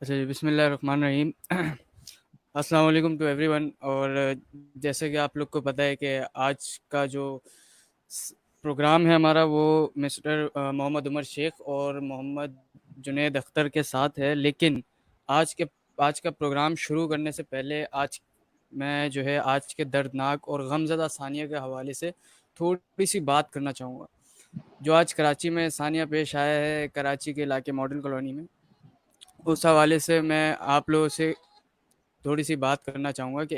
अच्छा जी, बिस्मिल्लाहिर्रहमानिर्रहीम। अस्सलाम वालेकुम टू एवरीवन। और जैसे कि आप लोग को पता है कि आज का जो स प्रोग्राम है हमारा, वो मिस्टर मोहम्मद उमर शेख और मोहम्मद जुनैद अख्तर के साथ है। लेकिन आज के आज का प्रोग्राम शुरू करने से पहले आज मैं जो है आज के दर्दनाक और गमज़दा सानिया के हवाले से थोड़ी-सी बात करना चाहूँगा। जो आज कराची में सानिया पेश आया है, कराची के इलाके मॉडल कॉलोनी में, उस हवाले से मैं आप लोगों से थोड़ी सी बात करना चाहूँगा कि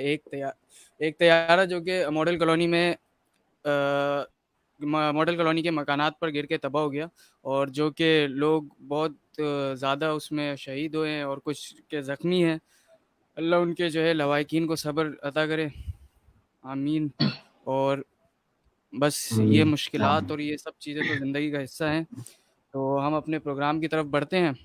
एक तैयारा जो कि मॉडल कॉलोनी में मॉडल कॉलोनी के मकानात पर गिर के तबाह हो गया, और जो कि लोग बहुत ज़्यादा उसमें शहीद हुए हैं और कुछ के ज़ख्मी हैं। अल्लाह उनके जो है लवाहिकीन को सब्र अता करे, आमीन। और बस ये मुश्किलात और ये सब चीज़ें तो ज़िंदगी का हिस्सा हैं। तो हम अपने प्रोग्राम की तरफ बढ़ते हैं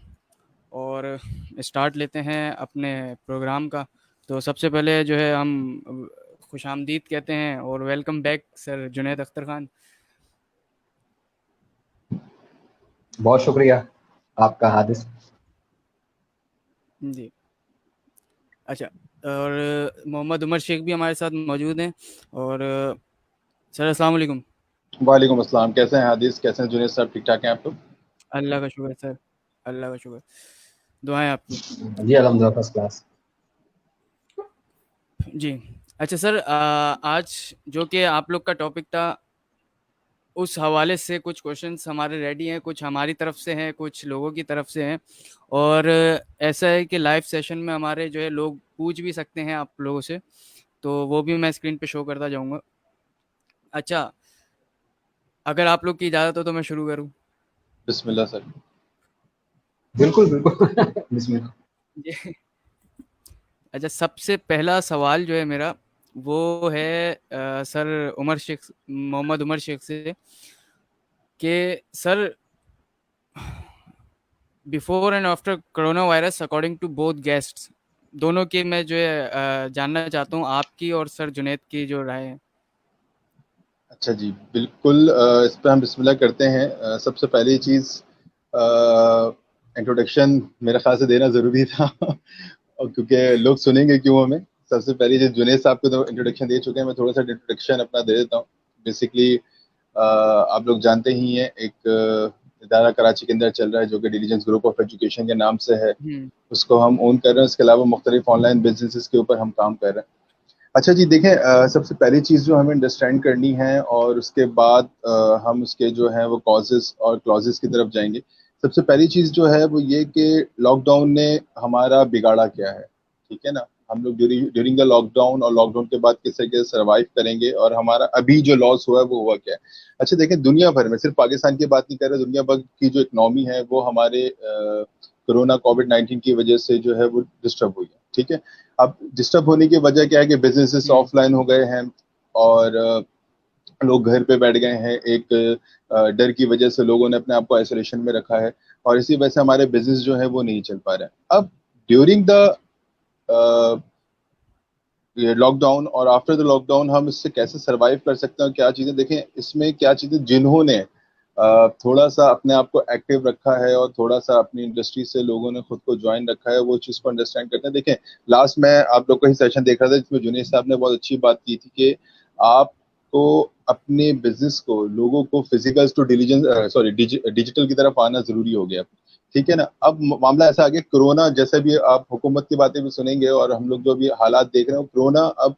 और स्टार्ट लेते हैं अपने प्रोग्राम का। तो सबसे पहले जो है हम खुशामदीद कहते हैं और welcome back sir Junaid Akhtar Khan. बहुत शुक्रिया आपका हादिस। जी। अच्छा। और मोहम्मद उमर शेख भी हमारे साथ मौजूद हैं। और सर अस्सलाम वालेकुम। वालेकुम अस्सलाम। कैसे हैं हादिस, कैसे हैं जुनेद साहब? ठीक ठाक हैं आप लोग? अल्लाह का शुक्र सर, अल्लाह का शुक्र। दुआएं आपकी। जी अल्हम्दुलिल्लाह फर्स्ट क्लास। जी। अच्छा सर, आज जो कि आप लोग का टॉपिक था, उस हवाले से कुछ क्वेश्चंस हमारे रेडी हैं, कुछ हमारी तरफ से हैं, कुछ लोगों की तरफ से हैं। और ऐसा है कि लाइव सेशन में हमारे जो है लोग पूछ भी सकते हैं आप लोगों से, तो वो भी मैं स्क्रीन पे शो करता जाऊंगा। अच्छा, अगर आप लोग की इजाज़त हो तो मैं शुरू करूं। बिस्मिल्लाह सर। बिल्कुल बिल्कुल बिस्मिल्लाह। जी। अच्छा, सबसे पहला सवाल जो है मेरा, वो है सर उमर शेख, मोहम्मद उमर शेख से, कि sir before and after corona virus according to both guests, दोनों की मैं जो है जानना चाहता हूँ आपकी और सर जुनैद की जो राय है। अच्छा जी, बिल्कुल। इस पे हम बिस्मिल्लाह करते हैं। सबसे पहली चीज़, इंट्रोडक्शन मेरे ख्याल से देना ज़रूरी था और क्योंकि लोग सुनेंगे क्यों हमें। सबसे पहली चीज़, जुनेद साहब को तो इंट्रोडक्शन दे चुके हैं, मैं थोड़ा सा इंट्रोडक्शन अपना दे देता हूँ। बेसिकली आप लोग जानते ही हैं, एक इदारा कराची के अंदर चल रहा है जो कि डिलीजेंस ग्रुप ऑफ एजुकेशन के नाम से है। हम्म। उसको हम ओन कर रहे हैं। उसके अलावा मुख्तलिफ ऑनलाइन बिजनेसेस के ऊपर हम काम कर रहे हैं। अच्छा जी, देखें, सबसे पहली चीज़ जो हमें अंडरस्टैंड करनी है और उसके बाद हम उसके जो है वो कॉजेस और क्लॉजेस की तरफ जाएंगे। सबसे पहली चीज़ जो है वो ये कि लॉकडाउन ने हमारा बिगाड़ा क्या है, ठीक है ना। हम लोग ड्यूरिंग द लॉकडाउन और लॉकडाउन के बाद किस तरीके से सर्वाइव करेंगे और हमारा अभी जो लॉस हुआ है वो हुआ क्या है। अच्छा देखें, दुनिया भर में, सिर्फ पाकिस्तान की बात नहीं कर रहे, दुनिया भर की जो इकनॉमी है वो हमारे कोरोना कोविड-19 की वजह से जो है वो डिस्टर्ब हुई है, ठीक है। अब डिस्टर्ब होने की वजह क्या है कि बिजनेसेस हम्म। ऑफलाइन हो गए हैं और लोग घर पे बैठ गए हैं। एक डर की वजह से लोगों ने अपने आप को आइसोलेशन में रखा है और इसी वजह से हमारे बिजनेस जो है वो नहीं चल पा रहे हैं। अब ड्यूरिंग द ये लॉकडाउन और आफ्टर द लॉकडाउन हम इससे कैसे सरवाइव कर सकते हैं, क्या चीज़ें देखें इसमें, क्या चीज़ें जिन्होंने थोड़ा सा अपने आप को एक्टिव रखा है और थोड़ा सा अपनी इंडस्ट्री से लोगों ने खुद को ज्वाइन रखा है, वो चीज़ को अंडरस्टैंड करते हैं। देखें, लास्ट में आप लोग का ही सेशन देख रहा था जिसमें जुनेद साहब ने बहुत अच्छी बात की थी कि आपको अपने बिजनेस को, लोगों को physical to diligence sorry digital की तरफ आना जरूरी हो गया, ठीक है ना। अब मामला ऐसा आ गया, कोरोना जैसे भी आप हुकूमत की बातें भी सुनेंगे और हम लोग जो भी हालात देख रहे हो, कोरोना अब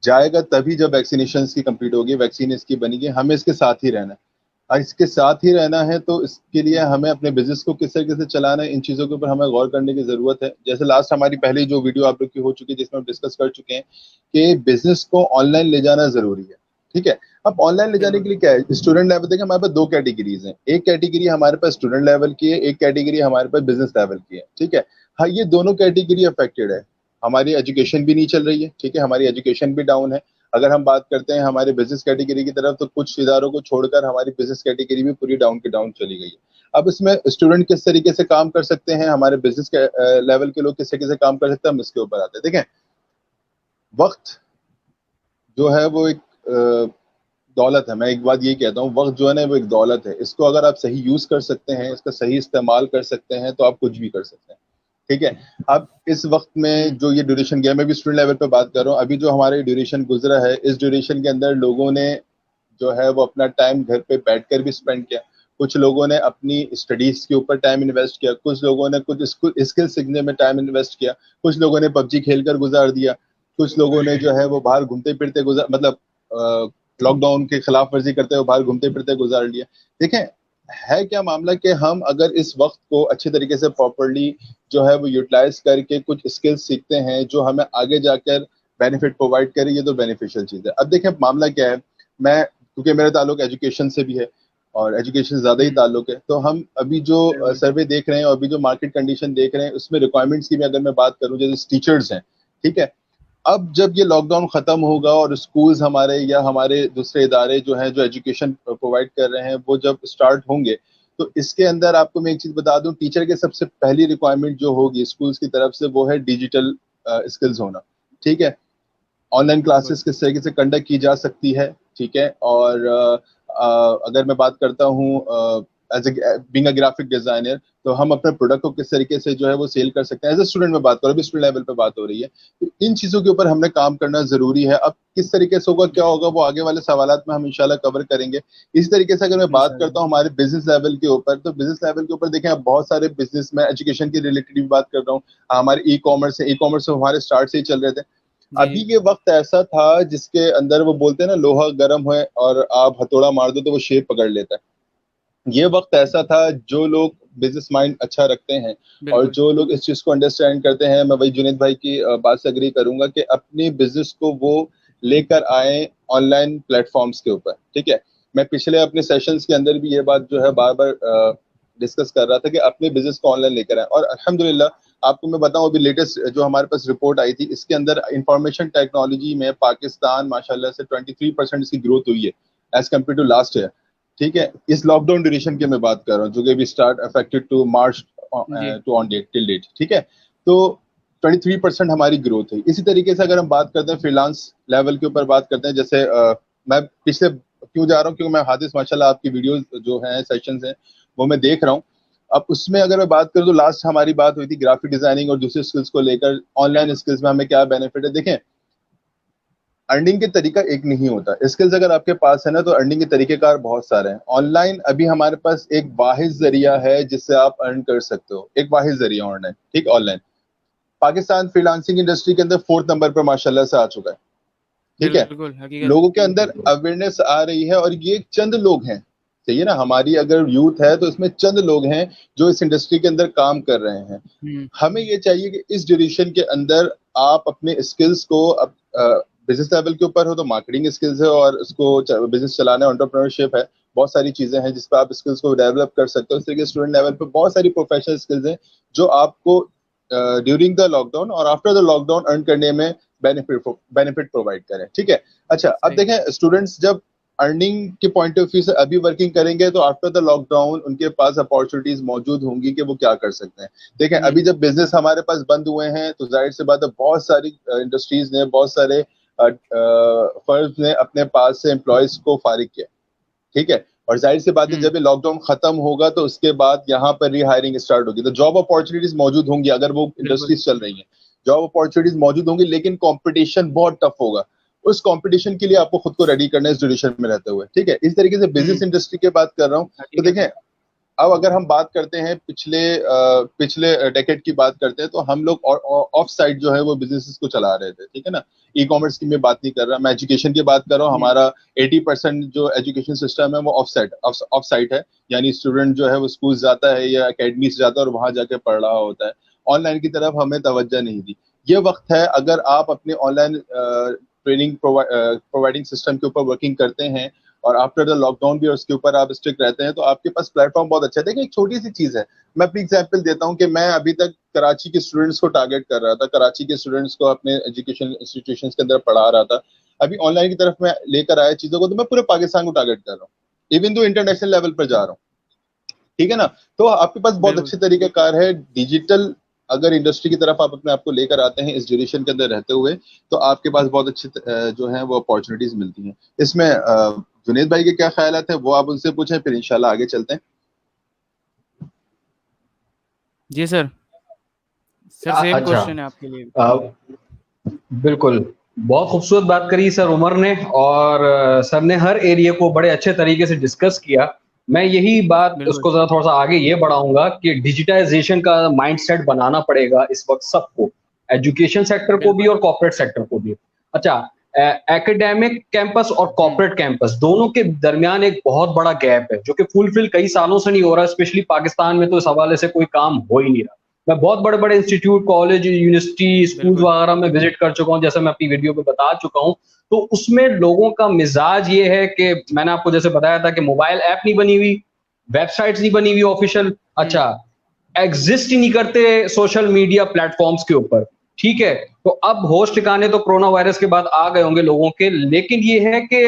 जाएगा तभी जब वैक्सीनेशन की कंप्लीट होगी, वैक्सीन इसकी बनेगी, हमें इसके साथ ही रहना है। और इसके साथ ही रहना है तो इसके लिए हमें अपने बिजनेस को किस तरीके से चलाना है, इन चीज़ों के ऊपर हमें गौर करने की ज़रूरत है। जैसे लास्ट हमारी पहली जो वीडियो आप लोग की हो चुकी है जिसमें हम डिस्कस कर चुके हैं कि बिजनेस को ऑनलाइन ले जाना ज़रूरी है, ठीक है। अब ऑनलाइन ले जाने बिल्कुल। के लिए क्या है, स्टूडेंट लेवल देखिए हमारे पास दो कैटेगरीज हैं। एक कैटेगरी हमारे पास स्टूडेंट लेवल की है, एक कैटेगरी हमारे पास बिजनेस लेवल की है, ठीक है। हाँ, ये दोनों कैटेगरी अफेक्टेड है। हमारी एजुकेशन भी नहीं चल रही है, ठीक है, हमारी एजुकेशन भी डाउन है। अगर हम बात करते हैं हमारे बिजनेस कैटेगरी की तरफ, तो कुछ इदारों को छोड़कर हमारी बिजनेस कैटेगरी भी पूरी डाउन की डाउन चली गई है। अब इसमें स्टूडेंट किस तरीके से काम कर सकते हैं, हमारे बिजनेस के लेवल के लोग किस तरीके से काम कर सकते हैं, हम इसके ऊपर आते हैं। देखें, वक्त जो है वो एक दौलत है। मैं एक बात ये कहता हूँ, वक्त जो है ना वो एक दौलत है। इसको अगर आप सही यूज कर सकते हैं, इसका सही इस्तेमाल कर सकते हैं, तो आप कुछ भी कर सकते हैं। ठीक है। अब इस वक्त में जो ये ड्यूरेशन गया, मैं भी स्टूडेंट लेवल पे बात कर रहा हूँ, अभी जो हमारे ड्यूरेशन गुजरा है, इस ड्यूरेशन के अंदर लोगों ने जो है वो अपना टाइम घर पे बैठकर भी स्पेंड किया, कुछ लोगों ने अपनी स्टडीज के ऊपर टाइम इन्वेस्ट किया, कुछ लोगों ने कुछ स्किल सीखने में टाइम इन्वेस्ट किया, कुछ लोगों ने पबजी खेलकर गुजार दिया, कुछ लोगों ने जो है वो बाहर घूमते फिरते गुजार, मतलब लॉकडाउन के खिलाफ वर्जी करते हुए बाहर घूमते फिरते गुजार लिया। देखें, है क्या मामला कि हम अगर इस वक्त को अच्छे तरीके से प्रॉपरली जो है वो यूटिलाइज करके कुछ स्किल्स सीखते हैं जो हमें आगे जाकर बेनिफिट प्रोवाइड करे, ये तो बेनिफिशियल चीज है। अब देखें मामला क्या है, मैं क्योंकि मेरा ताल्लुक एजुकेशन से भी है और एजुकेशन ज्यादा ही ताल्लुक है, तो हम अभी जो सर्वे देख रहे हैं और अभी जो मार्केट कंडीशन देख रहे हैं उसमें रिक्वायरमेंट्स की भी अगर मैं बात करूं, जैसे टीचर्स हैं, ठीक है, अब जब ये लॉकडाउन खत्म होगा और स्कूल्स हमारे या हमारे दूसरे इदारे जो हैं जो एजुकेशन प्रोवाइड कर रहे हैं वो जब स्टार्ट होंगे, तो इसके अंदर आपको मैं एक चीज बता दूं, टीचर के सबसे पहली रिक्वायरमेंट जो होगी स्कूल्स की तरफ से वो है डिजिटल स्किल्स होना। ठीक है, ऑनलाइन क्लासेस किस तरीके से कंडक्ट की जा सकती है, ठीक है, और अगर मैं बात करता हूँ as being a graphic designer, तो हम अपने प्रोडक्ट को किस तरीके से जो है वो सेल कर सकते हैं। एज ए स्टूडेंट में बात करो, अभी स्टूडेंट लेवल पे बात हो रही है, तो इन चीजों के ऊपर हमने काम करना जरूरी है। अब किस तरीके से होगा, क्या होगा, वो आगे वाले सवालात में हम इंशाल्लाह कवर करेंगे। इस तरीके से अगर मैं बात करता हूँ हमारे बिजनेस लेवल के ऊपर, तो बिजनेस लेवल के ऊपर देखें, अब बहुत सारे बिजनेस में एजुकेशन के रिलेटेड भी बात कर रहा हूँ, हमारे ई कॉमर्स है, ई कॉमर्स हमारे स्टार्ट से ही चल रहे थे। अभी ये वक्त ऐसा था जिसके अंदर वो बोलते हैं ना, लोहा गर्म है और आप हथौड़ा मार दो तो वो शेप पकड़ लेता है। ये वक्त ऐसा था, जो लोग बिजनेस माइंड अच्छा रखते हैं और जो लोग इस चीज को अंडरस्टैंड करते हैं, मैं वही जुनेद भाई की बात से अग्री करूंगा कि अपनी बिजनेस को वो लेकर आए ऑनलाइन प्लेटफॉर्म्स के ऊपर। ठीक है, मैं पिछले अपने सेशंस के अंदर भी ये बात जो है बार बार डिस्कस कर रहा था कि अपने बिजनेस को ऑनलाइन लेकर आए, और अल्हम्दुलिल्लाह आपको मैं बताऊं, अभी लेटेस्ट जो हमारे पास रिपोर्ट आई थी, इसके अंदर इंफॉर्मेशन टेक्नोलॉजी में पाकिस्तान माशाल्लाह से 23% इसकी ग्रोथ हुई है as compare to last year. ठीक है, इस लॉकडाउन ड्यूरेशन की मैं बात कर रहा हूँ जो कि भी start affected to March to on date till date. ठीक है, तो 23% हमारी ग्रोथ है। इसी तरीके से अगर हम बात करते हैं फ्रीलांस लेवल के ऊपर बात करते हैं, जैसे मैं पिछले क्यों जा रहा हूँ, क्योंकि मैं हादिस माशाल्लाह आपकी वीडियोस जो हैं सेशंस हैं वो मैं देख रहा हूँ। अब उसमें अगर मैं बात करूँ तो लास्ट हमारी बात हुई थी ग्राफिक डिजाइनिंग और दूसरे स्किल्स को लेकर, ऑनलाइन स्किल्स में हमें क्या बेनिफिट है। देखें, अर्निंग के तरीका एक नहीं होता, स्किल्स अगर आपके पास है ना तो अर्निंग के तरीकेकार बहुत सारे हैं। ऑनलाइन अभी हमारे पास एक वाहिद जरिया है जिससे आप अर्न कर सकते हो, एक वाहिद जरिया ऑनलाइन। ठीक, ऑनलाइन पाकिस्तान फ्रीलांसिंग इंडस्ट्री के अंदर 4th नंबर पर माशाल्लाह से आ चुका है। ठीक है, लोगों के अंदर अवेयरनेस आ रही है, और ये चंद लोग हैं, सही है ना, हमारी अगर यूथ है तो इसमें चंद लोग हैं जो इस इंडस्ट्री के अंदर काम कर रहे हैं। हमें ये चाहिए कि इस ड्यूरेशन के अंदर आप अपने स्किल्स को बिजनेस लेवल के ऊपर हो तो मार्केटिंग स्किल्स है, और उसको बिजनेस चलाना, एंटरप्रेन्योरशिप है, बहुत सारी चीजें हैं जिस पर आप स्किल्स को डेवलप कर सकते हो। इस तरीके स्टूडेंट लेवल पे बहुत सारी प्रोफेशनल स्किल्स हैं जो आपको ड्यूरिंग द लॉकडाउन और आफ्टर द लॉकडाउन अर्न करने में बेनिफिट प्रोवाइड करें। ठीक है, अच्छा अब देखें, स्टूडेंट्स जब अर्निंग के पॉइंट ऑफ व्यू से अभी वर्किंग करेंगे तो आफ्टर द लॉकडाउन उनके पास अपॉर्चुनिटीज मौजूद होंगी कि वो क्या कर सकते हैं। देखें, अभी जब बिजनेस हमारे पास बंद हुए हैं तो जाहिर सी बात है बहुत सारी इंडस्ट्रीज ने, बहुत सारे फर्म्स ने अपने पास से एम्प्लॉयज को फारिग किया। ठीक है, और जाहिर सी बात है जब ये लॉकडाउन खत्म होगा तो उसके बाद यहाँ पर रीहायरिंग स्टार्ट होगी, तो जॉब अपॉर्चुनिटीज मौजूद होंगी अगर वो इंडस्ट्रीज चल रही हैं, जॉब अपॉर्चुनिटीज मौजूद होंगी, लेकिन कंपटीशन बहुत टफ होगा। उस कंपटीशन के लिए आपको खुद को रेडी करना है इस ड्यूरेशन में रहते हुए। ठीक है, इस तरीके से बिजनेस इंडस्ट्री की बात कर रहा हूँ। तो देखें, अब अगर हम बात करते हैं पिछले डेकेड की बात करते हैं, तो हम लोग ऑफ साइड जो है वो बिजनेसेस को चला रहे थे। ठीक है ना, ई कॉमर्स की मैं बात नहीं कर रहा, मैं एजुकेशन की बात कर रहा हूँ। हमारा 80% जो एजुकेशन सिस्टम है वो ऑफ साइट है, यानी स्टूडेंट जो है वो स्कूल जाता है या अकेडमी से जाता है और वहां जाके पढ़ रहा होता है। ऑनलाइन की तरफ हमें तवज्जो नहीं दी। ये वक्त है, अगर आप अपने ऑनलाइन ट्रेनिंग प्रोवाइडिंग सिस्टम के ऊपर वर्किंग करते हैं और आफ्टर द लॉकडाउन भी उसके ऊपर आप स्टिक रहते हैं, तो आपके पास प्लेटफॉर्म बहुत अच्छा है। देखिए, एक छोटी सी चीज है, मैं अपनी एग्जांपल देता हूं कि मैं अभी तक कराची के स्टूडेंट्स को टारगेट कर रहा था, कराची के स्टूडेंट्स को अपने एजुकेशन इंस्टीट्यूशंस के अंदर पढ़ा रहा था। अभी ऑनलाइन की तरफ मैं लेकर आया चीजों को, तो मैं पूरे पाकिस्तान को टारगेट कर रहा हूँ, इवन दो इंटरनेशनल लेवल पर जा रहा हूँ। ठीक है ना, तो आपके पास बहुत अच्छे तरीके कार है। डिजिटल अगर इंडस्ट्री की तरफ आप अपने आप को लेकर आते हैं इस ड्यूरेशन के अंदर रहते हुए, तो आपके पास बहुत अच्छी जो है वो अपॉर्चुनिटीज मिलती हैं। इसमें जुनेद भाई के क्या ख्यालात है वो आप उनसे पूछें, फिर इंशाल्लाह आगे चलते हैं। जी सर, सर सेम अच्छा। क्वेश्चन है आपके लिए। बिल्कुल, बहुत खूबसूरत बात करी सर उमर ने, और सर ने हर एरिया को बड़े अच्छे तरीके से डिस्कस किया। मैं यही बात बिल्कुल, उसको ज़रा थोड़ा-सा आगे ये बढ़ाऊँगा कि डिजिटाइज़ेशन का माइंडसेट बनाना पड़ेगा इस वक़्त सबको, एजुकेशन सेक्टर को भी बिल्कुल। और कॉर्पोरेट सेक्टर को भी। अच्छा, एकेडमिक कैंपस और हुँ, कॉर्पोरेट कैंपस दोनों के दरमियान एक बहुत बड़ा गैप है, जो कि फुलफिल कई सालों से नहीं हो रहा है, स्पेशली पाकिस्तान में तो इस हवाले से कोई काम हो ही नहीं रहा। मैं बहुत बड़े-बड़े इंस्टीट्यूट, कॉलेज, यूनिवर्सिटी, स्कूल्स बिल्कुल। वगैरह में विज़िट कर चुका हूँ, जैसे मैं अपनी वीडियो में बता चुका हूँ। तो उसमें लोगों का मिज़ाज ये है कि मैंने आपको जैसे बताया था कि मोबाइल ऐप नहीं बनी हुई, वेबसाइट्स नहीं बनी हुई ऑफ़िशियल। हुँ, अच्छा, एग्ज़िस्ट ही नहीं करते सोशल मीडिया प्लेटफ़ॉर्म्स के ऊपर, ठीक है? तो अब होश ठिकाने तो कोरोना वायरस के बाद आ गए होंगे लोगों के, लेकिन ये है कि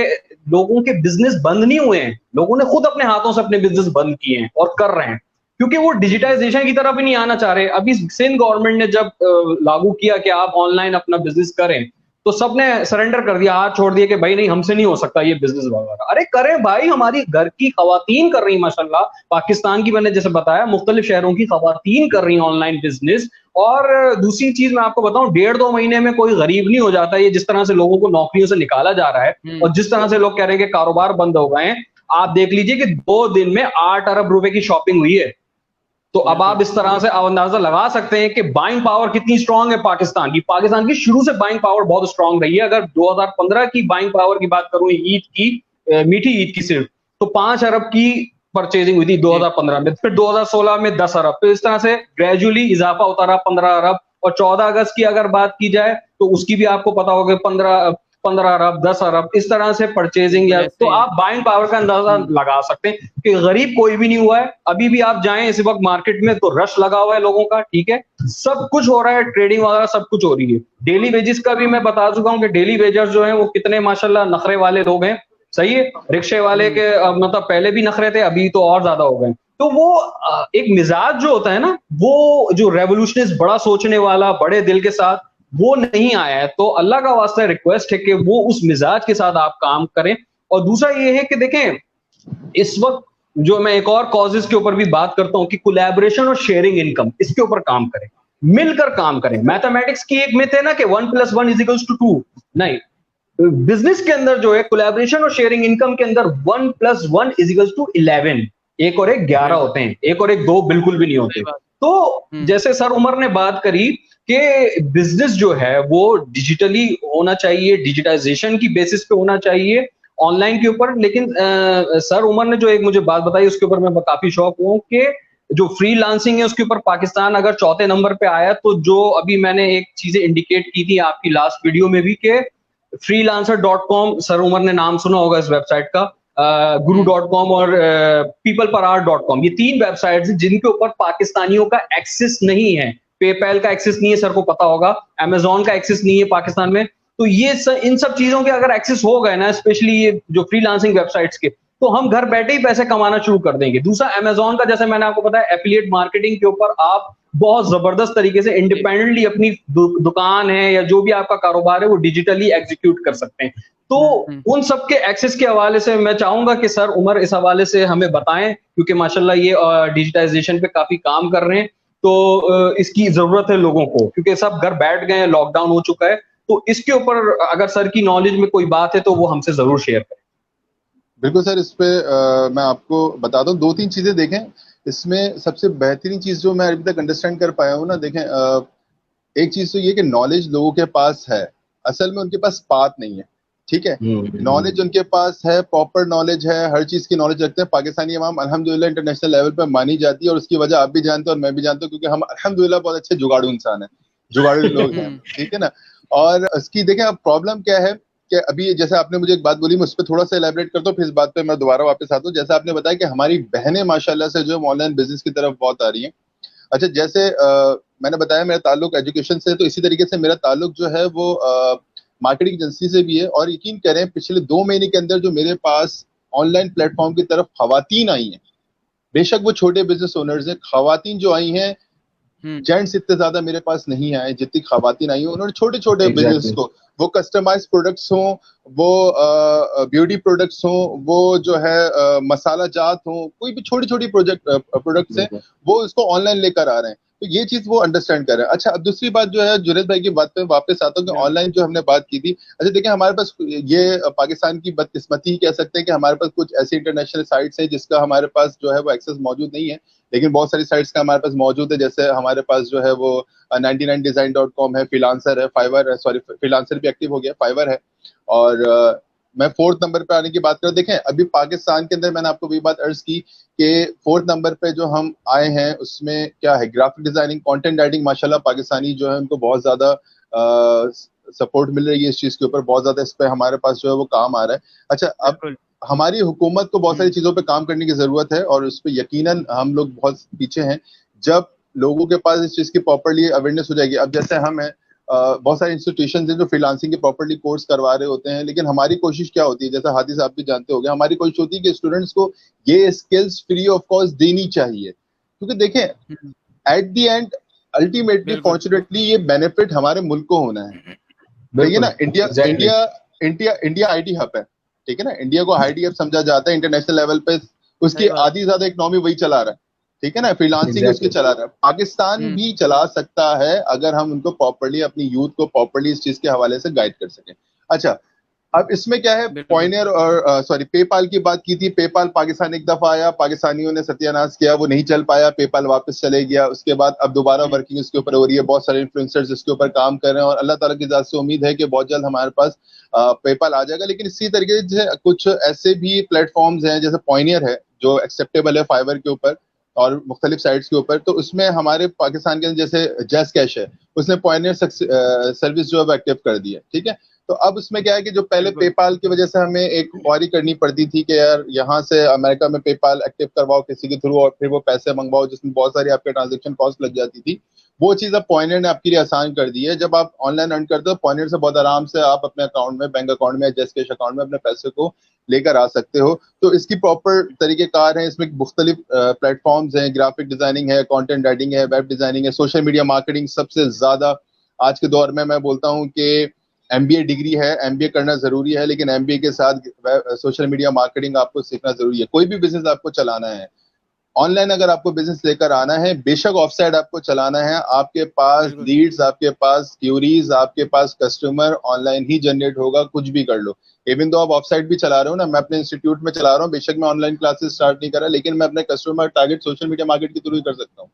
लोगों के बिज़नेस बंद नहीं हुए हैं। लोगों ने खुद अपने हाथों से अपने बिज़नेस बंद किए हैं और कर रहे हैं। क्योंकि वो हुँ, डिजिटाइजेशन की तरफ ही नहीं आना चाह रहे। अभी सिंध गवर्नमेंट ने जब लागू किया कि आप ऑनलाइन अपना बिजनेस करें, तो सबने सरेंडर कर दिया, हाथ छोड़ दिए कि भाई नहीं, हमसे नहीं हो सकता ये बिजनेस वगैरह। अरे करें भाई, हमारी घर की खवातीन कर रही माशाल्लाह, पाकिस्तान की मैंने जैसे बताया मुख्तलिफ शहरों की खवातीन कर रही ऑनलाइन बिजनेस। और दूसरी चीज मैं आपको बताऊं, 1.5-2 महीने में कोई गरीब नहीं हो जाता। ये जिस तरह से लोगों को नौकरियों से निकाला जा रहा है हुँ, और जिस तरह से लोग कह रहे हैं कि कारोबार बंद हो गए हैं, आप देख लीजिए कि 2 दिन में 8 अरब रुपए की शॉपिंग हुई है। तो अब आप बिल्कुल। इस तरह से अंदाजा लगा सकते हैं कि बाइंग पावर कितनी स्ट्रांग है पाकिस्तान की। पाकिस्तान की शुरू से बाइंग पावर बहुत स्ट्रांग रही है। अगर 2015 की बाइंग पावर की बात करूं, ईद की, मीठी ईद की सिर्फ, तो 5 अरब की परचेजिंग हुई थी जी, 2015 में। फिर 2016 में 10 अरब, तो इस तरह से ग्रेजुअली इजाफा होता रहा 15 अरब। और 14 अगस्त की अगर बात की जाए तो उसकी भी आपको पता होगा, 15 अरब, 10 अरब, इस तरह से परचेजिंग। बिल्कुल या ऐसे तो ही है। आप बाइंग पावर का अंदाजा हुँ, लगा सकते हैं कि गरीब कोई भी नहीं हुआ है। अभी भी आप जाएं इस वक्त मार्केट में तो रश लगा हुआ है लोगों का, ठीक है, सब कुछ हो रहा है, ट्रेडिंग वगैरह सब कुछ हो रही है। डेली वेजेस का भी मैं बता चुका हूं कि डेली वेजर्स जो है वो कितने माशाल्लाह नखरे वाले लोग हैं। सही है, रिक्शे वाले हुँ, के मतलब पहले भी नखरे थे, अभी तो और ज्यादा हो गए। तो वो एक मिजाज जो होता है ना, वो जो रेवोल्यूशनिस्ट, बड़ा सोचने वाला, बड़े दिल के साथ, वो नहीं आया है। तो अल्लाह का वास्ता रिक्वेस्ट है कि वो उस मिजाज के साथ आप काम करें। और दूसरा ये है कि देखें, इस वक्त जो मैं एक और कॉजेज के ऊपर भी बात करता हूं कि कोलैबोरेशन और शेयरिंग इनकम, इसके ऊपर काम करें, मिलकर काम करें। मैथमेटिक्स की एक मिथ है ना कि 1+1=2। नहीं, बिजनेस के अंदर जो है कोलैबोरेशन और शेयरिंग इनकम के अंदर 1+1=11। एक और एक 11 बिल्कुल, होते हैं, एक और एक 2 बिल्कुल भी नहीं सही होते। बात। तो हुँ, जैसे सर उमर ने बात करी कि बिजनेस जो है वो डिजिटली होना चाहिए, डिजिटाइजेशन की बेसिस पे होना चाहिए, ऑनलाइन के ऊपर। लेकिन सर उमर ने जो एक मुझे बात बताई उसके ऊपर मैं काफी शौक हूँ कि जो फ्रीलांसिंग है उसके ऊपर पाकिस्तान अगर चौथे नंबर पे आया, तो जो अभी मैंने एक चीजें इंडिकेट की थी आपकी लास्ट वीडियो में भी कि freelancer.com, सर उमर ने नाम सुना होगा इस वेबसाइट का, गुरु हुँ, डॉट कॉम और peopleparar.com, ये 3 वेबसाइट्स हैं जिनके ऊपर पाकिस्तानियों का एक्सेस नहीं है। पेपैल का एक्सेस नहीं है, सर को पता होगा, अमेजोन का एक्सेस नहीं है पाकिस्तान में। तो इन सब चीजों के अगर एक्सेस हो गए ना, स्पेशली ये जो फ्रीलांसिंग वेबसाइट्स के, तो हम घर बैठे ही पैसे कमाना शुरू कर देंगे। दूसरा, अमेजोन का जैसे मैंने आपको बताया, एफिलिएट मार्केटिंग के ऊपर आप बहुत जबरदस्त तरीके से जी, इंडिपेंडेंटली अपनी दुकान है या जो भी आपका कारोबार है वो डिजिटली एग्जीक्यूट कर सकते हैं। तो हुँ, उन सब के एक्सेस के हवाले से मैं चाहूंगा कि सर उमर इस हवाले से हमें बताएं, क्योंकि माशाल्लाह ये डिजिटाइजेशन पे काफी काम कर रहे हैं। तो इसकी जरूरत है लोगों को, क्योंकि सब घर बैठ गए हैं, लॉकडाउन हो चुका है। तो इसके ऊपर अगर सर की नॉलेज में कोई बात है तो वो हमसे जरूर शेयर करें। बिल्कुल सर, इस पे मैं आपको बताता हूँ 2-3 चीजें। देखें, इसमें सबसे बेहतरीन चीज जो मैं अभी तक अंडरस्टैंड कर पाया हूँ ना, देखें, एक चीज तो ये कि नॉलेज लोगों के पास है, असल में उनके पास बात नहीं है। ठीक है, नॉलेज उनके पास है, प्रॉपर नॉलेज है, हर चीज की नॉलेज रखते हैं। पाकिस्तानी अवाम अल्हम्दुलिल्लाह इंटरनेशनल लेवल पे मानी जाती है, और उसकी वजह आप भी जानते हो और मैं भी जानता हूँ, क्योंकि हम अल्हम्दुलिल्लाह बहुत अच्छे जुगाड़ू इंसान है, जुगाड़ू लोग हैं, हुँ, ठीक है ना। और इसकी देखें, अब प्रॉब्लम क्या है कि अभी जैसे आपने मुझे एक बात बोली, मैं उस पर थोड़ा सा इलेबरेट करता हूँ, फिर इस बात पे मैं दोबारा वापस आता हूँ। जैसे आपने बताया कि हमारी बहनें माशाल्लाह से जो ऑनलाइन बिजनेस की तरफ बहुत आ रही हैं। अच्छा, जैसे मैंने बताया मेरा ताल्लुक एजुकेशन से, तो इसी तरीके से मेरा ताल्लुक जो है वो मार्केटिंग एजेंसी से भी है। और यकीन करें, पिछले 2 महीने के अंदर जो मेरे पास ऑनलाइन प्लेटफॉर्म की तरफ खवातीन आई हैं, बेशक वो छोटे बिजनेस ओनर्स हैं, खवातीन जो आई हैं, हुँ, जेंट्स इतने ज्यादा मेरे पास नहीं आए जितनी खवातीन आई हैं। उन्होंने छोटे छोटे बिजनेस एग्जैक्टली। को, वो कस्टमाइज प्रोडक्ट्स हों, वो ब्यूटी प्रोडक्ट्स हों, वो जो है मसाला जात हों, कोई भी छोटी छोटी प्रोडक्ट्स हैं, बिल्कुल। वो इसको ऑनलाइन लेकर आ रहे हैं। तो ये चीज वो अंडरस्टैंड कर रहे हैं। अच्छा, अब दूसरी बात जो है, जुनैद भाई की बात पे वापस आता हूँ कि ऑनलाइन जो हमने बात की थी, अच्छा देखिए हमारे पास ये पाकिस्तान की बदकिस्मती ही कह सकते हैं कि हमारे पास कुछ ऐसी इंटरनेशनल साइट्स हैं जिसका हमारे पास जो है वो एक्सेस मौजूद नहीं है, लेकिन बहुत सारी साइट्स का हमारे पास मौजूद है। जैसे हमारे पास जो है वो 99design.com है, फ्रीलांसर है, फाइवर, सॉरी फ्रीलांसर भी एक्टिव हो गया, फाइवर है। और मैं फोर्थ नंबर पे आने की बात करूं, देखें अभी पाकिस्तान के अंदर मैंने आपको वही बात अर्ज की कि फोर्थ नंबर पे जो हम आए हैं उसमें क्या है, ग्राफिक डिजाइनिंग, कंटेंट राइटिंग, माशाल्लाह पाकिस्तानी जो है उनको बहुत ज्यादा सपोर्ट मिल रही है इस चीज के ऊपर, बहुत ज्यादा इस पे हमारे पास जो है वो काम आ रहा है। अच्छा, अब हमारी हुकूमत को बहुत सारी चीजों पे काम करने की जरूरत है और उस पर यकीनन हम लोग बहुत पीछे हैं। जब लोगों के पास इस चीज की प्रॉपरली अवेयरनेस हो जाएगी, अब जैसे हम हैं, बहुत सारे इंस्टीट्यूशन हैं जो फ्रीलांसिंग के प्रॉपरली कोर्स करवा रहे होते हैं, लेकिन हमारी कोशिश क्या होती है, जैसा हादी साहब भी जानते होंगे, हमारी कोशिश होती है कि स्टूडेंट्स को ये स्किल्स फ्री ऑफ कॉस्ट देनी चाहिए, क्योंकि देखें at the end ultimately fortunately ये बेनिफिट हमारे मुल्क को होना है। देखिए ना, इंडिया आईटी हब है, ठीक है ना, इंडिया को आईटी हब समझा जाता है इंटरनेशनल लेवल पे, उसकी आधी ज्यादा इकोनॉमी वही चला रहा है, ठीक है ना, फ्रीलांसिंग उसके चला रहा है। पाकिस्तान भी चला सकता है अगर हम उनको प्रॉपर्ली, अपनी यूथ को प्रॉपर्ली इस चीज के हवाले से गाइड कर सकें। अच्छा, अब इसमें क्या है, पॉइनियर और सॉरी पेपाल की बात की थी। पेपाल पाकिस्तान एक दफा आया, पाकिस्तानियों ने सत्यानाश किया, वो नहीं चल पाया, पेपाल वापस चले गया। उसके बाद अब दोबारा वर्किंग इसके ऊपर हो रही है, बहुत सारे इन्फ्लुएंसर्स इसके ऊपर काम कर रहे हैं और अल्लाह ताला की जात से उम्मीद है कि बहुत जल्द हमारे पास पेपाल आ जाएगा। लेकिन इसी तरीके से कुछ ऐसे भी प्लेटफॉर्म्स हैं, जैसे पॉइनियर है जो एक्सेप्टेबल है फाइवर के ऊपर और मुख्तलिफ साइट्स के ऊपर, तो उसमें हमारे पाकिस्तान के जैसे जैस कैश है, उसने पॉइनियर सर्विस जो है एक्टिव कर दी है, ठीक है। तो अब उसमें क्या है कि जो पहले पेपाल की वजह से हमें एक ख्वारी करनी पड़ती थी कि यार यहाँ से अमेरिका में पेपाल एक्टिव करवाओ किसी के थ्रू और फिर वो पैसे मंगवाओ, जिसमें बहुत सारी आपके ट्रांजेक्शन कॉस्ट लग जाती थी, वो चीज अब पॉइनियर ने आपके लिए आसान कर दी है। जब आप ऑनलाइन अर्न करते हो पॉइनियर से बहुत आराम से आप अपने अकाउंट में, बैंक अकाउंट में, जैस कैश अकाउंट में अपने पैसे को लेकर आ सकते हो। तो इसकी प्रॉपर तरीकेकार है, इसमें मुख्तलिफ प्लेटफॉर्म्स हैं, ग्राफिक डिजाइनिंग है, कॉन्टेंट राइटिंग है, वेब डिजाइनिंग है, सोशल मीडिया मार्केटिंग सबसे ज्यादा आज के दौर में मैं बोलता हूँ कि एमबीए डिग्री है, एमबीए करना जरूरी है, लेकिन एमबीए के साथ सोशल मीडिया मार्केटिंग आपको सीखना जरूरी है। कोई भी बिजनेस आपको चलाना है ऑनलाइन, अगर आपको बिजनेस लेकर आना है, बेशक ऑफसाइड आपको चलाना है, आपके पास लीड्स, आपके पास क्यूरीज, आपके पास कस्टमर ऑनलाइन ही जनरेट होगा, कुछ भी कर लो। इवन तो आप ऑफसाइड भी चला रहे हो ना, मैं अपने इंस्टीट्यूट में चला रहा हूँ, बेशक मैं ऑनलाइन क्लासेस स्टार्ट नहीं कर रहा, लेकिन मैं अपने customer target social media market के थ्रू ही कर सकता हूँ।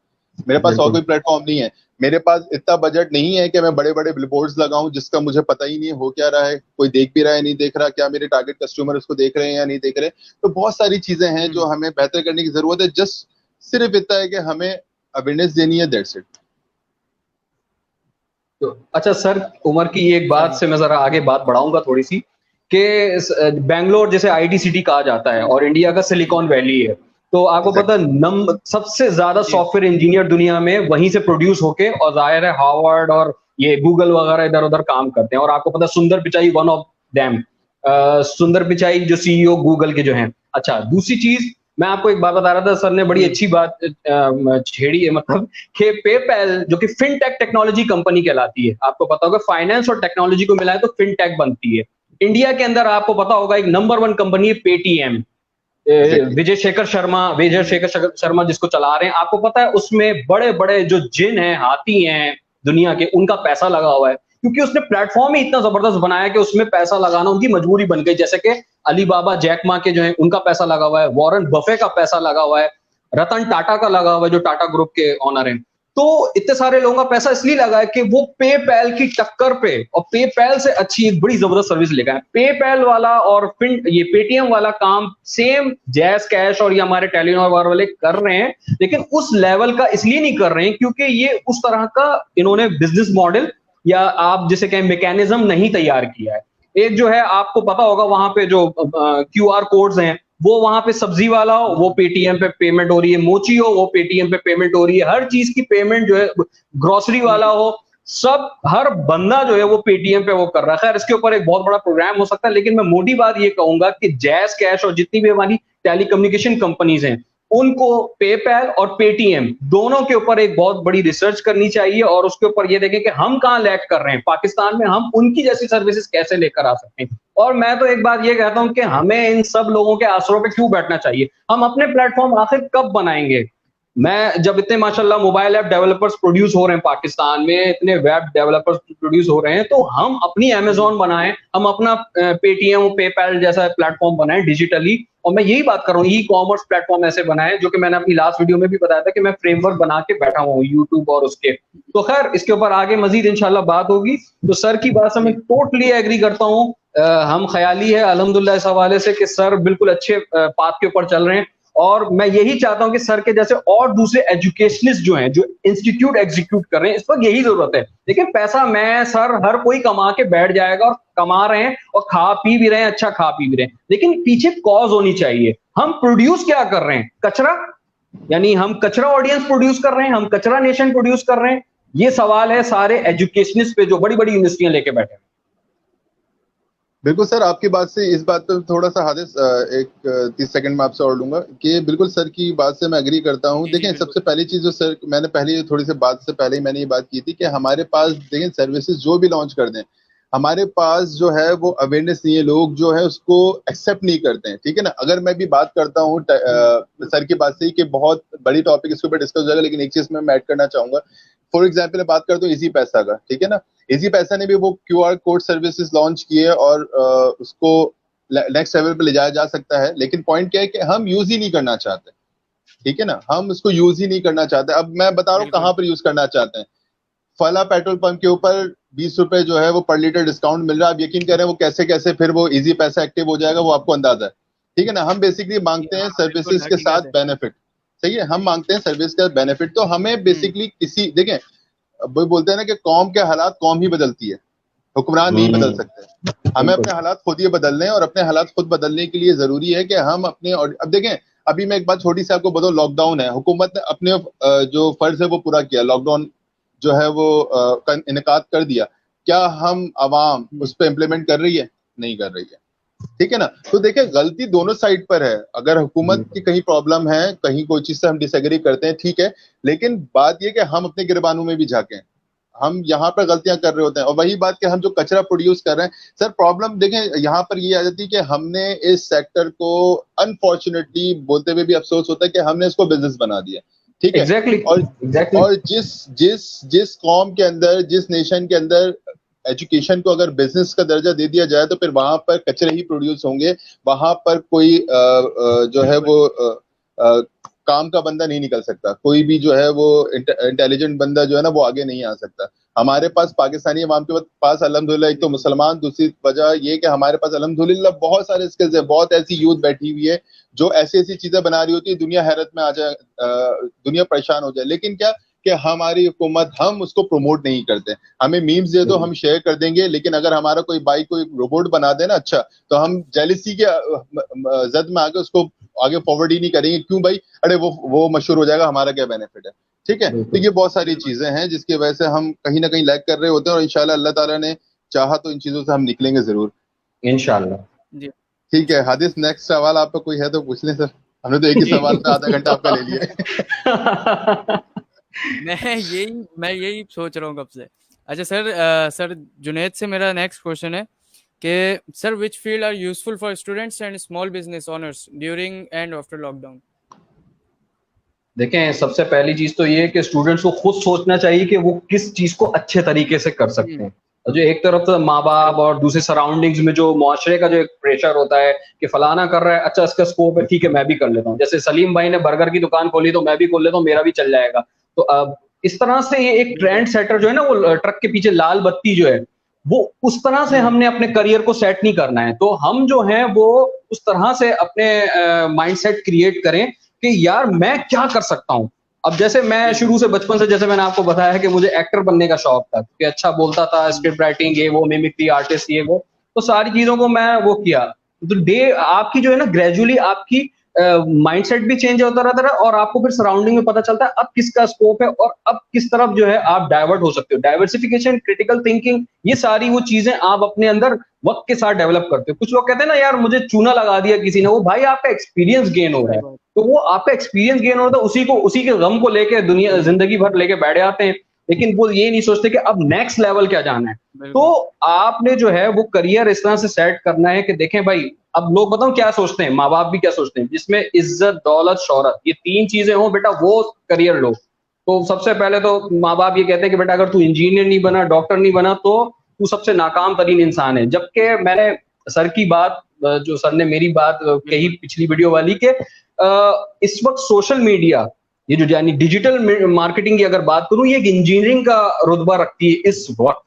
मेरे पास और कोई प्लेटफॉर्म नहीं है, मेरे पास इतना बजट नहीं है कि मैं बड़े बड़े बिलबोर्ड्स लगाऊं जिसका मुझे पता ही नहीं हो क्या रहा है, कोई देख भी रहा है नहीं देख रहा, क्या मेरे टारगेट कस्टमर उसको देख रहे हैं या नहीं देख रहे। तो बहुत सारी चीजें हैं जो हमें बेहतर करने की जरूरत है, जस्ट सिर्फ इतना है कि हमें अवेयरनेस देनी है, दैट्स इट। तो अच्छा सर, उमर की एक बात से मैं जरा आगे बात बढ़ाऊंगा थोड़ी सी, कि बेंगलोर जैसे आईटी सिटी कहा जाता है और इंडिया का सिलिकॉन वैली है, तो आपको पता है सबसे ज्यादा सॉफ्टवेयर इंजीनियर दुनिया में वहीं से प्रोड्यूस होके, और जाहिर है हार्वर्ड और ये गूगल वगैरह इधर उधर काम करते हैं। और आपको पता है सुंदर पिचाई वन ऑफ देम, सुंदर पिचाई जो सीईओ गूगल के जो हैं। अच्छा, दूसरी चीज मैं आपको एक बात बता रहा था, सर ने बड़ी अच्छी बात छेड़ी है, मतलब कि पेपैल जो कि फिनटेक टेक्नोलॉजी कंपनी कहलाती है, आपको पता होगा फाइनेंस और टेक्नोलॉजी को मिलाए तो फिनटेक बनती है। इंडिया के अंदर आपको पता होगा एक नंबर 1 कंपनी है पेटीएम, विजय शेखर शर्मा जिसको चला रहे हैं, आपको पता है उसमें बड़े बड़े जो जिन हैं, हाथी हैं दुनिया के, उनका पैसा लगा हुआ है, क्योंकि उसने प्लेटफॉर्म ही इतना जबरदस्त बनाया कि उसमें पैसा लगाना उनकी मजबूरी बन गई। जैसे कि अलीबाबा, जैक मा के जो है उनका पैसा लगा हुआ है, वॉरेन बफे का पैसा लगा हुआ है, रतन टाटा का लगा हुआ है जो टाटा ग्रुप के ऑनर हैं। तो इतने सारे लोगों का पैसा इसलिए लगा है कि वो पेपैल की टक्कर पे और पेपैल से अच्छी एक बड़ी जबरदस्त सर्विस लेकर आए। पेपैल वाला और ये पेटीएम वाला काम सेम जैस कैश और ये हमारे टेलीनॉर वाले कर रहे हैं, लेकिन उस लेवल का इसलिए नहीं कर रहे हैं क्योंकि ये उस तरह का इन्होंने बिजनेस मॉडल या आप जिसे कहें मैकेनिज्म नहीं तैयार किया है। एक जो है आपको पता होगा वहां पे जो क्यूआर कोड्स हैं, वो वहां पे सब्जी वाला हो वो पेटीएम पे पेमेंट हो रही है, मोची हो वो पेटीएम पे पेमेंट हो रही है, हर चीज की पेमेंट जो है, ग्रोसरी वाला हो, सब हर बंदा जो है वो पेटीएम पे वो कर रहा है। खैर इसके ऊपर एक बहुत बड़ा प्रोग्राम हो सकता है, लेकिन मैं मोटी बात ये कहूंगा कि जैस कैश और जितनी भी हमारी टेलीकम्युनिकेशन कंपनीज हैं उनको पेपैल और पेटीएम दोनों के ऊपर एक बहुत बड़ी रिसर्च करनी चाहिए और उसके ऊपर ये देखें कि हम कहां लैग कर रहे हैं पाकिस्तान में, हम उनकी जैसी सर्विसेज कैसे लेकर आ सकते हैं। और मैं तो एक बात ये कहता हूं कि हमें इन सब लोगों के आसरों पे क्यों बैठना चाहिए, हम अपने प्लेटफॉर्म आखिर कब बनाएंगे। मैं जब इतने माशाल्लाह मोबाइल ऐप डेवलपर्स प्रोड्यूस हो रहे हैं पाकिस्तान में, इतने वेब डेवलपर्स प्रोड्यूस हो रहे हैं, तो हम अपनी अमेज़न बनाएं, हम अपना पेटीएम, पेपैल जैसा प्लेटफॉर्म बनाएं डिजिटली। और मैं यही बात कर रहा हूँ, ई कॉमर्स प्लेटफॉर्म ऐसे बनाएं, जो कि मैंने अपनी लास्ट वीडियो में भी बताया था कि मैं फ्रेमवर्क बना के बैठा हुआ हूँ यूट्यूब और उसके। तो खैर इसके ऊपर आगे मजीद इंशाल्लाह बात होगी। तो सर की बात से मैं टोटली एग्री करता हूँ। हम ख्याली है अल्हम्दुलिल्लाह इस हवाले से कि सर बिल्कुल अच्छे पाथ के ऊपर चल रहे हैं। और मैं यही चाहता हूं कि सर के जैसे और दूसरे एजुकेशनिस्ट जो हैं, जो इंस्टीट्यूट एग्जीक्यूट कर रहे हैं, इस वक्त यही जरूरत है। देखिए पैसा मैं सर हर कोई कमा के बैठ जाएगा, और कमा रहे हैं और खा पी भी रहे हैं, अच्छा खा पी भी रहे हैं, लेकिन पीछे कॉज होनी चाहिए। हम प्रोड्यूस क्या कर रहे हैं? कचरा। यानी हम कचरा ऑडियंस प्रोड्यूस कर रहे हैं, हम कचरा नेशन प्रोड्यूस कर रहे हैं। ये सवाल है सारे एजुकेशनिस्ट पे जो बड़ी बड़ी यूनिवर्सिटियां लेके बैठे हैं। बिल्कुल सर, आपकी बात से इस बात पर थोड़ा सा हादिस एक 30 सेकंड में आपसे और लूंगा कि बिल्कुल सर की बात से मैं एग्री करता हूं। जी, जी, देखें, बिल्कुल। सबसे पहली चीज जो सर मैंने पहले थोड़ी सी बात से पहले ही मैंने ये बात की थी कि हमारे पास देखें सर्विसेज जो भी लॉन्च कर दें, हमारे पास जो है वो अवेयरनेस नहीं है, लोग जो है उसको एक्सेप्ट नहीं करते हैं। ठीक है ना। अगर मैं भी बात करता हूँ सर की बात से ही कि बहुत बड़ी टॉपिक इसके ऊपर डिस्कस हो जाएगा, लेकिन एक चीज मैं ऐड करना चाहूंगा। फॉर एग्जाम्पल बात करता हूँ इजी पैसा का। ठीक है ना। इजी पैसा ने भी वो क्यूआर कोड सर्विसेज लॉन्च किए और उसको नेक्स्ट लेवल पे ले जाया जा सकता है, लेकिन पॉइंट क्या है कि हम यूज ही नहीं करना चाहते। ठीक है ना। हम उसको यूज ही नहीं करना चाहते। अब मैं बता रहा हूँ कहाँ पर यूज करना चाहते हैं। फला पेट्रोल पंप के ऊपर 20 रुपए जो है वो पर लीटर डिस्काउंट मिल रहा है। आप यकीन करें वो कैसे कैसे फिर वो इजी पैसा एक्टिव हो जाएगा, वो आपको अंदाजा है। ठीक है ना। हम बेसिकली मांगते हैं सर्विसेज के साथ बेनिफिट। सही है। हम मांगते हैं सर्विस का बेनिफिट। तो हमें बेसिकली किसी देखें, वो बोलते हैं ना कि कौम के हालात कौम ही बदलती है, हुक्मरान नहीं बदल सकते। हमें अपने हालात खुद ही बदलने हैं, और अपने हालात खुद बदलने के लिए जरूरी है कि हम अपने अब देखें, अभी मैं एक बात छोटी सी आपको बताऊं, लॉकडाउन है, हुकूमत ने अपने जो फर्ज है वो पूरा किया, लॉकडाउन जो है वो इनकाद कर दिया। क्या हम आवाम उस पर इम्प्लीमेंट कर रही है? नहीं कर रही है। ठीक है ना। तो देखिए गलती दोनों साइड पर है। अगर हुकूमत की कहीं प्रॉब्लम है, कहीं कोई चीज से हम डिसएग्री करते हैं, ठीक है, लेकिन बात यह कि हम अपने गिरबानों में भी झांकें। हम यहाँ पर गलतियां कर रहे होते हैं। और वही बात कि हम जो कचरा प्रोड्यूस कर रहे हैं, सर प्रॉब्लम देखें यहाँ पर ये आ जाती है कि हमने इस सेक्टर को अनफॉर्चुनेटली बोलते हुए भी अफसोस होता है कि हमने इसको बिजनेस बना दिया। ठीक है। और जिस जिस जिस कौम के अंदर, जिस नेशन के अंदर एजुकेशन को अगर बिजनेस का दर्जा दे दिया जाए, तो फिर वहां पर कचरे ही प्रोड्यूस होंगे। वहां पर कोई जो है वो काम का बंदा नहीं निकल सकता। कोई भी जो है वो इंटेलिजेंट बंदा जो है ना वो आगे नहीं आ सकता। हमारे पास पाकिस्तानी अवाम के पास अल्हम्दुलिल्लाह एक तो मुसलमान, दूसरी वजह ये कि हमारे पास अल्हम्दुलिल्लाह बहुत सारे स्किल्स है, बहुत ऐसी यूथ बैठी हुई है जो ऐसी ऐसी चीजें बना रही होती है, दुनिया हैरत में आ जाए, दुनिया परेशान हो जाए। लेकिन क्या कि हमारी हुकूमत, हम उसको प्रमोट नहीं करते। हमें मीम्स दे दो, हम शेयर कर देंगे, लेकिन अगर हमारा कोई भाई कोई रोबोट बना दे ना अच्छा, तो हम जेलिसी के जद में आके उसको आगे फॉरवर्ड ही नहीं करेंगे। क्यों भाई? अरे वो मशहूर हो जाएगा, हमारा क्या बेनिफिट है? ठीक है। तो ये बहुत सारी चीजें हैं जिसकी वजह से हम कहीं ना कहीं लैग कर रहे होते हैं, और इंशाल्लाह अल्लाह ताला ने चाहा तो इन चीजों से हम निकलेंगे जरूर, इंशाल्लाह। ठीक है हादिस, नेक्स्ट सवाल आपका कोई है तो पूछ लें सर। हमने तो एक ही सवाल पे आधा घंटा आपका ले लिया। मैं यही सोच रहा हूँ कब से। अच्छा सर, सर जुनैद से मेरा नेक्स्ट क्वेश्चन है कि sir which field are useful for students and small business owners during and after lockdown? देखें, सबसे पहली चीज तो ये है कि स्टूडेंट्स को खुद सोचना चाहिए कि वो किस चीज को अच्छे तरीके से कर सकते हैं। जो एक तरफ तो माँ बाप और दूसरे सराउंडिंग्स में जो मुआशरे का जो एक प्रेशर होता है कि फलाना कर रहा है, अच्छा इसका स्कोप है, ठीक है मैं भी कर लेता हूँ। जैसे सलीम भाई ने बर्गर की दुकान खोली तो मैं भी खोल लेता हूँ, मेरा भी चल जाएगा। तो अब इस तरह से ये एक ट्रेंड सेटर जो है ना, वो ट्रक के पीछे लाल बत्ती जो है, वो उस तरह से हमने अपने करियर को सेट नहीं करना है। तो हम जो है वो उस तरह से अपने माइंडसेट क्रिएट करें कि यार मैं क्या कर सकता हूँ। अब जैसे मैं शुरू से बचपन से, जैसे मैंने आपको बताया है कि मुझे एक्टर बनने का शौक था, कि अच्छा बोलता था, स्क्रिप्ट राइटिंग ये वो, मिमिक्री आर्टिस्ट ये वो, तो सारी चीजों को मैं वो किया। तो डे आपकी जो है ना, ग्रेजुअली आपकी माइंडसेट भी चेंज होता रहता है, और आपको फिर सराउंडिंग में पता चलता है अब किसका स्कोप है और अब किस तरफ जो है आप डाइवर्ट हो सकते हो। डाइवर्सिफिकेशन, क्रिटिकल थिंकिंग, ये सारी वो चीजें आप अपने अंदर वक्त के साथ डेवलप करते हो। कुछ लोग कहते हैं ना यार मुझे चूना लगा दिया किसी ने, वो भाई आपका एक्सपीरियंस गेन हो रहा है। तो वो आपका एक्सपीरियंस गेन हो रहा है, उसी के गम को लेके दुनिया जिंदगी भर लेके बैठ जाते हैं। लेकिन वो ये नहीं सोचते कि अब नेक्स्ट लेवल क्या जाना है। तो आपने जो है वो करियर इस तरह से सेट करना है कि देखें भाई, अब लोग बताऊं क्या सोचते हैं, माँ बाप भी क्या सोचते हैं, जिसमें इज्जत, दौलत, शोहरत, ये 3 चीजें हो बेटा वो करियर लो। तो सबसे पहले तो माँ बाप ये कहते हैं कि बेटा अगर तू इंजीनियर नहीं बना, डॉक्टर नहीं बना, तो तू सबसे नाकाम तरीन इंसान है। जबकि मैंने सर की बात, जो सर ने मेरी बात कही पिछली वीडियो वाली के, इस वक्त सोशल मीडिया, ये जो यानी डिजिटल मार्केटिंग की अगर बात करूं, ये एक इंजीनियरिंग का रुतबा रखती है इस वक्त।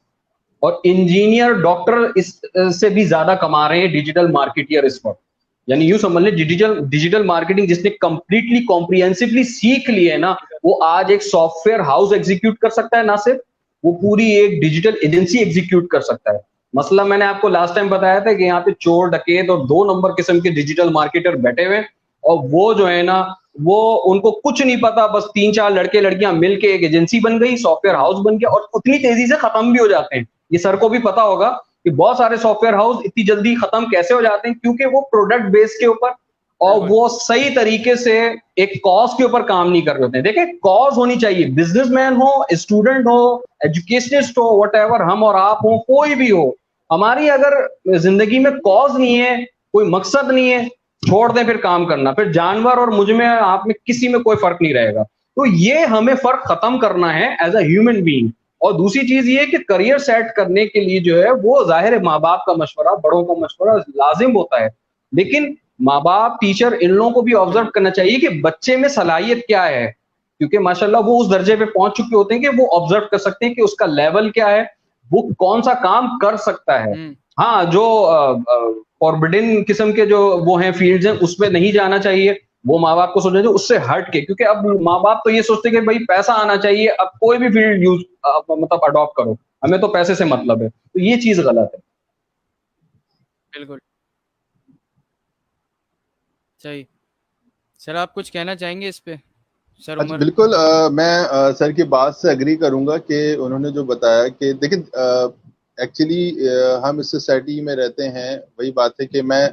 और इंजीनियर, डॉक्टर इस से भी ज्यादा कमा रहे हैं डिजिटल मार्केटियर इस वक्त। यानी यूं समझ लें, डिजिटल डिजिटल मार्केटिंग जिसने कंप्लीटली कॉम्प्रिहेंसिवली सीख ली है ना, वो आज एक सॉफ्टवेयर हाउस एग्जीक्यूट कर सकता है, ना सिर्फ वो पूरी एक डिजिटल एजेंसी एग्जीक्यूट कर सकता है। मसला मैंने आपको लास्ट टाइम बताया था कि यहाँ पे चोर, डकैत और 2 नंबर किस्म के डिजिटल मार्केटर बैठे हुए हैं, और वो जो है ना, वो उनको कुछ नहीं पता, बस 3-4 लड़के लड़कियां मिलके एक एजेंसी बन गई, सॉफ्टवेयर हाउस बन गया, और उतनी तेजी से खत्म भी हो जाते हैं। ये सर को भी पता होगा कि बहुत सारे सॉफ्टवेयर हाउस इतनी जल्दी खत्म कैसे हो जाते हैं, क्योंकि वो प्रोडक्ट बेस के ऊपर और वो सही तरीके से एक कॉज के ऊपर काम नहीं कर रहे होते हैं। देखिए, कॉज होनी चाहिए, बिजनेसमैन हो, स्टूडेंट हो, एजुकेशनिस्ट हो, व्हाटएवर, हम और आप हो, कोई भी हो, हमारी अगर जिंदगी में कॉज नहीं है, कोई मकसद नहीं है, छोड़ दें फिर काम करना। फिर जानवर और मुझ में, आप में, किसी में कोई फर्क नहीं रहेगा। तो ये हमें फर्क खत्म करना है एज अ ह्यूमन बीइंग। और दूसरी चीज ये कि करियर सेट करने के लिए जो है वो जाहिर है माँ बाप का मशवरा, बड़ों का मशवरा लाजिम होता है, लेकिन माँ बाप, टीचर, इन लोगों को भी ऑब्जर्व करना चाहिए कि बच्चे में सलाहियत क्या है, क्योंकि माशाल्लाह वो उस दर्जे पे पहुंच चुके होते हैं कि वो ऑब्जर्व कर सकते हैं कि उसका लेवल क्या है, वो कौन सा काम कर सकता है। हाँ, जो फॉरबिडन किस्म के जो वो हैं फील्ड्स हैं, उसमें नहीं जाना चाहिए, वो माँ बाप को सोचना चाहिए उससे हट के, क्योंकि अब माँ बाप तो ये सोचते हैं कि भाई पैसा आना चाहिए, अब कोई भी फील्ड यूज मतलब अडॉप्ट करो, हमें तो पैसे से मतलब है। तो ये चीज गलत है। बिल्कुल सही। सर आप कुछ कहना चाहेंगे इस पे? सर अच्छा उमर। बिल्कुल, मैं सर की बात से एग्री करूंगा कि उन्होंने जो बताया कि देखिए एक्चुअली हम इस सोसाइटी में रहते हैं, वही बात है कि मैं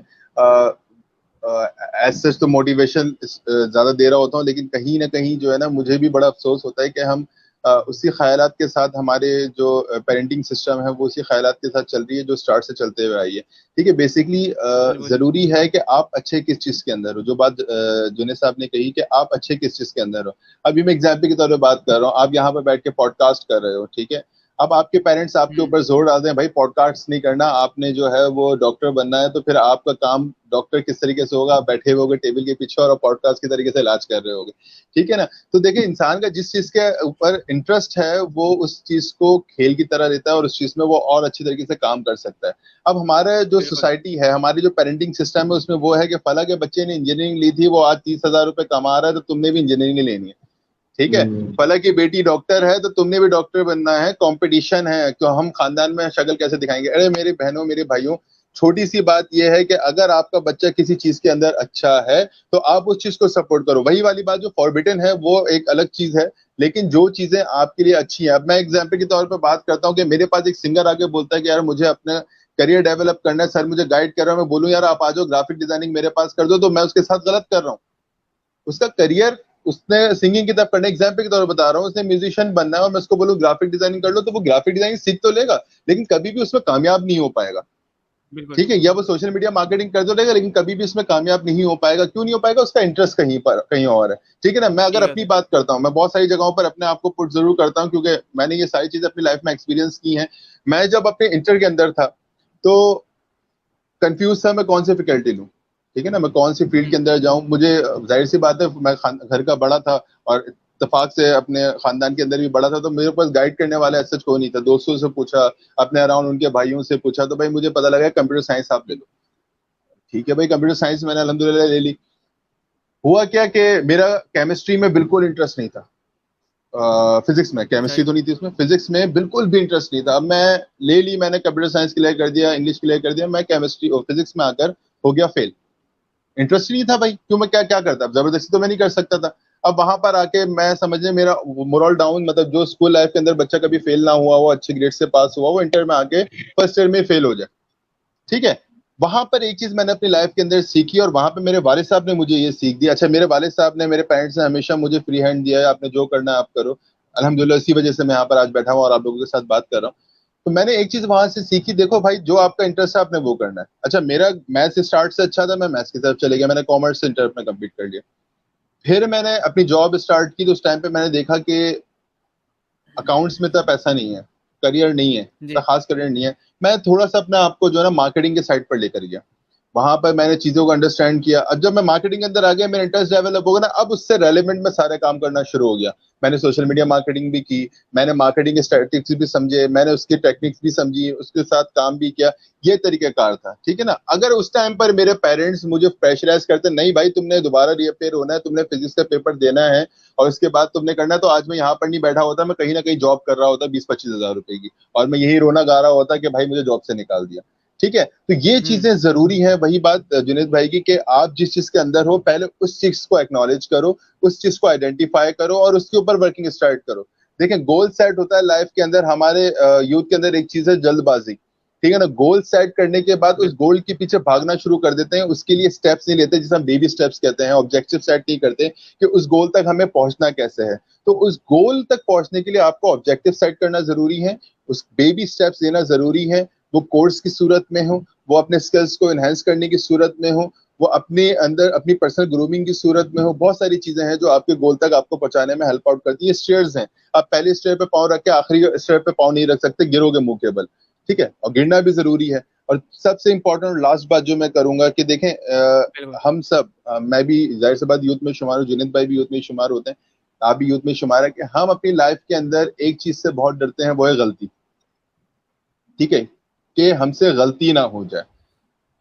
एज सच तो मोटिवेशन ज्यादा दे रहा होता हूँ, लेकिन कहीं ना कहीं जो है ना, मुझे भी बड़ा अफसोस होता है कि हम उसी ख्यालात के साथ, हमारे जो पेरेंटिंग सिस्टम है वो उसी ख्यालात के साथ चल रही है जो स्टार्ट से चलते हुए आई है। ठीक है, बेसिकली जरूरी है कि आप अच्छे किस चीज के अंदर हो। जो बात जुनेद साहब ने कही कि आप अच्छे किस चीज के अंदर हो, अभी मैं एग्जाम्पल के तौर पर बात कर रहा हूँ, आप यहाँ पर बैठ के पॉडकास्ट कर रहे हो, ठीक है। अब आपके पेरेंट्स आपके ऊपर जोर डालते हैं, भाई पॉडकास्ट नहीं करना, आपने जो है वो डॉक्टर बनना है, तो फिर आपका काम डॉक्टर किस तरीके से होगा, आप बैठे होगे टेबल के पीछे और पॉडकास्ट की तरीके से इलाज कर रहे होगे, ठीक है ना। तो देखिए, इंसान का जिस चीज के ऊपर इंटरेस्ट है वो उस चीज को खेल की तरह लेता है और उस चीज में वो और अच्छी तरीके से काम कर सकता है। अब हमारा जो सोसाइटी है, हमारी जो पेरेंटिंग सिस्टम है, उसमें वो है कि फला के बच्चे ने इंजीनियरिंग ली थी, वो आज 30,000 रुपए कमा रहा है, तो तुमने भी इंजीनियरिंग लेनी है, ठीक है। फला की बेटी डॉक्टर है, तो तुमने भी डॉक्टर बनना है, कंपटीशन है, तो हम खानदान में शक्ल कैसे दिखाएंगे। अरे मेरे बहनों, मेरे भाइयों, छोटी सी बात यह है कि अगर आपका बच्चा किसी चीज के अंदर अच्छा है तो आप उस चीज को सपोर्ट करो। वही वाली बात, जो फॉरबिडन है वो एक अलग चीज है, लेकिन जो चीजें आपके लिए अच्छी हैं। अब मैं एग्जाम्पल के तौर पर बात करता हूँ कि मेरे पास एक सिंगर आके बोलता है कि यार मुझे अपना करियर डेवलप करना है, सर मुझे गाइड कर रहा है, मैं बोलूँ यार आप आ जाओ ग्राफिक डिजाइनिंग मेरे पास कर दो, तो मैं उसके साथ गलत कर रहा हूँ। उसका करियर, उसने सिंगिंग की तरफ करना, एग्जाम्पल के तौर पर बता रहा हूँ, उसने म्यूजिशियन बनना है और मैं उसको बोलूँ ग्राफिक डिजाइनिंग कर लो, तो वो ग्राफिक डिजाइनिंग सीख तो लेगा, लेकिन कभी भी उसमें कामयाब नहीं हो पाएगा, ठीक है। या वो सोशल मीडिया मार्केटिंग कर दो लेगा, लेकिन कभी भी उसमें कामयाब नहीं हो पाएगा। क्यों नहीं हो पाएगा? उसका इंटरेस्ट कहीं पर कहीं और है, ठीक है ना। मैं अगर अपनी बात करता हूँ, मैं बहुत सारी जगहों पर अपने आप को पुट जरूर करता हूँ, क्योंकि मैंने ये सारी चीजें अपनी लाइफ में एक्सपीरियंस की हैं। मैं जब अपने इंटर के अंदर था तो कंफ्यूज था मैं कौन सी फैकल्टी लूं, ठीक है ना, मैं कौन सी फील्ड के अंदर जाऊं। मुझे जाहिर सी बात है, मैं घर का बड़ा था और इत्तेफाक से अपने खानदान के अंदर भी बड़ा था, तो मेरे पास गाइड करने वाला ऐसा कोई नहीं था। दोस्तों से पूछा, अपने अराउंड उनके भाइयों से पूछा, तो भाई मुझे पता लगा कंप्यूटर साइंस आप ले लो, ठीक है भाई। कंप्यूटर साइंस मैंने अल्हम्दुलिल्लाह ले ली। हुआ क्या कि मेरा केमिस्ट्री में बिल्कुल इंटरेस्ट नहीं था, फिजिक्स में, केमिस्ट्री तो नहीं थी उसमें, फिजिक्स में बिल्कुल भी इंटरेस्ट नहीं था। अब मैं ले ली, मैंने कंप्यूटर साइंस क्लियर कर दिया, इंग्लिश क्लियर कर दिया, मैं केमिस्ट्री और फिजिक्स में आकर हो गया फेल। इंटरेस्ट ही नहीं था भाई, क्यों, मैं क्या क्या करता, अब जबरदस्ती तो मैं नहीं कर सकता था। अब वहां पर आके मैं समझे मेरा मोरल डाउन, मतलब जो स्कूल लाइफ के अंदर बच्चा कभी फेल ना हुआ, वो अच्छे ग्रेड से पास हुआ, वो इंटर में आके फर्स्ट ईयर में फेल हो जाए, ठीक है। वहां पर एक चीज मैंने अपनी लाइफ के अंदर सीखी और वहां पे मेरे वालिद साहब ने मुझे ये सीख दी। अच्छा, मेरे वालिद साहब ने, मेरे पेरेंट्स ने हमेशा मुझे फ्री हैंड दिया है, आपने जो करना है आप करो। अल्हम्दुलिल्लाह इसी वजह से मैं यहाँ पर आज बैठा हूँ और आप लोगों के साथ बात कर रहा हूँ। तो मैंने एक चीज वहां से सीखी, देखो भाई जो आपका इंटरेस्ट है आपने वो करना है। अच्छा मेरा मैथ्स स्टार्ट से अच्छा था, मैं मैथ्स की तरफ चले गया, मैंने कॉमर्स इंटर में कंप्लीट कर लिया। फिर मैंने अपनी जॉब स्टार्ट की तो उस टाइम पे मैंने देखा कि अकाउंट्स में तो पैसा नहीं है, करियर नहीं है, जी। खास करियर नहीं है। मैं थोड़ा सा अपने आप को जो है ना मार्केटिंग के साइड पर लेकर गया, वहां पर मैंने चीजों को अंडरस्टैंड किया। अब जब मैं मार्केटिंग के अंदर आ गया, मेरा इंटरेस्ट डेवलप हो गया ना, अब उससे रेलेवेंट में सारे काम करना शुरू हो गया। मैंने सोशल मीडिया मार्केटिंग भी की, मैंने मार्केटिंग के स्ट्रेटेजिक्स भी समझे, मैंने उसकी टेक्निक्स भी समझी, उसके साथ काम भी किया। ये तरीकेकार था, ठीक है ना। अगर उस टाइम पर मेरे पेरेंट्स मुझे प्रेशराइज करते, नहीं भाई तुमने दोबारा रीअपेयर होना है, तुमने फिजिक्स का पेपर देना है और उसके बाद तुमने करना है, तो आज मैं यहाँ पर नहीं बैठा होता, मैं कहीं ना कहीं जॉब कर रहा होता 20-25 हजार रुपए की, और मैं यही रोना गा रहा होता कि भाई मुझे जॉब से निकाल दिया। ठीक है, तो ये चीजें जरूरी है। वही बात जुनेद भाई की कि आप जिस चीज के अंदर हो पहले उस चीज को एक्नॉलेज करो, उस चीज को आइडेंटिफाई करो और उसके ऊपर वर्किंग स्टार्ट करो। देखें गोल सेट होता है लाइफ के अंदर, हमारे यूथ के अंदर एक चीज है जल्दबाजी, ठीक है ना। गोल सेट करने के बाद उस गोल के पीछे भागना शुरू कर देते हैं, उसके लिए स्टेप्स नहीं लेते, जिसे हम बेबी स्टेप्स कहते हैं, ऑब्जेक्टिव सेट नहीं करते कि उस गोल तक हमें पहुंचना कैसे है। तो उस गोल तक पहुंचने के लिए आपको ऑब्जेक्टिव सेट करना जरूरी है, उस बेबी स्टेप्स लेना जरूरी है। वो कोर्स की सूरत में हो, वो अपने स्किल्स को एनहेंस करने की सूरत में हो, वो अपने अंदर अपनी पर्सनल ग्रूमिंग की सूरत में हो। बहुत सारी चीजें हैं जो आपके गोल तक आपको पहुंचाने में हेल्प आउट करती है। स्टेयर्स हैं, आप पहले स्टेयर पे पाँव रख के आखिरी स्टेयर पे पाँव नहीं रख सकते, गिरोगे मुंह के बल, ठीक है। और गिरना भी जरूरी है। और सबसे इंपॉर्टेंट लास्ट बात जो मैं करूंगा कि देखें हम सब मैं भी जाहिर सी बात यूथ में शुमार हूँ, जुनेद भाई भी यूथ में शुमार होते हैं, आप भी यूथ में शुमार है, कि हम अपनी लाइफ के अंदर एक चीज से बहुत डरते हैं, वो है गलती, ठीक है, कि हमसे गलती ना हो जाए।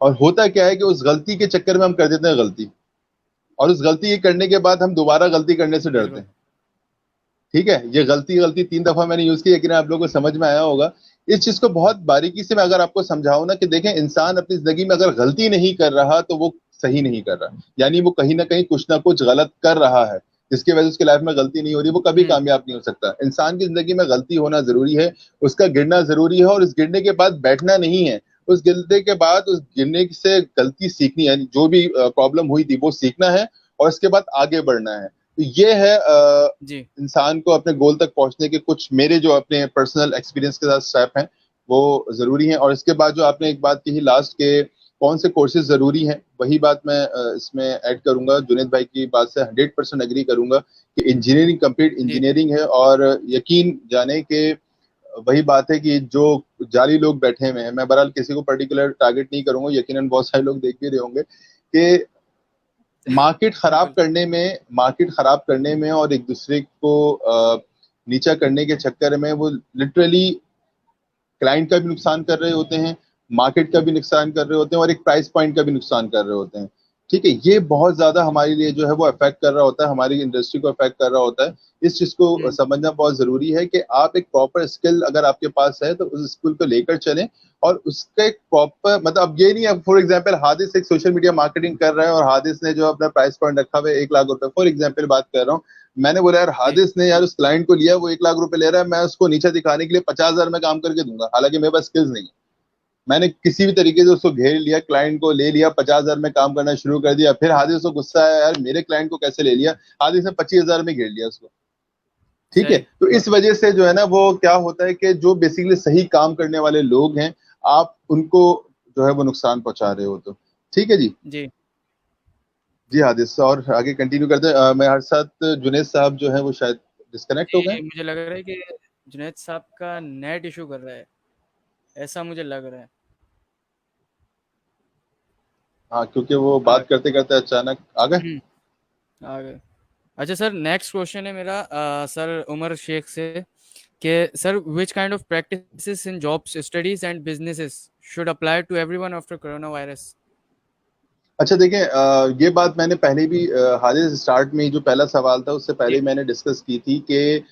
और होता क्या है कि उस गलती के चक्कर में हम कर देते हैं गलती, और उस गलती के करने के बाद हम दोबारा गलती करने से डरते बिल्कुल। हैं, ठीक है। ये गलती गलती 3 दफा मैंने यूज की, लेकिन आप लोगों को समझ में आया होगा। इस चीज को बहुत बारीकी से मैं अगर आपको समझाऊं ना कि देखें इंसान अपनी जिंदगी में अगर गलती नहीं कर रहा तो वो सही नहीं कर रहा, यानी वो कहीं ना कुछ गलत कर रहा है, जिसकी वजह से उसकी लाइफ में गलती नहीं हो रही, वो कभी कामयाब नहीं हो सकता। इंसान की जिंदगी में गलती होना जरूरी है, उसका गिरना जरूरी है, और उस गिरने के बाद बैठना नहीं है। उस गिरने के बाद उस गिरने से गलती सीखनी है, जो भी प्रॉब्लम हुई थी वो सीखना है और उसके बाद आगे बढ़ना है। तो ये है जी। इंसान को अपने गोल तक पहुंचने के कुछ मेरे जो अपने पर्सनल एक्सपीरियंस के साथ स्टेप हैं वो जरूरी हैं। और इसके बाद जो आपने एक बात कही लास्ट के कौन से कोर्सेज जरूरी हैं, वही बात मैं इसमें ऐड करूंगा। जुनेद भाई की बात से 100% एग्री करूंगा कि इंजीनियरिंग कंप्लीट जी। इंजीनियरिंग है। और यकीन जाने के वही बात है कि जो जाली लोग बैठे हुए हैं, मैं बहरहाल किसी को पर्टिकुलर टारगेट नहीं करूंगा, यकीनन बहुत सारे लोग देख भी रहे होंगे कि बिल्कुल। मार्केट खराब करने में और एक दूसरे को नीचा करने के चक्कर में वो लिटरली क्लाइंट का भी नुकसान कर रहे होते हैं, मार्केट का भी नुकसान कर रहे होते हैं और एक प्राइस पॉइंट का भी नुकसान कर रहे होते हैं, ठीक है। ये बहुत ज्यादा हमारे लिए जो है वो अफेक्ट कर रहा होता है, हमारी इंडस्ट्री को अफेक्ट कर रहा होता है। इस चीज को समझना बहुत जरूरी है कि आप एक प्रॉपर स्किल अगर आपके पास है तो उस स्किल को लेकर चलें, और उसका एक प्रॉपर मतलब अब ये नहीं है फॉर एग्जांपल हादिस एक सोशल मीडिया मार्केटिंग कर रहा है और हादिस ने जो अपना प्राइस पॉइंट रखा हुआ है 1 लाख रुपए, फॉर एग्जांपल बात कर रहा हूँ, मैंने बोला यार जी। हादिस ने यार उस क्लाइंट को लिया, वो 1 लाख रुपए ले रहा है, मैं उसको नीचे दिखाने के लिए 50 हजार में काम करके दूंगा, हालांकि मेरे पास स्किल्स नहीं है। मैंने किसी भी तरीके से उसको घेर लिया, क्लाइंट को ले लिया, 50 हजार में काम करना शुरू कर दिया। फिर हादिस को गुस्सा आया यार मेरे क्लाइंट को कैसे ले लिया, हादिस ने 25 हजार में घेर लिया उसको, ठीक है। सही। तो इस वजह से जो है ना वो क्या होता है कि जो बेसिकली सही काम करने वाले लोग हैं, आप उनको जो है वो नुकसान पहुंचा रहे हो। तो ठीक है जी। जी। जी हादिस, और आगे कंटिन्यू करते हैं। मैं हर साथ जुनेद साहब जो है वो शायद डिस्कनेक्ट हो गए। जी, मुझे लग रहा है कि जुनैद साहब का नेट इशू कर रहा है, ऐसा मुझे लग रहा है। हाँ, क्योंकि वो आ बात करते करते अचानक आ गए। आ गए। अच्छा सर, नेक्स्ट क्वेश्चन है मेरा सर उमर शेख से कि sir which kind of practices in jobs studies and businesses should apply to everyone after corona virus. अच्छा देखें, ये बात मैंने पहले भी हादिस स्टार्ट में ही जो पहला सवाल था उससे पहले जी। ही मैंने डिस्कस की थी कि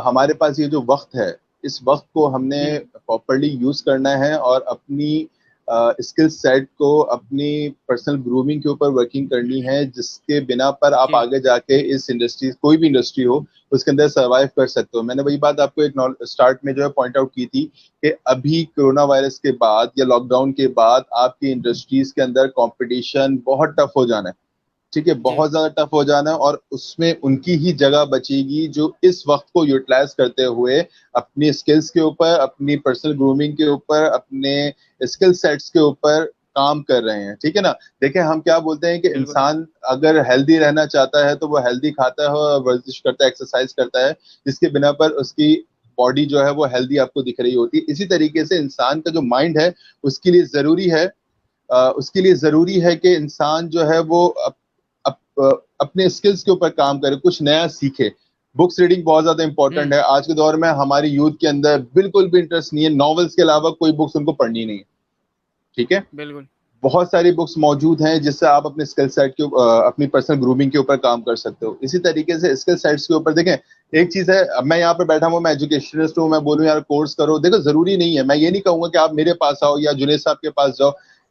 हमारे पास ये जो वक्त है, इस वक्त को हमने प्रॉपरली यूज करना है और अपनी स्किल सेट को अपनी पर्सनल ग्रूमिंग के ऊपर वर्किंग करनी है, जिसके बिना पर आप जी। आगे जाके इस इंडस्ट्री, कोई भी इंडस्ट्री हो, उसके अंदर सर्वाइव कर सकते हो। मैंने वही बात आपको एक स्टार्ट में जो है पॉइंट आउट की थी कि अभी कोरोना वायरस के बाद या लॉकडाउन के बाद आपकी इंडस्ट्रीज के अंदर कंपटीशन बहुत टफ हो जाना है, ठीक है, बहुत ज्यादा टफ हो जाना है, और उसमें उनकी ही जगह बचेगी जो इस वक्त को यूटिलाइज करते हुए अपनी स्किल्स के ऊपर, अपनी पर्सनल ग्रूमिंग के ऊपर, अपने स्किल सेट्स के ऊपर काम कर रहे हैं। ठीक है ना। देखें, हम क्या बोलते हैं कि इंसान अगर हेल्दी रहना चाहता है तो वो हेल्दी खाता है और वर्जिश करता है, एक्सरसाइज करता है, जिसके बिना पर उसकी बॉडी जो है वो हेल्दी आपको दिख रही होती है। इसी तरीके से इंसान का जो माइंड है उसके लिए जरूरी है, कि इंसान जो है वो अपने स्किल्स के ऊपर काम करे, कुछ नया सीखे। बुक्स रीडिंग बहुत ज्यादा इंपॉर्टेंट है। आज के दौर में हमारी यूथ के अंदर बिल्कुल भी इंटरेस्ट नहीं है, नॉवेल्स के अलावा कोई बुक्स उनको पढ़नी नहीं है। ठीक है, बिल्कुल बहुत सारी बुक्स मौजूद हैं जिससे आप अपने स्किल सेट के अपनी पर्सनल ग्रूमिंग के ऊपर काम कर सकते हो। इसी तरीके से स्किल सेट्स के ऊपर देखें, एक चीज है, अब मैं यहाँ पे बैठा हूँ, मैं एजुकेशनिस्ट हूँ, मैं बोलूँ यार कोर्स करो, देखो जरूरी नहीं है। मैं ये नहीं कहूंगा कि आप मेरे पास आओ या जुनेद साहब के पास जाओ।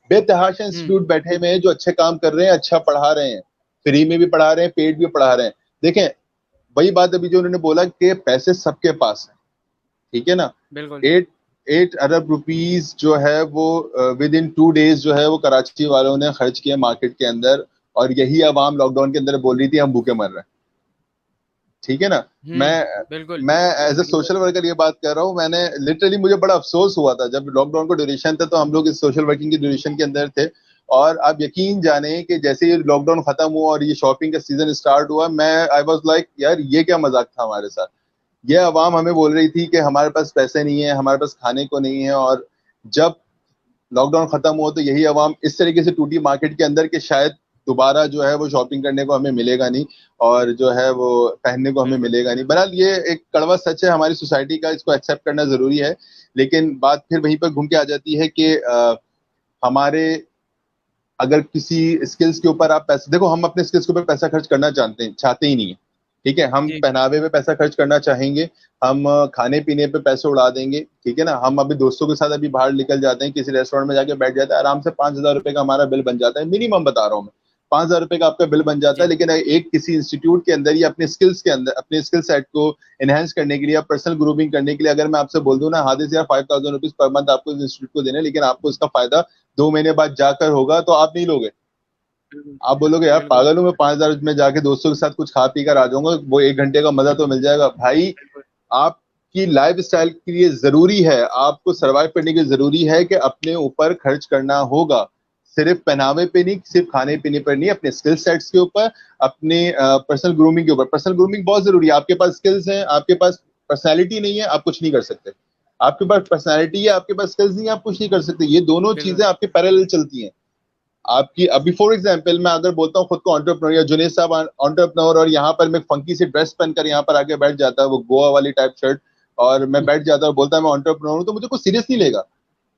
बेतहाशा इंस्टीट्यूट बैठे हुए हैं जो अच्छे काम कर रहे हैं, अच्छा पढ़ा रहे हैं, फ्री में भी पढ़ा रहे हैं, पेड भी पढ़ा रहे हैं। देखें, वही बात अभी जो उन्होंने बोला कि पैसे सबके पास है। ठीक है ना। बिल्कुल 8 अरब रुपीज जो है वो विद इन 2 डेज जो है वो कराची वालों ने खर्च किया मार्केट के अंदर, और यही आवाम लॉकडाउन के अंदर बोल रही थी हम भूखे मर रहे हैं। ठीक है ना। बिल्कुल मैं एज ए सोशल वर्कर ये बात कर रहा हूँ। मैंने लिटरली, मुझे बड़ा अफसोस हुआ था जब लॉकडाउन का ड्यूरेशन था, तो हम लोग इस सोशल वर्किंग की ड्यूरेशन के अंदर थे, और आप यकीन जाने कि जैसे ये लॉकडाउन खत्म हुआ और ये शॉपिंग का सीजन स्टार्ट हुआ, मैं आई वाज लाइक यार ये क्या मजाक था हमारे साथ। ये आवाम हमें बोल रही थी कि हमारे पास पैसे नहीं है, हमारे पास खाने को नहीं है, और जब लॉकडाउन खत्म हुआ तो यही आवाम इस तरीके से टूटी मार्केट के अंदर कि शायद दोबारा जो है वो शॉपिंग करने को हमें मिलेगा नहीं, और जो है वो पहनने को हमें बिल्कुल मिलेगा नहीं। बहरहाल ये एक कड़वा सच है हमारी सोसाइटी का, इसको एक्सेप्ट करना जरूरी है। लेकिन बात फिर वहीं पर घूम के आ जाती है कि हमारे अगर किसी स्किल्स के ऊपर आप पैसे, देखो हम अपने स्किल्स के ऊपर पैसा खर्च करना चाहते ही नहीं है। ठीक है, हम जी पहनावे पे पैसा खर्च करना चाहेंगे, हम खाने पीने पे पैसे उड़ा देंगे। ठीक है ना। हम अभी दोस्तों के साथ अभी बाहर निकल जाते हैं, किसी रेस्टोरेंट में जाके बैठ जाते हैं, आराम से 5,000 रुपए का हमारा बिल बन जाता है, मिनिमम बता रहा हूँ मैं। 5,000 रुपए का आपका बिल बन जाता है। जी लेकिन एक किसी इंस्टीट्यूट के अंदर या अपने स्किल्स के अंदर, अपने स्किल सेट को एनहेंस करने के लिए या पर्सनल ग्रूमिंग करने के लिए, अगर मैं आपसे बोल दूं ना हादे से यार 5,000 रुपीज पर मंथ आपको इस इंस्टीट्यूट को देने, लेकिन आपको इसका फायदा 2 महीने बाद जाकर होगा, तो आप नहीं लोगे। बिल्कुल आप बोलोगे यार बिल्कुल पागल हूं मैं, 5,000 में जाके दोस्तों के साथ कुछ खा पी कर आ जाऊंगा, वो 1 घंटे का मजा तो मिल जाएगा भाई। बिल्कुल आपकी लाइफ स्टाइल के लिए जरूरी है, आपको सरवाइव करने के लिए जरूरी है कि अपने ऊपर खर्च करना होगा। सिर्फ पहनावे पे नहीं, सिर्फ खाने पीने पर नहीं, अपने स्किल सेट्स के ऊपर, अपने पर्सनल ग्रूमिंग के ऊपर। पर्सनल ग्रूमिंग बहुत जरूरी है। आपके पास स्किल्स हैं, आपके पास पर्सनैलिटी नहीं है, आप कुछ नहीं कर सकते। आपके पास पर्सनैलिटी है, आपके पास स्किल्स नहीं है, आप कुछ नहीं कर सकते। ये दोनों बिल्कुल चीजें आपके पैरेलल चलती हैं। आपकी अभी फॉर एग्जांपल मैं अगर बोलता हूँ खुद को एंटरप्रेन्योर, या जुनेद साहब एंटरप्रेन्योर, और यहाँ पर मैं फंकी सी ड्रेस पहनकर यहाँ पर आके बैठ जाता है, वो गोवा वाली टाइप शर्ट, और मैं बैठ जाता हूँ बोलता है मैं एंटरप्रेन्योर हूँ, तो मुझे कुछ सीरियस नहीं लेगा।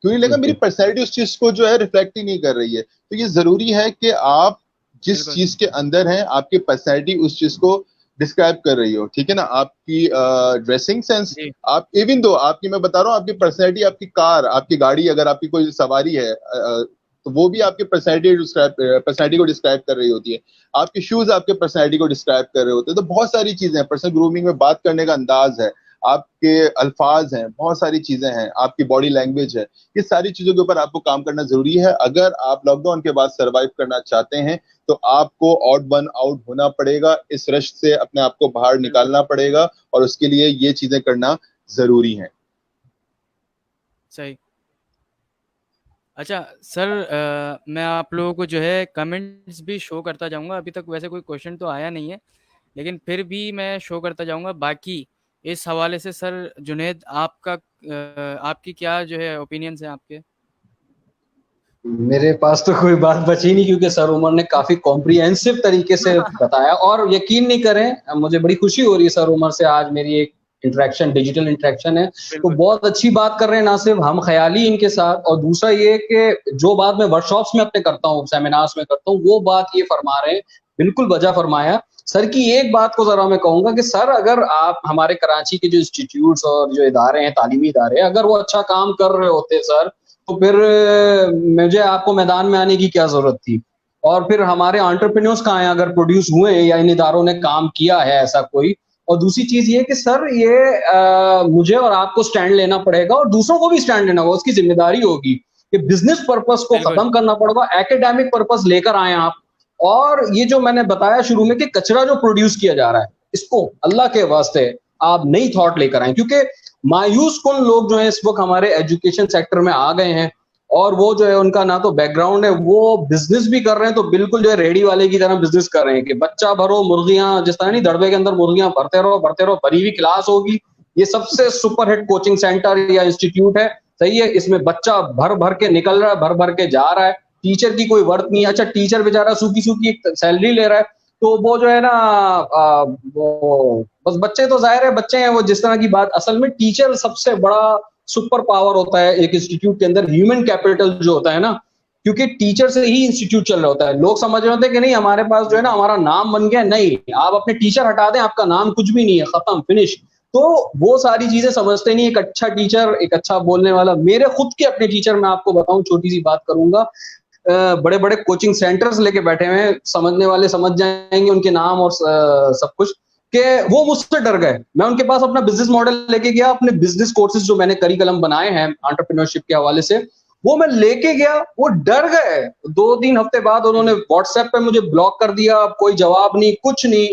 क्यों नहीं लेगा? मेरी बिल्कुल पर्सनैलिटी उस चीज को जो है रिफ्लेक्ट ही नहीं कर रही है। तो ये जरूरी है कि आप जिस बिल्कुल चीज के अंदर हैं, आपकी पर्सनैलिटी उस चीज को डिस्क्राइब कर रही हो। ठीक है ना। आपकी ड्रेसिंग सेंस, जी आप इवन दो आपकी, मैं बता रहा हूँ, आपकी पर्सनैलिटी, आपकी कार, आपकी गाड़ी, अगर आपकी कोई सवारी है, तो वो भी आपकी पर्सनैलिटी को डिस्क्राइब कर रही होती है। आपके शूज आपके पर्सनैलिटी को डिस्क्राइब कर रहे होते हैं। तो बहुत सारी चीजें हैं। पर्सनल ग्रूमिंग में बात करने का अंदाज है, आपके अल्फाज हैं, बहुत सारी चीजें हैं, आपकी बॉडी लैंग्वेज है। ये सारी चीजों के ऊपर आपको काम करना जरूरी है। अगर आप लॉकडाउन के बाद सरवाइव करना चाहते हैं तो आपको आउट वन आउट होना पड़ेगा, इस रश से अपने आप को बाहर बिल्कुल निकालना पड़ेगा, और उसके लिए ये चीजें करना जरूरी है। सही। अच्छा सर, मैं आप लोगों को जो है कमेंट्स भी शो करता जाऊंगा। अभी तक वैसे कोई क्वेश्चन तो आया नहीं है, लेकिन फिर भी मैं शो करता जाऊंगा। बाकी इस हवाले से सर जुनेद, आपकी क्या जो है ओपिनियंस है आपके? मेरे पास तो कोई बात बची नहीं, क्योंकि सर उमर ने काफी कॉम्प्रिहेंसिव तरीके से बताया। और यकीन नहीं करें, मुझे बड़ी खुशी हो रही है सर उमर से, आज मेरी एक इंटरेक्शन, डिजिटल इंटरेक्शन है, तो बिल्कुल बहुत अच्छी बात कर रहे हैं, ना सिर्फ हम ख्याली इनके साथ। और दूसरा ये कि जो बात मैं वर्कशॉप्स में अपने करता हूँ, सेमिनार्स में करता हूँ, वो बात ये फरमा रहे हैं, बिल्कुल वजह फरमाया। सर की एक बात को जरा मैं कहूंगा कि सर अगर आप हमारे कराची के जो इंस्टीट्यूट्स और जो इदारे हैं, तालीमी इदारे, अगर वो अच्छा काम कर रहे होते सर, तो फिर मुझे आपको मैदान में आने की क्या जरूरत थी। और फिर हमारे एंटरप्रेन्योर्स कहाँ हैं, अगर प्रोड्यूस हुए या इन इदारों ने काम किया है ऐसा कोई। और दूसरी चीज ये कि सर ये मुझे और आपको स्टैंड लेना पड़ेगा, और दूसरों को भी स्टैंड लेना होगा, उसकी जिम्मेदारी होगी कि बिजनेस पर्पस को बिल्कुल खत्म करना पड़ेगा, एकेडमिक पर्पस लेकर आए आप। और ये जो मैंने बताया शुरू में कि कचरा जो प्रोड्यूस किया जा रहा है, इसको अल्लाह के वास्ते आप नई थॉट लेकर आए, क्योंकि मायूस कुन लोग जो है इस वक्त हमारे एजुकेशन सेक्टर में आ गए हैं, और वो जो है उनका ना तो बैकग्राउंड है, वो बिजनेस भी कर रहे हैं तो बिल्कुल जो है रेडी वाले की तरह बिजनेस कर रहे हैं कि बच्चा भरो मुर्गियां, जिस तरह नहीं दड़बे के अंदर मुर्गियां भरते रहो, भरी हुई क्लास होगी। ये सबसे सुपर हिट कोचिंग सेंटर या इंस्टीट्यूट है, सही है। इसमें बच्चा भर भर के निकल रहा है, भर भर के जा रहा है, टीचर की कोई वर्क नहीं है। अच्छा, टीचर बेचारा सूखी सूखी सैलरी ले रहा है, तो वो जो है ना वो बस बच्चे तो जाहिर है बच्चे हैं, वो जिस तरह की बात, असल में टीचर सबसे बड़ा सुपर पावर होता है एक इंस्टीट्यूट के अंदर, ह्यूमन कैपिटल जो होता है ना, क्योंकि टीचर से ही इंस्टीट्यूट चल रहा होता है। लोग समझ रहे होते हैं कि नहीं हमारे पास जो है ना हमारा नाम बन गया, नहीं, आप अपने टीचर हटा दें, आपका नाम कुछ भी नहीं है, खत्म, फिनिश। तो वो सारी चीजें समझते नहीं। एक अच्छा टीचर, एक अच्छा बोलने वाला, मेरे खुद के अपने टीचर मैं आपको बताऊं, छोटी सी बात करूंगा, बड़े बड़े कोचिंग सेंटर्स लेके बैठे हुए हैं, समझने वाले समझ जाएंगे उनके नाम और सब कुछ, कि वो मुझसे डर गए। मैं उनके पास अपना बिजनेस मॉडल लेके गया, अपने बिजनेस कोर्सेज जो मैंने करिकुलम बनाए हैं एंटरप्रेन्योरशिप के हवाले से, वो मैं लेके गया, वो डर गए। 2-3 हफ्ते बाद उन्होंने व्हाट्सएप पे मुझे ब्लॉक कर दिया, कोई जवाब नहीं, कुछ नहीं।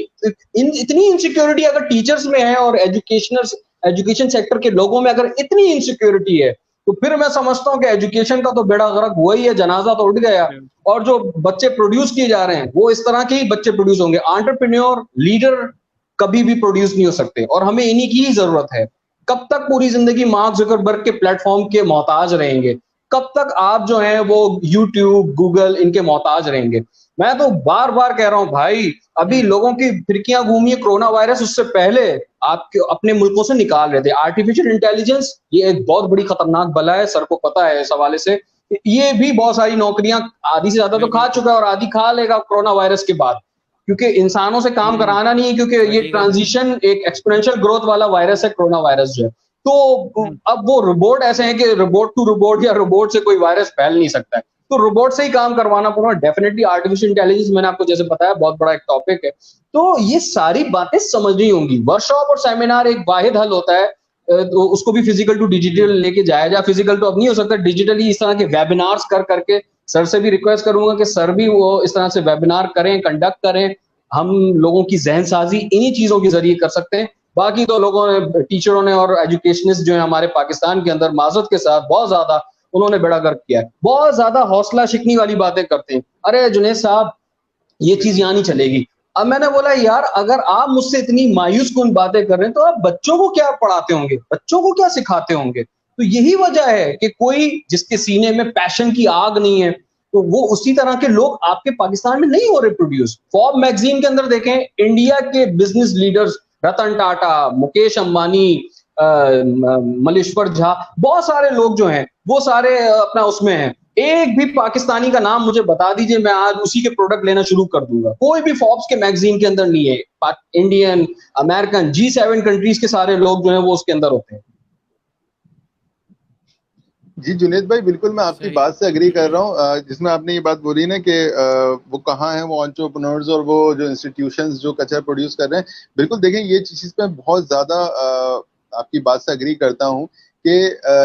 इतनी इनसिक्योरिटी अगर टीचर्स में है और एजुकेशन सेक्टर के लोगों में अगर इतनी इनसिक्योरिटी है, तो फिर मैं समझता हूं कि एजुकेशन का तो बेड़ा गर्क हुआ ही है, जनाजा तो उठ गया। और जो बच्चे प्रोड्यूस किए जा रहे हैं वो इस तरह के ही बच्चे प्रोड्यूस होंगे। एंटरप्रेन्योर, लीडर कभी भी प्रोड्यूस नहीं हो सकते, और हमें इन्हीं की ही जरूरत है। कब तक पूरी जिंदगी मार्क जुकरबर्ग के प्लेटफॉर्म के मोहताज रहेंगे? कब तक आप जो है वो यूट्यूब, गूगल, इनके मोहताज रहेंगे? मैं तो बार बार कह रहा हूं भाई, अभी लोगों की फिरकियां घूमी है, कोरोना वायरस उससे पहले आपके अपने मुल्कों से निकाल रहे थे। आर्टिफिशियल इंटेलिजेंस ये एक बहुत बड़ी खतरनाक बला है, सर को पता है इस हवाले से। ये भी बहुत सारी नौकरियां आधी से ज्यादा तो खा चुका है और आधी खा लेगा कोरोना वायरस के बाद, क्योंकि इंसानों से काम कराना नहीं है, क्योंकि ये ट्रांजिशन एक एक्सपोनेंशियल ग्रोथ वाला वायरस है कोरोना वायरस जो है। तो अब वो रोबोट ऐसे हैं कि रोबोट टू रोबोट या रोबोट से कोई वायरस फैल नहीं सकता है, तो रोबोट से ही काम करवाना पड़ेगा। डेफिनेटली आर्टिफिशियल इंटेलिजेंस, मैंने आपको जैसे बताया, बहुत बड़ा एक टॉपिक है। तो ये सारी बातें समझनी होंगी। वर्कशॉप और सेमिनार एक वाहिद हल होता है, तो उसको भी फिजिकल टू डिजिटल लेके जाया जाए। फिजिकल तो अब नहीं हो सकता, डिजिटली इस तरह के वेबिनार्स कर करके, सर से भी रिक्वेस्ट करूंगा कि सर भी वो इस तरह से वेबिनार करें, कंडक्ट करें। हम लोगों की जहन साजी इन्हीं चीजों के जरिए कर सकते हैं। बाकी तो लोगों ने, टीचरों ने और एजुकेशनिस्ट जो है हमारे पाकिस्तान के अंदर, माजरत के साथ, बहुत ज्यादा उन्होंने बेड़ा गर्क किया है। बहुत ज्यादा हौसला शिकनी वाली बातें करते हैं, अरे जुनेद साहब ये चीज यहाँ नहीं चलेगी। अब मैंने बोला यार, अगर आप मुझसे इतनी मायूस कुन बातें कर रहे हैं, तो आप बच्चों को क्या पढ़ाते होंगे, बच्चों को क्या सिखाते होंगे? तो यही वजह है कि कोई जिसके सीने में पैशन की आग नहीं है, तो वो उसी तरह के लोग आपके पाकिस्तान में नहीं हो रहे प्रोड्यूस। फॉर्ब मैगजीन के अंदर देखें, इंडिया के बिजनेस लीडर्स, रतन टाटा, मुकेश अंबानी, मलेश्वर झा, बहुत सारे लोग जो हैं वो सारे अपना उसमें हैं। एक भी पाकिस्तानी का नाम मुझे बता दीजिए, मैं आज उसी के प्रोडक्ट लेना शुरू कर दूंगा। कोई भी फोर्ब्स के मैगजीन के अंदर नहीं है। इंडियन, अमेरिकन, G7 कंट्रीज के सारे लोग जो हैं वो उसके अंदर होते हैं। जी जुनेद भाई, बिल्कुल मैं आपकी बात से एग्री कर रहा हूँ। जिसमें आपने ये बात बोली ना कि वो कहाँ हैं वो एंटरप्रेन्योर्स और वो जो इंस्टीट्यूशंस जो कचरा प्रोड्यूस कर रहे हैं। बिल्कुल देखें, ये चीज पे बहुत ज्यादा आपकी बात से एग्री करता हूँ कि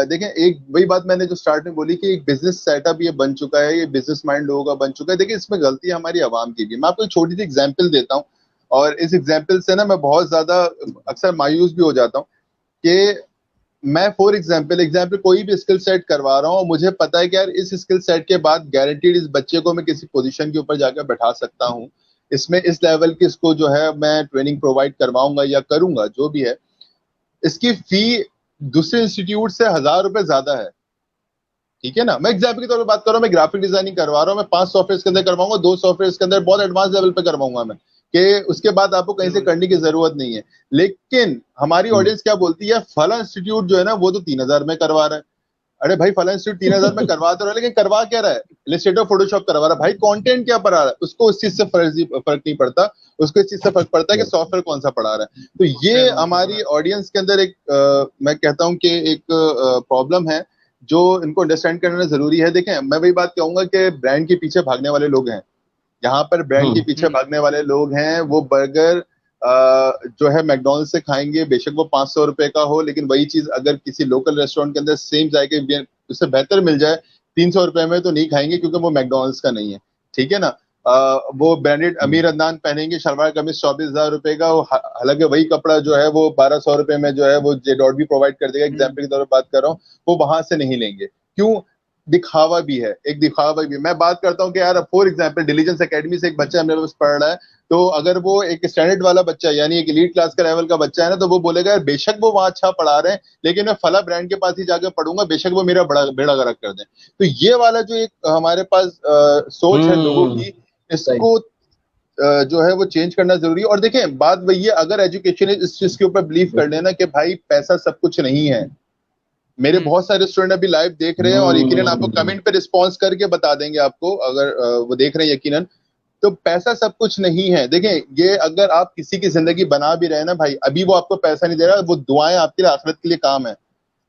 देखें, एक वही बात मैंने जो स्टार्ट में बोली कि एक बिजनेस सेटअप ये बन चुका है, ये बिजनेस माइंड लोगों का बन चुका है। देखिए, इसमें गलती हमारी आवाम की भी। मैं आपको एक छोटी सी एग्जाम्पल देता हूँ, और इस एग्जाम्पल से ना मैं बहुत ज्यादा अक्सर मायूस भी हो जाता हूँ कि मैं फॉर एग्जाम्पल कोई भी स्किल सेट करवा रहा हूँ, और मुझे पता है कि यार इस स्किल सेट के बाद गारंटीड इस बच्चे को मैं किसी पोजीशन के ऊपर जाकर बैठा सकता हूँ, इसमें इस लेवल की इसको जो है मैं ट्रेनिंग प्रोवाइड करवाऊंगा या करूंगा, जो भी है। इसकी फी दूसरे इंस्टीट्यूट से 1000 रुपए ज्यादा है, ठीक है ना। मैं एग्जाम्पल के तौर पर बात कर रहा हूँ, मैं ग्राफिक डिजाइनिंग करवा रहा हूँ, मैं 5 सॉफ्टवेयर के अंदर करवाऊंगा, 2 सॉफ्टवेयर के अंदर बहुत एडवांस लेवल पे करवाऊंगा मैं, कि उसके बाद आपको कहीं से करने की जरूरत नहीं है। लेकिन हमारी ऑडियंस क्या बोलती है, फला इंस्टीट्यूट जो है ना वो तो 3000 में करवा रहा है। अरे भाई, फला इंस्टीट्यूट 3000 में करवा तो रहा है, लेकिन करवा क्या रहा है? इलस्ट्रेटर, फोटोशॉप करवा रहा है। भाई कंटेंट क्या पढ़ा रहा है, उसको उस चीज से फर्क नहीं पड़ता, उसको इस चीज से फर्क पड़ता है कि सॉफ्टवेयर कौन सा पढ़ा रहा है। तो ये हमारी ऑडियंस के अंदर एक मैं कहता हूँ कि एक प्रॉब्लम है जो इनको अंडरस्टैंड करना जरूरी है। देखें, मैं वही बात कहूंगा कि ब्रांड के पीछे भागने वाले लोग हैं, यहाँ पर ब्रांड के पीछे भागने वाले लोग हैं। वो बर्गर जो है मैकडॉनल्ड से खाएंगे, बेशक वो 500 रुपए का हो, लेकिन वही चीज अगर किसी लोकल रेस्टोरेंट के अंदर सेम जाके उससे बेहतर मिल जाए 300 रुपए में, तो नहीं खाएंगे, क्योंकि वो मैकडॉनल्ड्स का नहीं है, ठीक है ना। वो ब्रांडेड अमीर अदनान पहनेंगे शलवार कमीज 24,000 रुपए का, हालांकि वही कपड़ा जो है वो 1,200 रुपए में जो है वो जे डॉट भी प्रोवाइड कर देगा, एग्जाम्पल के तौर पर बात कर रहा हूँ, वो वहां से नहीं लेंगे। क्यों? दिखावा भी है, एक दिखावा भी। मैं बात करता हूँ कि यार फॉर एग्जाम्पल डिलीजेंस एकेडमी से एक बच्चा मेरे पास पढ़ रहा है, तो अगर वो एक स्टैंडर्ड वाला बच्चा यानी एक एलीट क्लास का लेवल का बच्चा है ना, तो वो बोलेगा यार बेशक वो वहां अच्छा पढ़ा रहे हैं, लेकिन मैं फला ब्रांड के पास ही जाकर पढ़ूंगा, बेशक वो मेरा बड़ा बेड़ा गर्क कर दें। तो ये वाला जो एक हमारे पास सोच है लोगों की, इसको जो है वो चेंज करना जरूरी है। और देखें बात वही है, अगर एजुकेशन इस चीज के ऊपर बिलीव कर लेना कि भाई पैसा सब कुछ नहीं है, मेरे बहुत सारे स्टूडेंट अभी लाइव देख रहे हैं और यकीनन आपको कमेंट पे रिस्पॉन्स करके बता देंगे आपको, अगर वो देख रहे हैं यकीनन, तो पैसा सब कुछ नहीं है। देखें ये अगर आप किसी की जिंदगी बना भी रहे हैं ना भाई, अभी वो आपको पैसा नहीं दे रहा, वो दुआएं आपके लिए आखिरत के लिए काम है,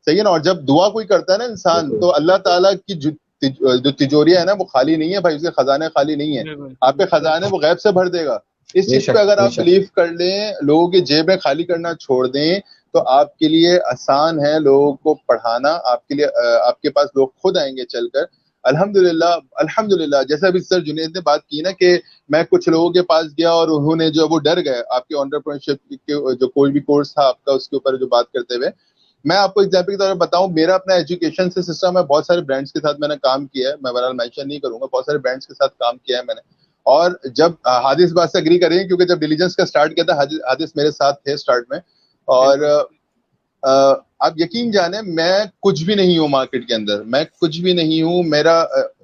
सही है ना। और जब दुआ कोई करता है ना इंसान, तो अल्लाह ताला की जो तिजोरियां है ना वो खाली नहीं है भाई, उसके खजाने खाली नहीं है, आपके खजाने वो गैब से भर देगा। इस चीज पे अगर आप बिलीव कर लें, लोगों की जेबें खाली करना छोड़ दें, तो आपके लिए आसान है लोगों को पढ़ाना, आपके लिए आपके पास लोग खुद आएंगे चलकर। अल्हम्दुलिल्लाह अल्हम्दुलिल्लाह, जैसे अभी सर जुनेद ने बात की ना कि मैं कुछ लोगों के पास गया और उन्होंने जो वो डर गए आपके एंटरप्रेन्योरशिप के जो कोई भी कोर्स था आपका उसके ऊपर जो बात करते हुए। मैं आपको एग्जाम्पल के तौर पर बताऊं, मेरा अपना एजुकेशन से सिस्टम है, बहुत सारे ब्रांड्स के साथ मैंने काम किया है, मैं बहरहाल मेंशन नहीं करूंगा, बहुत सारे ब्रांड्स के साथ काम किया है मैंने। और जब हादिस बात से एग्री करेंगे, क्योंकि जब डिलीजेंस का स्टार्ट किया था हादिस मेरे साथ थे स्टार्ट में, और आप यकीन जाने मैं कुछ भी नहीं हूँ मार्केट के अंदर, मैं कुछ भी नहीं हूँ। मेरा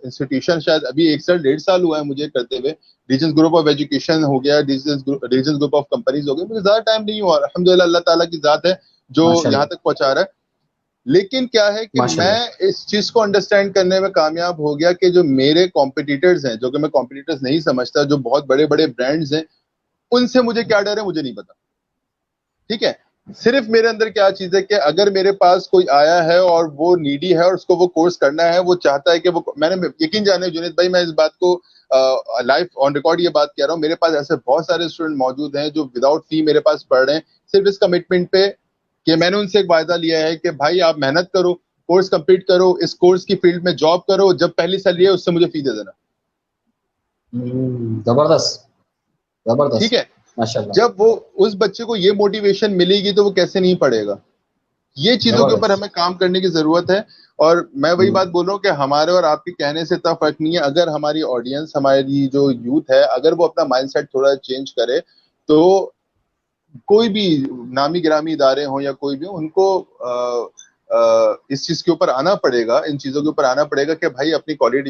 इंस्टीट्यूशन शायद अभी 1 साल 1.5 साल हुआ है मुझे करते हुए, डिलीजेंस ग्रुप ऑफ एजुकेशन हो गया, डिलीजेंस ग्रुप ऑफ कंपनीज हो गए, मुझे ज्यादा टाइम नहीं हुआ। अल्हम्दुलिल्लाह अल्लाह ताला की जात है जो यहाँ तक पहुंचा रहा है। लेकिन क्या है कि मैं इस चीज को अंडरस्टैंड करने में कामयाब हो गया कि जो मेरे कॉम्पिटिटर्स हैं, जो कि मैं कॉम्पिटिटर्स नहीं समझता, जो बहुत बड़े बड़े ब्रांड्स हैं, उनसे मुझे क्या डर है मुझे नहीं पता, ठीक है। सिर्फ मेरे अंदर क्या चीज है कि अगर मेरे पास कोई आया है और वो नीडी है और उसको वो कोर्स करना है, वो चाहता है कि वो, मैंने यकीन जाने जुनेद भाई, मैं इस बात को लाइव ऑन रिकॉर्ड ये बात कह रहा हूँ, मेरे पास ऐसे बहुत सारे स्टूडेंट मौजूद हैं जो विदाउट फी मेरे पास पढ़ रहे हैं, सिर्फ इस कमिटमेंट पे कि मैंने उनसे एक वायदा लिया है कि भाई आप मेहनत करो, कोर्स कंप्लीट करो, इस कोर्स की फील्ड में जॉब करो, जब पहली सैलरी है उससे मुझे फी दे देना। जबरदस्त जबरदस्त, ठीक है। माशाल्लाह। जब वो उस बच्चे को ये मोटिवेशन मिलेगी तो वो कैसे नहीं पढ़ेगा। ये चीजों के ऊपर हमें काम करने की जरूरत है। और मैं वही बात बोल रहा हूँ कि हमारे और आपके कहने से इतना फर्क नहीं है, अगर हमारी ऑडियंस, हमारी जो यूथ है, अगर वो अपना माइंडसेट थोड़ा चेंज करे, तो कोई भी नामी गिरामी इदारे हों या कोई भी, उनको इस चीज के ऊपर आना पड़ेगा, इन चीजों के ऊपर आना पड़ेगा कि भाई अपनी क्वालिटी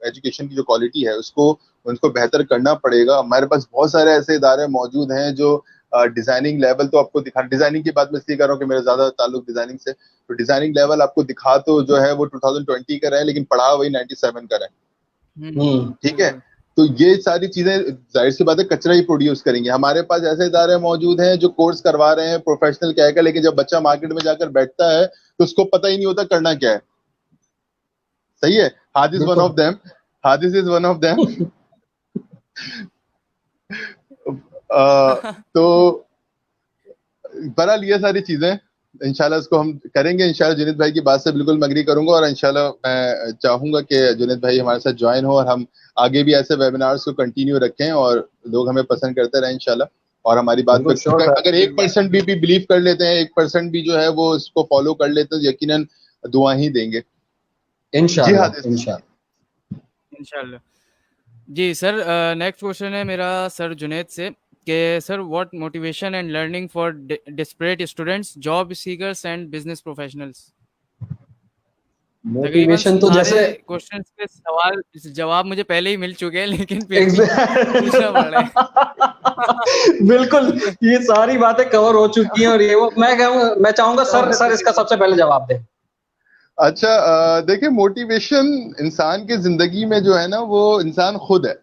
एजुकेशन की जो क्वालिटी है उसको उनको बेहतर करना पड़ेगा। हमारे पास बहुत सारे ऐसे इदारे मौजूद हैं जो डिजाइनिंग लेवल तो आपको दिखा, डिजाइनिंग की बात मैं इसलिए कर रहा हूँ कि मेरा ज्यादा ताल्लुक डिजाइनिंग से, तो डिजाइनिंग लेवल आपको दिखा तो जो है वो 2020 का रहा है, लेकिन पढ़ा वही 97 का रहा है, ठीक है। तो ये सारी चीजें जाहिर सी बात है कचरा ही प्रोड्यूस करेंगे। हमारे पास ऐसे इदारे मौजूद हैं जो कोर्स करवा रहे हैं, प्रोफेशनल क्या है, लेकिन जब बच्चा मार्केट में जाकर बैठता है तो उसको पता ही नहीं होता करना क्या है, सही है। हादिस वन ऑफ देम, हादिस इज वन ऑफ देम। तो बहरहाल ये सारी चीजें इंशाल्लाह इसको हम करेंगे। इंशाल्लाह जुनेद भाई की बात से बिल्कुल मैं एग्री करूंगा, और इंशाल्लाह मैं चाहूंगा कि जुनेद भाई हमारे साथ ज्वाइन हो और हम आगे भी ऐसे वेबिनार्स को कंटिन्यू रखें और लोग हमें पसंद करते रहें इंशाल्लाह। और हमारी बात पर अगर 1% भी बिलीव कर लेते हैं, 1% भी जो है वो इसको फॉलो कर लेते हैं, तो यकीनन दुआ ही देंगे इंशाल्लाह इंशाल्लाह इंशाल्लाह। जी सर, नेक्स्ट क्वेश्चन है मेरा सर जुनेद से कि sir what motivation and learning for desperate students, job seekers and business professionals. Motivation तो जैसे क्वेश्चंस के सवाल जवाब मुझे पहले ही मिल चुके हैं, लेकिन फिर भी पूछना पड़ रहा है। बिल्कुल, ये सारी बातें कवर हो चुकी हैं और ये वो मैं चाहूंगा सर इसका सबसे पहले जवाब दें। अच्छा, देखिए मोटिवेशन इंसान की जिंदगी में जो है ना वो इंसान खुद है,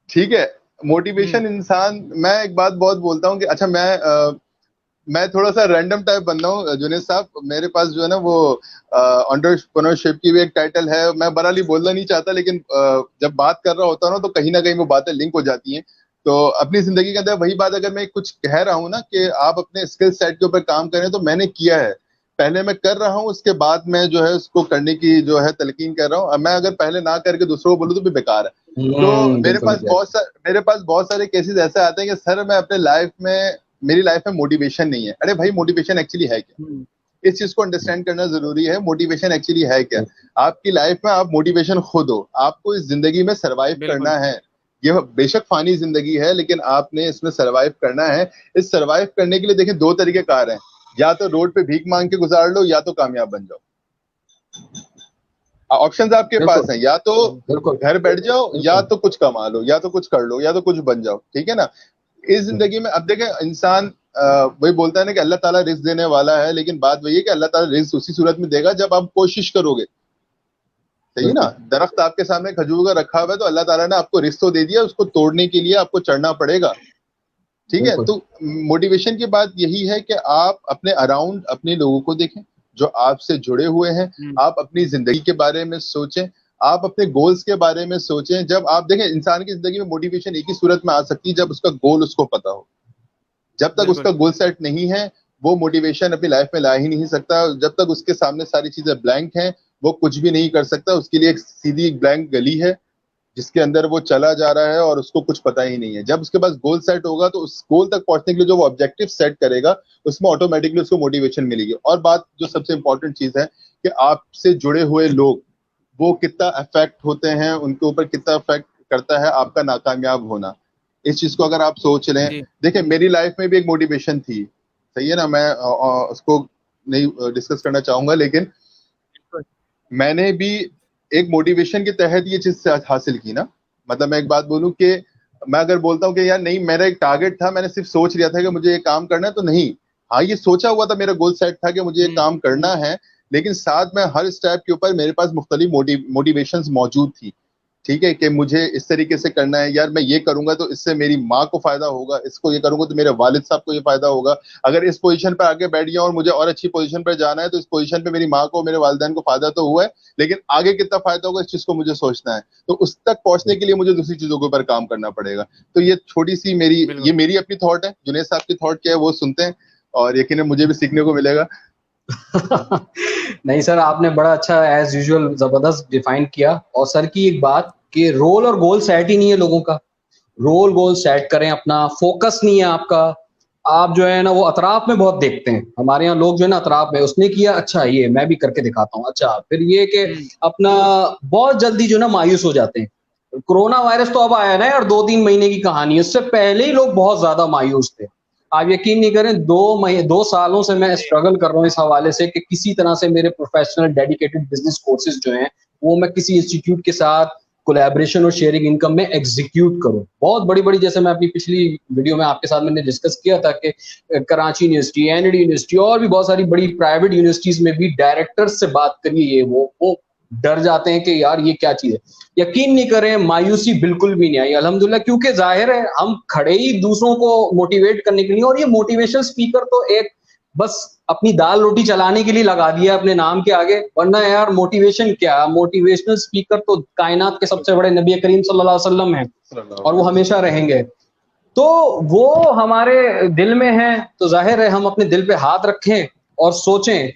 ठीक है। मोटिवेशन इंसान, मैं एक बात बहुत बोलता हूँ कि अच्छा मैं थोड़ा सा रैंडम टाइप बंदा हूँ जुनेद साहब, मेरे पास जो है ना वो एंटरप्रेन्योरशिप की भी एक टाइटल है, मैं बराली बोलना नहीं चाहता, लेकिन जब बात कर रहा होता हूँ ना तो कहीं ना कहीं वो बातें लिंक हो जाती हैं। तो अपनी जिंदगी के अंदर वही बात अगर मैं कुछ कह रहा हूँ ना कि आप अपने स्किल सेट के ऊपर काम करें, तो मैंने किया है। पहले मैं कर रहा हूँ, उसके बाद मैं जो है उसको करने की जो है तलकीन कर रहा हूँ। मैं अगर पहले ना करके दूसरों को बोलूँ तो भी बेकार है। तो मेरे पास बहुत सारे केसेस ऐसे आते हैं कि सर मैं अपने मेरी लाइफ में मोटिवेशन नहीं है। अरे भाई, मोटिवेशन एक्चुअली है क्या? इस चीज को अंडरस्टैंड करना जरूरी है। मोटिवेशन एक्चुअली है क्या? आपकी लाइफ में आप मोटिवेशन खुद हो। आपको इस जिंदगी में सरवाइव करना है। ये बेशक फानी जिंदगी है, लेकिन आपने इसमें सरवाइव करना है। इस सरवाइव करने के लिए देखिए 2 तरीके कार हैं, या तो रोड पे भीख मांग के गुजार लो, या तो कामयाब बन जाओ। ऑप्शंस आपके पास हैं, या तो घर बैठ जाओ, या तो कुछ कमा लो, या तो कुछ कर लो, या तो कुछ बन जाओ। ठीक है ना? इस जिंदगी में अब देखें, इंसान वही बोलता है ना कि अल्लाह ताला रिस्क देने वाला है, लेकिन बात वही है कि अल्लाह ताला रिस्क उसी सूरत में देगा जब आप कोशिश करोगे। सही है ना? दरख्त आपके सामने खजूर का रखा हुआ है, तो अल्लाह ताला ने आपको रिस्क तो दे दिया, उसको तोड़ने के लिए आपको चढ़ना पड़ेगा। ठीक है? तो मोटिवेशन की बात यही है कि आप अपने अराउंड अपने लोगों को देखें जो आपसे जुड़े हुए हैं। आप अपनी जिंदगी के बारे में सोचें, आप अपने गोल्स के बारे में सोचें। जब आप देखें, इंसान की जिंदगी में मोटिवेशन एक ही सूरत में आ सकती है, जब उसका गोल उसको पता हो। जब तक उसका गोल सेट नहीं है, वो मोटिवेशन अपनी लाइफ में ला ही नहीं सकता। जब तक उसके सामने सारी चीजें ब्लैंक हैं, वो कुछ भी नहीं कर सकता। उसके लिए एक सीधी ब्लैंक गली है जिसके अंदर वो चला जा रहा है और उसको कुछ पता ही नहीं है। जब उसके पास गोल सेट होगा, तो उस गोल तक पहुंचने के लिए जो वो ऑब्जेक्टिव सेट करेगा, उसमें ऑटोमेटिकली उसको मोटिवेशन मिलेगी। और बात जो सबसे इंपॉर्टेंट चीज है कि आपसे जुड़े हुए लोग वो कितना अफेक्ट होते हैं, उनके ऊपर कितना अफेक्ट करता है आपका नाकामयाब होना। इस चीज को अगर आप सोच लें, देखिए मेरी लाइफ में भी एक मोटिवेशन थी। सही है ना? मैं उसको नहीं डिस्कस करना चाहूंगा, लेकिन मैंने भी एक मोटिवेशन के तहत ये चीज हासिल की ना। मतलब मैं एक बात बोलूं कि मैं अगर बोलता हूँ कि यार नहीं, मेरा एक टारगेट था, मैंने सिर्फ सोच लिया था कि मुझे ये काम करना है, तो नहीं। हाँ, ये सोचा हुआ था, मेरा गोल सेट था कि मुझे ये काम करना है, लेकिन साथ में हर स्टेप के ऊपर मेरे पास मुख्तलिफ मोटिवेशंस मौजूद थी। ठीक है? कि मुझे इस तरीके से करना है, यार मैं ये करूंगा तो इससे मेरी माँ को फायदा होगा, इसको ये करूंगा तो मेरे वालिद साहब को ये फायदा होगा। अगर इस पोजीशन पर आगे बैठ गया और मुझे और अच्छी पोजीशन पर जाना है, तो इस पोजीशन पे मेरी माँ को, मेरे वालिदैन को फायदा तो हुआ है, लेकिन आगे कितना फायदा होगा इस चीज को मुझे सोचना है। तो उस तक पहुंचने के लिए मुझे दूसरी चीजों के ऊपर काम करना पड़ेगा। तो ये छोटी सी मेरी अपनी थॉट है। जुनेद साहब की थॉट क्या है वो सुनते हैं, और यकीनन मुझे भी सीखने को मिलेगा। नहीं सर, आपने बड़ा अच्छा एज यूजुअल जबरदस्त डिफाइन किया। और सर की एक बात कि रोल और गोल सेट ही नहीं है लोगों का। रोल गोल सेट करें, अपना फोकस नहीं है आपका। आप जो है ना वो अतराफ में बहुत देखते हैं। हमारे यहाँ लोग जो है ना अतराफ में, उसने किया अच्छा ये मैं भी करके दिखाता हूँ, अच्छा फिर ये कि अपना बहुत जल्दी जो है ना मायूस हो जाते हैं। कोरोना वायरस तो अब आया ना यार, 2-3 महीने की कहानी। उससे पहले ही लोग बहुत ज्यादा मायूस थे। आप यकीन नहीं करें, 2 सालों से मैं स्ट्रगल कर रहा हूँ इस हवाले से कि किसी तरह से मेरे प्रोफेशनल डेडिकेटेड बिजनेस कोर्सेज जो हैं वो मैं किसी इंस्टीट्यूट के साथ कोलैबोरेशन और शेयरिंग इनकम में एग्जीक्यूट करूं। बहुत बड़ी-बड़ी, जैसे मैं अपनी पिछली वीडियो में आपके साथ मैंने डिस्कस किया था कि कराची यूनिवर्सिटी, एनडी यूनिवर्सिटी और भी बहुत सारी बड़ी प्राइवेट यूनिवर्सिटीज में भी डायरेक्टर्स से बात करिए, ये वो डर जाते हैं कि यार ये क्या चीज है। यकीन नहीं करें, मायूसी बिल्कुल भी नहीं आई अल्हम्दुलिल्लाह, क्योंकि जाहिर है हम खड़े ही दूसरों को मोटिवेट करने के लिए। और ये मोटिवेशनल स्पीकर तो एक बस अपनी दाल रोटी चलाने के लिए लगा दिया अपने नाम के आगे, वरना यार मोटिवेशन क्या, मोटिवेशनल स्पीकर तो कायनात के सबसे बड़े नबी करीम सल्लल्लाहु अलैहि वसल्लम हैं और वो हमेशा रहेंगे। तो वो हमारे दिल में है, तो जाहिर है हम अपने दिल पे हाथ रखें और सोचें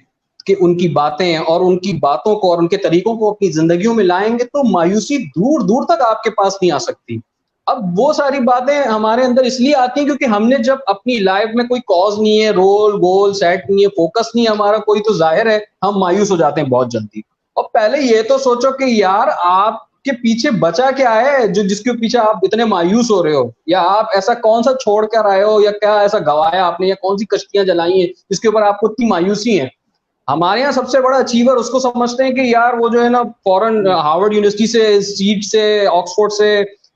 कि उनकी बातें और उनकी बातों को और उनके तरीकों को अपनी जिंदगियों में लाएंगे तो मायूसी दूर दूर तक आपके पास नहीं आ सकती। अब वो सारी बातें हमारे अंदर इसलिए आती हैं क्योंकि हमने जब अपनी लाइफ में कोई कॉज नहीं है, रोल गोल सेट नहीं है, फोकस नहीं है हमारा कोई, तो जाहिर है हम मायूस हो जाते हैं बहुत जल्दी। और पहले ये तो सोचो कि यार आपके पीछे बचा क्या है जो जिसके पीछे आप इतने मायूस हो रहे हो, या आप ऐसा कौन सा छोड़ कर आए हो, या क्या ऐसा गवाया आपने, या कौन सी कश्तियां जलाई हैं जिसके ऊपर आपको इतनी मायूसी है। हमारे यहाँ सबसे बड़ा अचीवर उसको समझते हैं कि यार वो जो है ना फॉरेन हार्वर्ड यूनिवर्सिटी से, सीट से, ऑक्सफोर्ड से,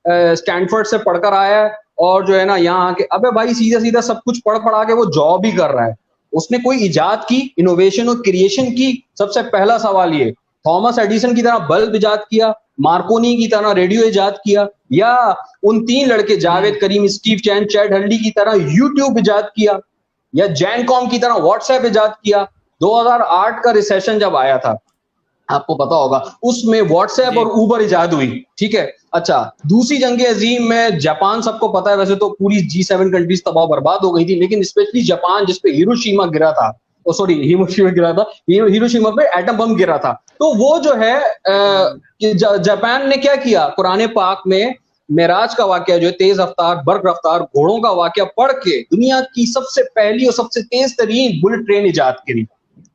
स्टैनफोर्ड से पढ़कर आया है और जो है ना यहाँ आके, अबे भाई सीधा सीधा सब कुछ पढ़ पढ़ा के वो जॉब ही कर रहा है। उसने कोई इजाद की, इनोवेशन और क्रिएशन की। सबसे पहला सवाल ये, थॉमस एडिसन की तरह बल्ब इजाद किया, मार्कोनी की तरह रेडियो इजाद किया, या उन 3 लड़के जावेद करीम, स्टीव चैन, चैड हल्डी की तरह यूट्यूब इजाद किया, या जैनकॉम की तरह व्हाट्सएप इजाद किया। 2008 का रिसेशन जब आया था, आपको पता होगा, उसमें व्हाट्सएप और उबर इजाद हुई। ठीक है, अच्छा दूसरी जंग अजीम में जापान, सबको पता है वैसे तो पूरी G7 कंट्रीज तबाह बर्बाद हो गई थी, लेकिन स्पेशली जापान जिसपे हिरोशिमा गिरा था, सॉरी हिरोशिमा गिरा था, हिरोशिमा पे एटम बम गिरा था। तो वो जो है जापान ने क्या किया, कुरान पाक में मेराज का वाकया जो है, तेज रफ्तार बर्क रफ्तार घोड़ों का वाकया पढ़ के दुनिया की सबसे पहली और सबसे तेज तरीन बुलेट ट्रेन इजाद करी।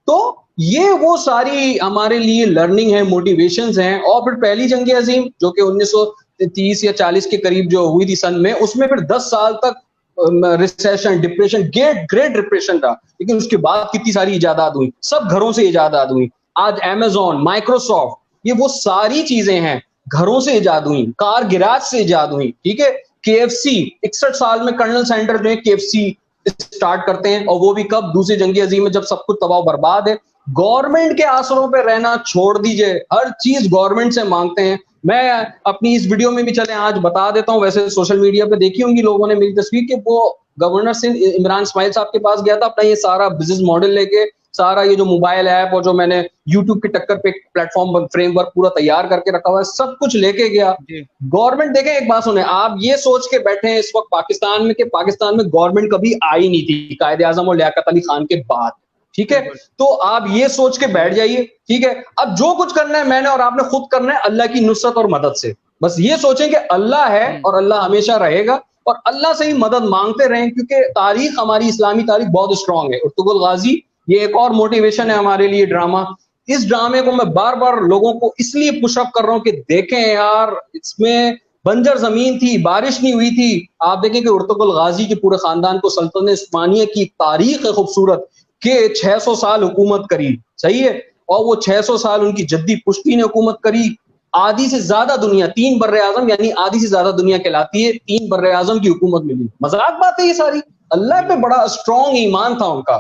तो ये वो सारी हमारे लिए लर्निंग है, मोटिवेशंस हैं। और फिर पहली जंग अजीम जो कि 1930 या 40 के करीब जो हुई थी सन में, उसमें फिर 10 साल तक रिसेशन, डिप्रेशन, ग्रेट डिप्रेशन था, लेकिन उसके बाद कितनी सारी इजादात हुई, सब घरों से इजादात हुई। आज अमेजोन, माइक्रोसॉफ्ट, ये वो सारी चीजें हैं घरों से इजाद हुई, कार गिराज से इजाद हुई, ठीक है। केएफसी 61 साल में कर्नल सैंडर जो है केएफसी स्टार्ट करते हैं, और वो भी कब, दूसरी जंगी अजीम में, जब सब कुछ तबाह बर्बाद है। गवर्नमेंट के आसरों पे रहना छोड़ दीजिए, हर चीज गवर्नमेंट से मांगते हैं। मैं अपनी इस वीडियो में भी चले आज बता देता हूं, वैसे सोशल मीडिया पे देखी होंगी लोगों ने मेरी तस्वीर कि वो गवर्नर सिंह इमरान इस्माइल साहब के पास गया था अपना ये सारा बिजनेस मॉडल लेके, सारा ये जो मोबाइल ऐप और जो मैंने यूट्यूब की टक्कर पे प्लेटफॉर्म फ्रेमवर्क पूरा तैयार करके रखा हुआ है, सब कुछ लेके गया। जी, गवर्नमेंट, देखें एक बात सुने, आप ये सोच के बैठे हैं इस वक्त पाकिस्तान में कि पाकिस्तान में गवर्नमेंट कभी आई नहीं थी कायदे आजम और लियाकत अली खान के बाद, ठीक है। बिल्कुल। तो आप ये सोच के बैठ जाइए, ठीक है। अब जो कुछ करना है मैंने और आपने खुद करना है अल्लाह की नुसरत और मदद से। बस ये सोचें कि अल्लाह है हुँ, और अल्लाह हमेशा रहेगा, और अल्लाह से ही मदद मांगते रहें, क्योंकि तारीख, हमारी इस्लामी तारीख बहुत स्ट्रांग है। उर्तुगुल गाजी ये एक और मोटिवेशन है हमारे लिए ड्रामा। इस ड्रामे को मैं बार बार लोगों को इसलिए पुशअप कर रहा हूं कि देखें यार, इसमें बंजर जमीन थी, बारिश नहीं हुई थी। आप देखें कि उर्तुगुल गाजी के पूरे खानदान को सल्तनत उस्मानिया की तारीख है खूबसूरत के 600 साल हुकूमत करी, सही है। और वो 600 साल उनकी जद्दी पुश्ती ने हुकूमत करी। आधी से ज्यादा दुनिया, 3 बर्रे आजम, यानी आधी से ज्यादा दुनिया कहलाती है, 3 बर्रे आजम की हुकूमत मिली। मजाक बात है ये सारी, अल्लाह पे बिल्कुल। बड़ा स्ट्रांग ईमान था उनका।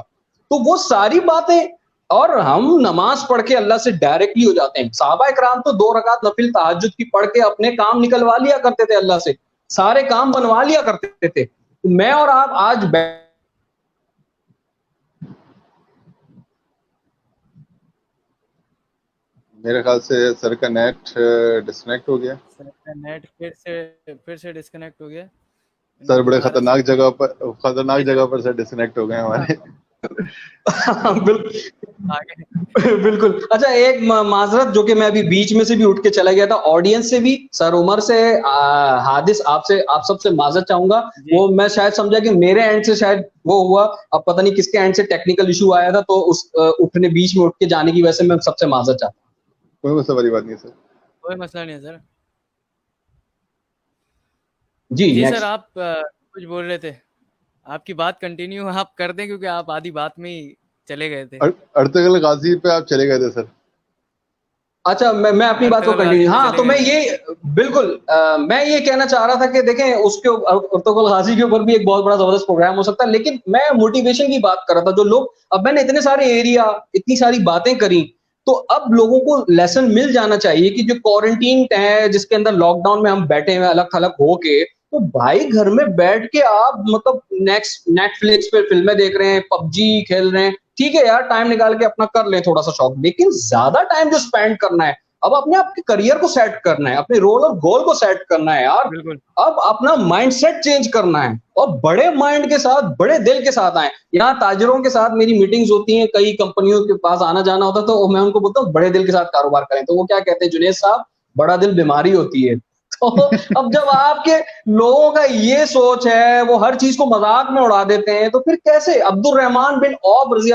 तो वो सारी बातें, और हम नमाज पढ़ के अल्लाह से डायरेक्टली हो जाते हैं। साहबा इकराम तो 2 रकात नफिल तहज्जुद की पढ़ के अपने काम निकलवा लिया करते थे, अल्लाह से सारे काम बनवा लिया करते थे। मैं और आप आज मेरे ख्याल से सर का नेट डिस्कनेक्ट हो गया। सर का नेट फिर से डिस्कनेक्ट हो गया। सर बड़े दोबारा से खतरनाक आगे जगह पर सर डिस्कनेक्ट हो गए हमारे। बिल्कुल आगे बिल्कुल। अच्छा, एक माजरत जो कि मैं अभी बीच में से भी उठ के चला गया था, ऑडियंस से भी, सर उमर से, हादिस आपसे, आप सबसे माजरत चाहूंगा। जी, वो मैं शायद समझा कि मेरे एंड से शायद वो हुआ, अब पता नहीं किसके एंड से टेक्निकल इशू आया था, तो उस उठने, बीच में उठ के जाने की वजह से मैं सबसे माजरत चाहता कोई मसला वाली बात नहीं है सर। कोई मसला नहीं है सर। हूं। जी जी सर, नेक्स्ट। आप कुछ बोल रहे थे। आपकी बात कंटिन्यू आप कर दें, क्योंकि आप आधी बात में ही चले गए थे। अर्तगल गाजी पे आप चले गए थे सर। अच्छा, मैं अपनी बात को अर्तगल गाजी कंटिन्यू, पे हाँ, चले तो मैं गए थे। ये बिल्कुल मैं ये कहना चाह रहा था कि देखें, उसके उर्तुगल गाजी के ऊपर भी एक बहुत बड़ा जबरदस्त प्रोग्राम हो सकता है, लेकिन मैं मोटिवेशन की बात कर रहा था। जो लोग, अब मैंने इतने सारे एरिया, इतनी सारी बातें करी, तो अब लोगों को लेसन मिल जाना चाहिए कि जो क्वारंटीन है, जिसके अंदर लॉकडाउन में हम बैठे हुए अलग थलग होके, तो भाई घर में बैठ के आप मतलब नेक्स्ट नेटफ्लिक्स पे फिल्में देख रहे हैं, पबजी खेल रहे हैं, ठीक है यार, टाइम निकाल के अपना कर लें थोड़ा सा शौक, लेकिन ज्यादा टाइम जो स्पेंड करना है, अब अपने आपके करियर को सेट करना है, अपने रोल और गोल को सेट करना है यार। बिल्कुल। अब अपना माइंडसेट चेंज करना है, और बड़े माइंड के साथ, बड़े दिल के साथ आए। यहाँ ताजरों के साथ मेरी मीटिंग्स होती हैं, कई कंपनियों के पास आना जाना होता है, तो मैं उनको बोलता हूँ बड़े दिल के साथ कारोबार करें। तो वो क्या कहते हैं, जुनेद साहब, बड़ा दिल बीमारी होती है। तो अब जब आपके लोगों का ये सोच है, वो हर चीज को मजाक में उड़ा देते हैं, तो फिर कैसे। अब्दुल रहमान बिन औफ रजी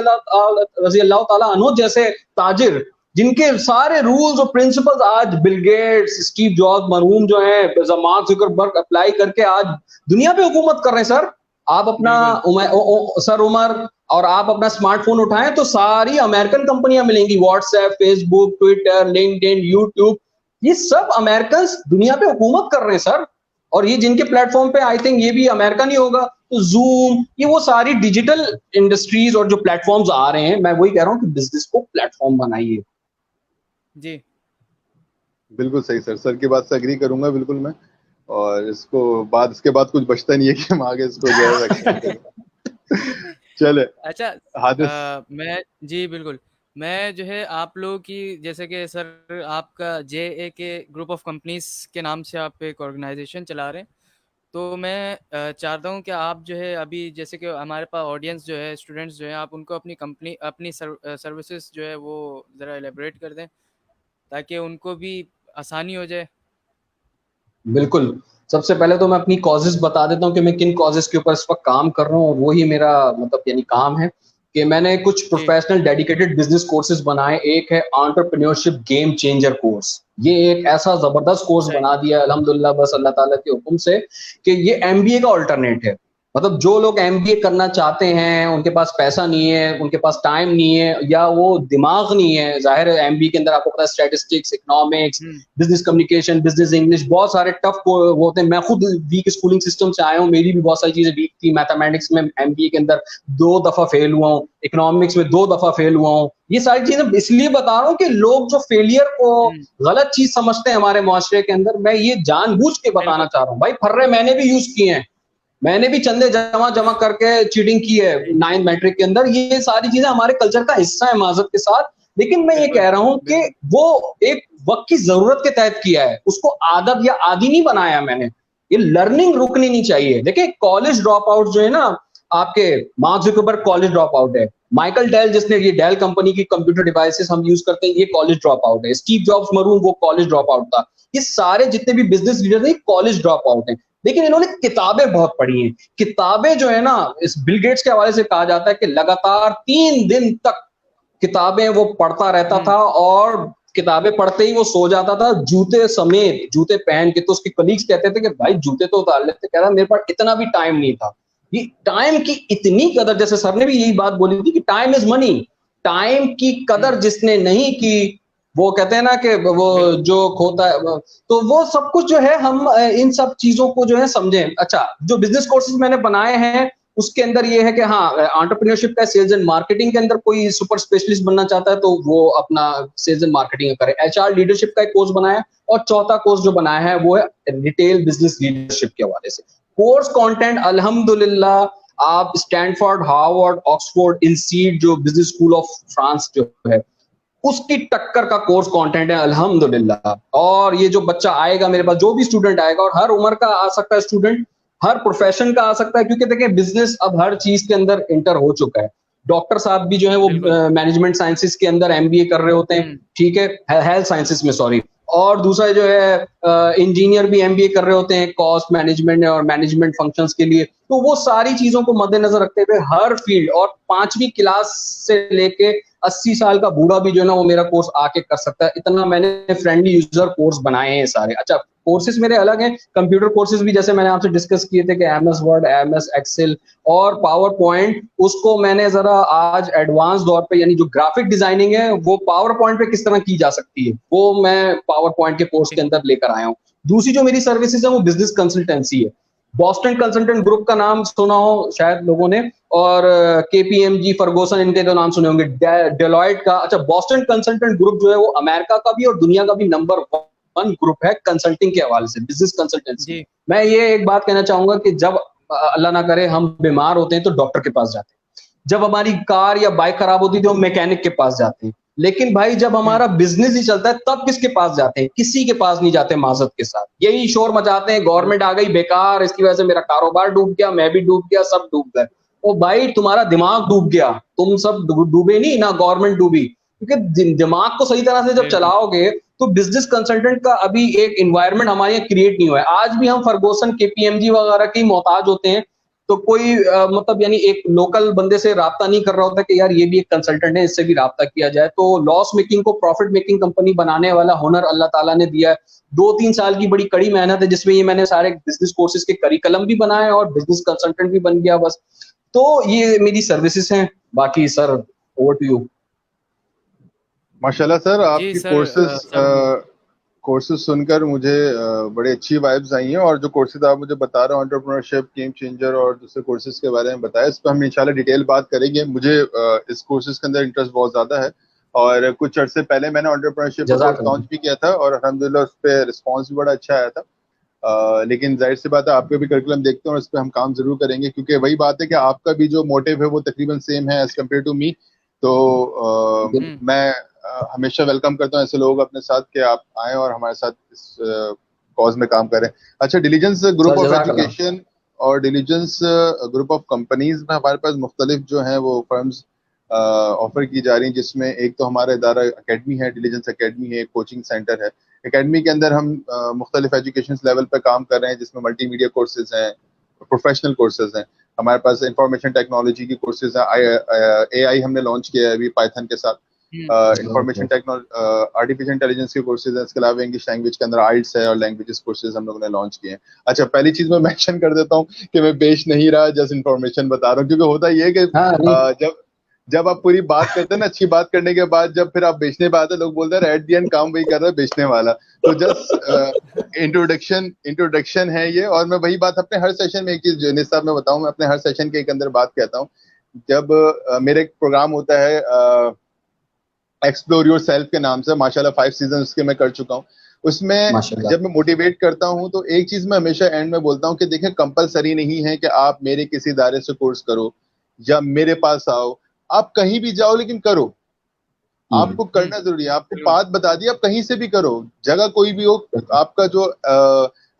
अल्लाह ताला अन्हु जैसे ताजिर, जिनके सारे रूल्स और प्रिंसिपल्स आज बिल गेट्स, स्टीव जॉब्स मरहूम जो है, मार्क जुकरबर्ग अप्लाई करके आज दुनिया पे हुकूमत कर रहे हैं। सर आप अपना बिल्कुल। सर उमर, और आप अपना स्मार्टफोन उठाएं तो सारी अमेरिकन कंपनियां मिलेंगी, WhatsApp, Facebook, Twitter, LinkedIn, YouTube, ये सब अमेरिकन दुनिया पे हुकूमत कर रहे हैं सर। और ये जिनके प्लेटफॉर्म पे, आई थिंक ये भी अमेरिकन ही होगा, तो जूम, ये वो सारी डिजिटल इंडस्ट्रीज और जो प्लेटफॉर्म्स आ रहे हैं, मैं वही कह रहा हूँ कि बिजनेस को प्लेटफॉर्म बनाइए। जी। बिल्कुल सही सर, सर की बात से एग्री करूंगा बिल्कुल मैं। और इसके बाद कुछ बचता नहीं है कि हम आगे इसको जो है एक्सटेंड करें। चले अच्छा, हादिस। मैं जी बिल्कुल। मैं जो है आप लोगों की, जैसे कि सर आपका JAK ग्रुप ऑफ कंपनीज के नाम से आप एक ऑर्गेनाइजेशन चला रहे हैं, तो मैं चाहता हूँ कि आप जो है अभी जैसे कि हमारे पास ऑडियंस जो है, स्टूडेंट्स जो हैं, आप उनको अपनी कंपनी अपनी सर्विसेज जो है वो ज़रा एलेबरेट कर दें ताकि उनको भी आसानी हो जाए। बिल्कुल। सबसे पहले तो मैं अपनी कॉजेज़ बता देता हूँ कि मैं किन कॉजेज़ के ऊपर इस वक़्त काम कर रहा हूँ, और वो ही मेरा मतलब यानी काम है कि मैंने कुछ जी। प्रोफ़ेशनल डेडिकेटेड बिज़नेस कोर्सेज़ बनाए। एक है एंटरप्रेन्योरशिप गेम चेंजर कोर्स। ये एक ऐसा ज़बरदस्त कोर्स सही। बना दिया है अल्हम्दुलिल्लाह, बस अल्लाह ताला के हुक्म से, कि ये एमबीए का अल्टरनेट है। मतलब जो लोग एमबीए करना चाहते हैं, उनके पास पैसा नहीं है, उनके पास टाइम नहीं है, या वो दिमाग नहीं है। ज़ाहिर है एमबीए के अंदर आपको पता है स्टैटिस्टिक्स, इकोनॉमिक्स, हुँ। बिजनेस कम्युनिकेशन, बिजनेस इंग्लिश, बहुत सारे टफ वो होते हैं। मैं खुद वीक स्कूलिंग सिस्टम से आया हूँ, मेरी भी बहुत सारी चीजें वीक थी। मैथमेटिक्स में एमबीए के अंदर 2 दफा फेल हुआ हूँ, इकोनॉमिक्स में 2 दफा फेल हुआ हूँ। ये सारी चीजें इसलिए बता रहा हूँ कि लोग जो फेलियर को हुँ। गलत चीज समझते हैं हमारे मुआशरे के अंदर, मैं ये जानबूझ के बताना बिल्कुल। चाह रहा हूँ। भाई फर्रे मैंने भी यूज किए हैं, मैंने भी चंदे जमा जमा करके चीटिंग की है जी। 9th मैट्रिक के अंदर। ये सारी चीजें हमारे कल्चर का हिस्सा है माजरत के साथ। लेकिन मैं ये बिल्कुल, कह रहा हूं कि बिल्कुल। वो एक वक्त की जरूरत के तहत किया है, उसको आदत या आदि नहीं बनाया मैंने। ये लर्निंग रुकनी नहीं चाहिए। देखिए कॉलेज ड्रॉप आउट जो है ना, आपके mark Zuckerberg college drop out है, माइकल डेल जिसने ये डेल कंपनी की कंप्यूटर डिवाइसेस हम यूज करते हैं, ये कॉलेज ड्रॉप आउट है, स्टीव जॉब्स मरून वो कॉलेज ड्रॉप आउट था। ये सारे जितने भी बिजनेस लीडर हैं कॉलेज ड्रॉप आउट हैं। लेकिन इन्होंने किताबें बहुत पढ़ी हैं। किताबें जो है ना, इस बिल गेट्स के हवाले से कहा जाता है कि लगातार 3 दिन तक किताबें वो पढ़ता रहता हुँ। था, और किताबें पढ़ते ही वो सो जाता था जूते समेत, जूते पहन के। तो उसके कलीग्स कहते थे कि भाई जूते तो उतार लेते। कह रहा मेरे पास इतना भी टाइम नहीं था। ये टाइम की इतनी कदर, जैसे सर ने भी यही बात बोली थी कि टाइम इज मनी। टाइम की हुँ। कदर जिसने नहीं की, वो कहते हैं ना कि वो बिल्कुल। जो खोता है तो वो सब कुछ जो है हम इन सब चीजों को जो है समझें। अच्छा, जो बिजनेस कोर्सेज मैंने बनाए हैं उसके अंदर ये है कि हाँ, एंटरप्रेन्योरशिप का सेल्स एंड मार्केटिंग के अंदर कोई सुपर स्पेशलिस्ट बनना चाहता है तो वो अपना सेल्स एंड मार्केटिंग करे। एचआर लीडरशिप का एक कोर्स बनाया है, और चौथा कोर्स जो बनाया है वो है रिटेल बिजनेस लीडरशिप के हवाले से। कोर्स कंटेंट अल्हम्दुलिल्लाह आप स्टैनफोर्ड, हार्वर्ड, ऑक्सफोर्ड, इंस्टीट्यूट जो बिजनेस स्कूल ऑफ फ्रांस जो है उसकी टक्कर का कोर्स कंटेंट है अल्हम्दुलिल्लाह। और ये जो बच्चा आएगा मेरे पास, जो भी स्टूडेंट आएगा, और हर उम्र का आ सकता है स्टूडेंट, हर प्रोफेशन का आ सकता है, क्योंकि देखिए बिजनेस अब हर चीज के अंदर इंटर हो चुका है। डॉक्टर साहब भी जो है वो बिल्कुल। मैनेजमेंट साइंसेस के अंदर एमबीए कर रहे होते हैं, हुँ। ठीक है, हेल्थ साइंसेस में, सॉरी। और दूसरा जो है इंजीनियर भी एमबीए कर रहे होते हैं कॉस्ट मैनेजमेंट और मैनेजमेंट फंक्शंस के लिए। तो वो सारी चीजों को मद्देनजर रखते हुए हर फील्ड, और 5वीं क्लास से लेके 80 साल का बूढ़ा भी जो है ना वो मेरा कोर्स आके कर सकता है। इतना मैंने फ्रेंडली यूजर कोर्स बनाए हैं सारे। अच्छा, कोर्सेज मेरे अलग हैं। कंप्यूटर कोर्सेज भी जैसे मैंने आपसे डिस्कस किए थे कि एमएस वर्ड, एमएस एक्सेल और पावर पॉइंट, उसको मैंने जरा आज एडवांस दौर पे, यानी जो ग्राफिक डिजाइनिंग है वो पावर पॉइंट पे किस तरह की जा सकती है, वो मैं पावर पॉइंट के कोर्स के जी। अंदर लेकर आया हूँ। दूसरी जो मेरी सर्विसेज है वो बिजनेस कंसल्टेंसी है। बॉस्टन कंसल्टेंट ग्रुप का नाम सुना हो शायद लोगों ने, और केपीएमजी, फर्गोसन, इनके तो नाम सुने होंगे, डेलॉयट का। अच्छा, बॉस्टन कंसल्टेंट ग्रुप जो है वो अमेरिका का भी और दुनिया का भी नंबर 1 ग्रुप है कंसल्टिंग के हवाले से, बिजनेस कंसल्टेंसी। जी। मैं ये एक बात कहना चाहूंगा कि जब अल्लाह ना करे हम बीमार होते हैं तो डॉक्टर के पास जाते हैं, जब हमारी कार या बाइक खराब होती है तो हम मैकेनिक के पास जाते हैं। लेकिन भाई जब हुँ। हमारा बिजनेस ही चलता है तब किसके पास जाते हैं? किसी के पास नहीं जाते माजरत के साथ। यही शोर मचाते हैं, गवर्नमेंट बिल्कुल। आ गई बेकार, इसकी वजह से मेरा कारोबार डूब गया, मैं भी डूब गया, सब डूब गए। ओ भाई तुम्हारा दिमाग डूब गया, तुम सब डूबे नहीं ना, गवर्नमेंट डूबी। क्योंकि दिमाग को सही तरह से जब बिल्कुल। चलाओगे तो बिजनेस कंसल्टेंट का अभी एक एनवायरनमेंट हमारे यहाँ क्रिएट नहीं हुआ है। आज भी हम फर्गोसन, केपीएमजी वगैरह की मोहताज होते हैं। तो कोई मतलब यानी एक लोकल बंदे से राब्ता नहीं कर रहा होता कि यार ये भी एक कंसल्टेंट है, इससे भी राब्ता किया जाए। तो लॉस मेकिंग को प्रॉफिट मेकिंग कंपनी बनाने वाला हुनर अल्लाह ताला ने दिया है। 2-3 साल की बड़ी कड़ी मेहनत है जिसमें ये मैंने सारे बिजनेस कोर्सेज के करिकुलम भी बनाए और बिजनेस कंसल्टेंट भी बन गया बस। तो ये मेरी सर्विसेज हैं। बाकी सर ओवर टू यू। माशाल्लाह सर, जी आपकी सर। सब कोर्सेज सुनकर मुझे बड़ी अच्छी वाइब्स आई हैं। और जो कोर्सेज आप मुझे बता रहे हो, एंटरप्रेन्योरशिप, गेम चेंजर और दूसरे कोर्सेज के बारे में बताया, इस पर हम इंशाल्लाह डिटेल बात करेंगे। मुझे इस कोर्सेज के अंदर इंटरेस्ट बहुत ज़्यादा है, और कुछ अर्से पहले मैंने एंटरप्रेन्योरशिप का कोर्स जजाकल्लाह। लॉन्च भी किया था, और अल्हम्दुलिल्लाह उस पर रिस्पॉन्स भी बड़ा अच्छा आया था। लेकिन जाहिर सी बात है, आपका भी करिकुलम देखते हैं और इस पर हम काम जरूर करेंगे, क्योंकि वही बात है कि आपका भी जो मोटिव है वो तकरीबन सेम है एज कम्पेयर टू मी। तो हुँ। मैं हमेशा वेलकम करता हूँ ऐसे लोग अपने साथ कि आप आएँ और हमारे साथ इस कॉज में काम कर रहे हैं। अच्छा, डिलीजेंस ग्रुप सर ऑफ जज़ाकल्लाह। एजुकेशन और डिलीजेंस ग्रुप ऑफ कंपनीज में हमारे पास मुख्तलिफ जो हैं वो फर्म्स ऑफर की जा रही हैं, जिसमें एक तो हमारा इदारा एकेडमी है, डिलीजेंस एकेडमी है, एक कोचिंग सेंटर है। एकेडमी के अंदर हम मुख्तलिफ एजुकेशन लेवल पर काम कर रहे हैं, जिसमें मल्टीमीडिया कोर्सेज हैं, प्रोफेशनल कोर्सेज हैं, हमारे पास इंफॉर्मेशन टेक्नोलॉजी की कोर्सेज हैं, AI हमने लॉन्च किया है अभी पाइथन के साथ, इंफॉर्मेशन टेक्नोलॉजी, आर्टिफिशियल इंटेलिजेंस के कोर्सेज हैं, इसके अलावा इंग्लिश लैंग्वेज के अंदर आइल्स है और लैंग्वेजेस कोर्सेज हम लोगों ने लॉन्च किए हैं। अच्छा, पहली चीज मैं मेंशन कर देता हूँ कि मैं बेच नहीं रहा, जस्ट इंफॉर्मेशन बता रहा हूँ, क्योंकि होता ये है कि हाँ नहीं, जब जब आप पूरी बात करते हैं ना, अच्छी बात करने के बाद जब फिर आप बेचने पे आते हैं, लोग बोलते हैं एट द एंड काम वही कर रहा है बेचने वाला। तो जस्ट इंट्रोडक्शन है ये। और मैं वही बात अपने हर सेशन में, एक चीज जुनेद साहब मैं बताऊं, मैं अपने हर सेशन के एक अंदर बात कहता हूँ। जब मेरा एक प्रोग्राम होता है एक्सप्लोर योर सेल्फ के नाम से, माशाल्लाह 5 सीजन उसके मैं कर चुका हूँ। उसमें माशाल्लाह। जब मैं मोटिवेट करता हूँ तो एक चीज मैं हमेशा एंड में बोलता हूँ कि देखें, कंपलसरी नहीं है कि आप मेरे किसी इदारे से कोर्स करो या मेरे पास आओ, आप कहीं भी जाओ लेकिन करो। आपको करना जरूरी है, आपको बात बता दी, आप कहीं से भी करो, जगह कोई भी हो, आपका जो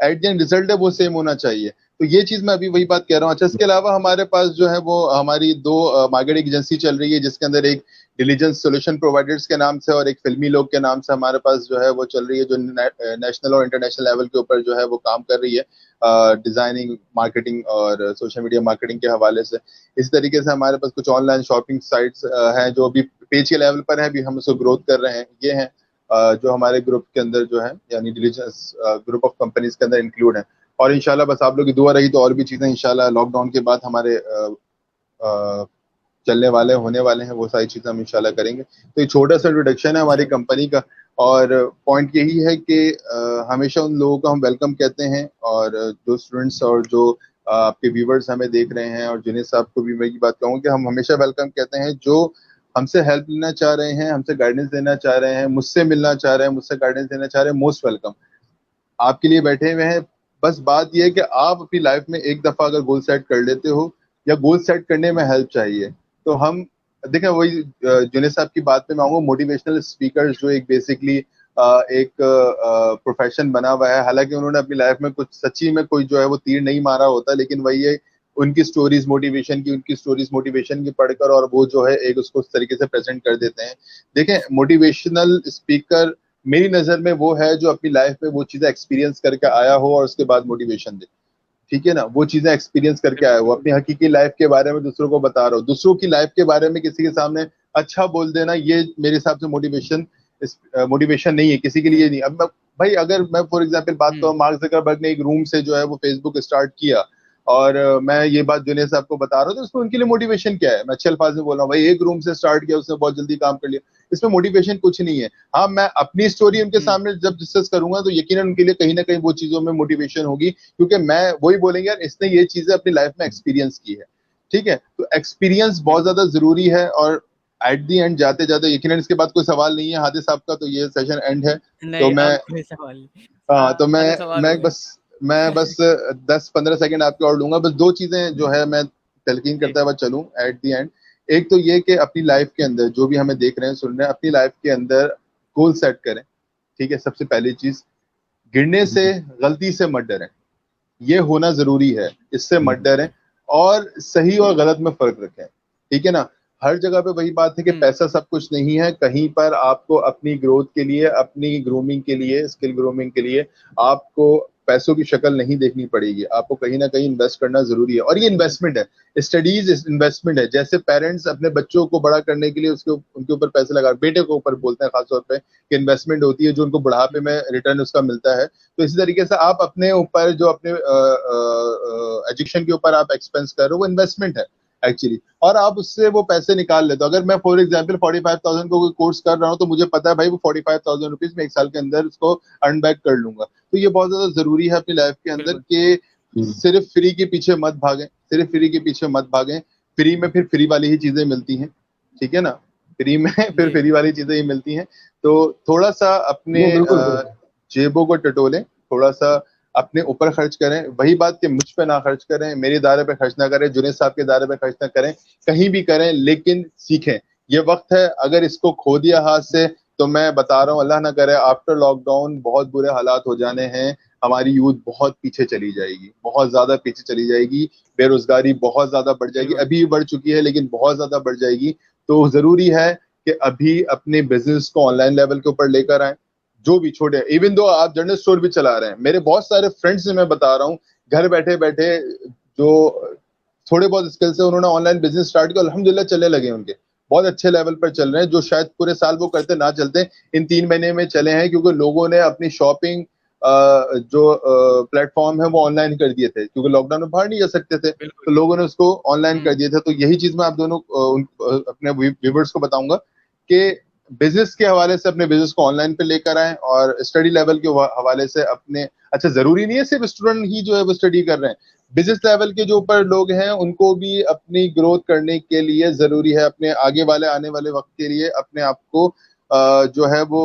एट द एंड रिजल्ट है वो सेम होना चाहिए। तो ये चीज मैं अभी वही बात कह रहा हूँ। अच्छा, इसके अलावा हमारे पास जो है वो हमारी 2 मार्केटिंग एजेंसी चल रही है, जिसके अंदर एक डिलीजेंस सोल्यूशन प्रोवाइडर्स के नाम से और एक फिल्मी लोग के नाम से हमारे पास जो है वो चल रही है, जो नेशनल और इंटरनेशनल लेवल के ऊपर जो है वो काम कर रही है डिजाइनिंग, मार्केटिंग और सोशल मीडिया मार्केटिंग के हवाले से। इस तरीके से हमारे पास कुछ ऑनलाइन शॉपिंग साइट्स हैं जो अभी पेज के लेवल पर है, अभी हम उसको ग्रोथ कर रहे हैं। ये हैं जो हमारे ग्रुप के अंदर जो है, यानी डिलीजेंस ग्रुप ऑफ कंपनीज के अंदर इंक्लूड है। और इंशाल्लाह बस आप लोग की दुआ रही तो और भी चीजें इंशाल्लाह लॉकडाउन के बाद हमारे चलने वाले होने वाले हैं, वो सारी चीजें हम इंशाल्लाह करेंगे। तो ये छोटा सा इंट्रोडक्शन है हमारी कंपनी का, और पॉइंट यही है कि हमेशा उन लोगों को हम वेलकम कहते हैं, और जो स्टूडेंट्स और जो आपके व्यूवर्स हमें देख रहे हैं, और जुनेद साहब को भी मैं ये बात कहूँ कि हम हमेशा वेलकम कहते हैं, जो हमसे हेल्प लेना चाह रहे हैं, हमसे गाइडेंस देना चाह रहे हैं, मुझसे मिलना चाह रहे हैं, मुझसे गाइडेंस देना चाह रहे हैं, मोस्ट वेलकम। आपके लिए बैठे हुए हैं। बस बात यह है कि आप अपनी लाइफ में एक दफा अगर गोल सेट कर लेते हो, या गोल सेट करने में हेल्प चाहिए, तो हम देखें, वही जुनेद साहब की बात पे मैं आऊंगा। मोटिवेशनल स्पीकर जो एक बेसिकली एक प्रोफेशन बना हुआ है, हालांकि उन्होंने अपनी लाइफ में कुछ सच्ची में कोई जो है वो तीर नहीं मारा होता, लेकिन वही है, उनकी स्टोरीज मोटिवेशन की पढ़कर, और वो जो है एक उसको उस तरीके से प्रेजेंट कर देते हैं। देखें, मोटिवेशनल स्पीकर मेरी नजर में वो है जो अपनी लाइफ में वो चीजें एक्सपीरियंस करके आया हो और उसके बाद मोटिवेशन दे। ठीक है ना, वो चीजें एक्सपीरियंस करके आया हो, अपनी हकीकी लाइफ के बारे में दूसरों को बता रहा हो, दूसरों की लाइफ के बारे में किसी के सामने अच्छा बोल देना, ये मेरे हिसाब से मोटिवेशन नहीं है, किसी के लिए नहीं। अब भाई अगर मैं फॉर एग्जांपल बात करूं, मार्क जकरबर्ग ने एक रूम से जो है वो फेसबुक स्टार्ट किया, और मैं ये बात जुनेद साहब को बता रहा हूँ, तो उसमें उनके लिए मोटिवेशन क्या है? मैं अच्छे अल्फाज में बोल रहा हूँ, भाई एक रूम से स्टार्ट किया, उसने बहुत जल्दी काम कर लिया, इसमें मोटिवेशन कुछ नहीं है। हाँ, मैं अपनी स्टोरी उनके सामने जब डिस्कस करूंगा तो यकीनन उनके लिए कहीं ना कहीं वो चीजों में मोटिवेशन होगी, क्योंकि मैं वही बोलेंगे यार इसने ये चीजें अपनी लाइफ में एक्सपीरियंस की है। ठीक है, तो एक्सपीरियंस बहुत ज्यादा जरूरी है। और एट दी एंड जाते जाते, यकीनन इसके बाद कोई सवाल नहीं है हादिस साहब का, तो ये सेशन एंड है। तो नहीं, मैं अब कोई सवाल नहीं। हाँ, तो सारे सवाल हो गए। मैं बस 10-15 सेकंड आपके और लूंगा। बस 2 चीजें जो है मैं तलकीन जी, करते हुए चलूं एट दी एंड। एक तो ये कि अपनी लाइफ के अंदर जो भी हमें देख रहे हैं सुन रहे हैं, अपनी लाइफ के अंदर गोल सेट करें। ठीक है, सबसे पहली चीज, गिरने से, गलती से मत डरें, ये होना जरूरी है, इससे मत डरें, और सही और गलत में फर्क रखें। ठीक है ना, हर जगह पे वही बात है कि पैसा सब कुछ नहीं है, कहीं पर आपको अपनी ग्रोथ के लिए, अपनी ग्रूमिंग के लिए, स्किल ग्रूमिंग के लिए आपको पैसों की शक्ल नहीं देखनी पड़ेगी, आपको कहीं ना कहीं इन्वेस्ट करना जरूरी है, और ये इन्वेस्टमेंट है। स्टडीज इन्वेस्टमेंट है। जैसे पेरेंट्स अपने बच्चों को बड़ा करने के लिए उसके उनके ऊपर पैसे लगा, बेटे के ऊपर बोलते हैं खासतौर पे कि इन्वेस्टमेंट होती है, जो उनको बुढ़ापे में रिटर्न उसका मिलता है। तो इसी तरीके से आप अपने ऊपर जो अपने एजुकेशन के ऊपर आप एक्सपेंस कर रहे हो, वो इन्वेस्टमेंट है एक्चुअली, और आप उससे वो पैसे निकाल लेते हो। अगर मैं फॉर एग्जांपल 45,000 को कोई कोर्स कर रहा हूँ, तो मुझे पता है भाई वो 45,000 रुपीज में 1 साल के अंदर उसको अर्न बैक कर लूंगा। तो ये बहुत ज्यादा जरूरी है अपनी लाइफ के अंदर कि सिर्फ फ्री के पीछे मत भागें, सिर्फ फ्री के पीछे मत भागें। फ्री में फिर फ्री वाली ही चीजें मिलती हैं। ठीक है ना, फ्री में फिर जी, फ्री वाली चीजें ही मिलती हैं। तो थोड़ा सा अपने बिल्कुल बिल्कुल। जेबों को टटोलें, थोड़ा सा अपने ऊपर खर्च करें। वही बात कि मुझ पे ना खर्च करें, मेरे दायरे पे खर्च ना करें, जुनेद साहब के दायरे पे खर्च ना करें, कहीं भी करें, लेकिन सीखें। ये वक्त है, अगर इसको खो दिया हाथ से, तो मैं बता रहा हूँ, अल्लाह ना करे आफ्टर लॉकडाउन बहुत बुरे हालात हो जाने हैं। हमारी यूथ बहुत पीछे चली जाएगी, बहुत ज्यादा पीछे चली जाएगी, बेरोजगारी बहुत ज्यादा बढ़ जाएगी, अभी बढ़ चुकी है लेकिन बहुत ज्यादा बढ़ जाएगी। तो जरूरी है कि अभी अपने बिजनेस को ऑनलाइन लेवल के ऊपर लेकर आए, जो भी छोटे, इवन दो आप जनरल स्टोर भी चला रहे हैं, मेरे बहुत सारे फ्रेंड्स से मैं बता रहा हूँ, घर बैठे बैठे जो थोड़े बहुत स्किल्स है उन्होंने ऑनलाइन बिजनेस स्टार्ट किया, अल्हम्दुलिल्लाह चलने लगे, उनके बहुत अच्छे लेवल पर चल रहे हैं, जो शायद पूरे साल वो करते ना चलते इन 3 महीने में चले हैं, क्योंकि लोगों ने अपनी शॉपिंग जो प्लेटफॉर्म है वो ऑनलाइन कर दिए थे, क्योंकि लॉकडाउन में बाहर नहीं जा सकते थे, तो लोगों ने उसको ऑनलाइन कर दिए थे। तो यही चीज मैं आप दोनों अपने व्यूवर्स को बताऊंगा कि बिजनेस के हवाले से अपने बिजनेस को ऑनलाइन पे लेकर आए, और स्टडी लेवल के हवाले से अपने, अच्छा जरूरी नहीं है सिर्फ स्टूडेंट ही जो है वो स्टडी कर रहे हैं, बिजनेस लेवल के जो ऊपर लोग हैं उनको भी अपनी ग्रोथ करने के लिए जरूरी है, अपने आगे वाले आने वाले वक्त के लिए अपने आप को जो है वो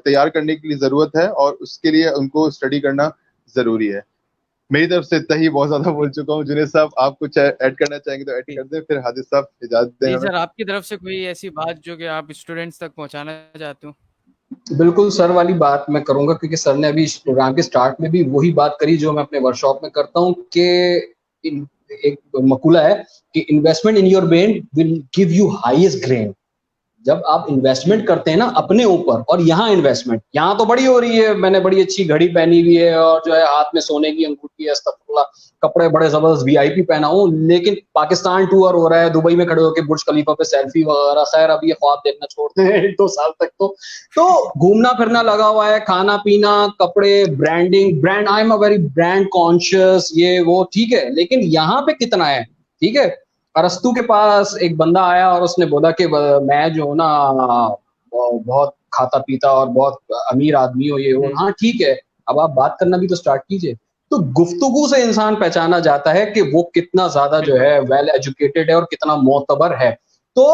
तैयार करने के लिए जरूरत है, और उसके लिए उनको स्टडी करना जरूरी है। मेरी तरफ से इतना ही, बहुत ज्यादा बोल चुका हूँ। जुनेद साहब आप कुछ ऐड करना चाहेंगे तो ऐड कर दें, फिर हादिस साहब इजाजत दें जी हमें। सर, आपकी तरफ से कोई ऐसी बात जो कि आप स्टूडेंट्स तक पहुंचाना चाहते हो? बिल्कुल सर वाली बात मैं करूंगा, क्योंकि सर ने अभी इस प्रोग्राम के स्टार्ट में भी वही बात करी जो मैं अपने वर्कशॉप में करता हूं कि एक मकूला है कि investment in your brain will give you highest grain. जब आप इन्वेस्टमेंट करते हैं ना अपने ऊपर, और यहाँ इन्वेस्टमेंट यहाँ तो बड़ी हो रही है, मैंने बड़ी अच्छी घड़ी पहनी हुई है और जो है हाथ में सोने की अंगूठी है, अस्तगफुरुल्लाह, कपड़े बड़े जबरदस्त वीआईपी पहना हूं, लेकिन पाकिस्तान टूर हो रहा है, दुबई में खड़े होकर बुर्ज खलीफा पे सेल्फी वगैरह, खैर अभी ये ख्वाब देखना छोड़ते हैं 1-2 साल तक। तो घूमना फिरना लगा हुआ है, खाना पीना, कपड़े, branding, brand, I am a very brand conscious, ये वो ठीक है, लेकिन यहाँ पे कितना है? ठीक है, अरस्तु के पास एक बंदा आया और उसने बोला कि मैं जो हूँ ना बहुत खाता पीता और बहुत अमीर आदमी हो, ये हो। हाँ ठीक है, अब आप बात करना भी तो स्टार्ट कीजिए। तो गुफ्तगू से इंसान पहचाना जाता है कि वो कितना ज्यादा जो है वेल एजुकेटेड है और कितना मोतबर है। तो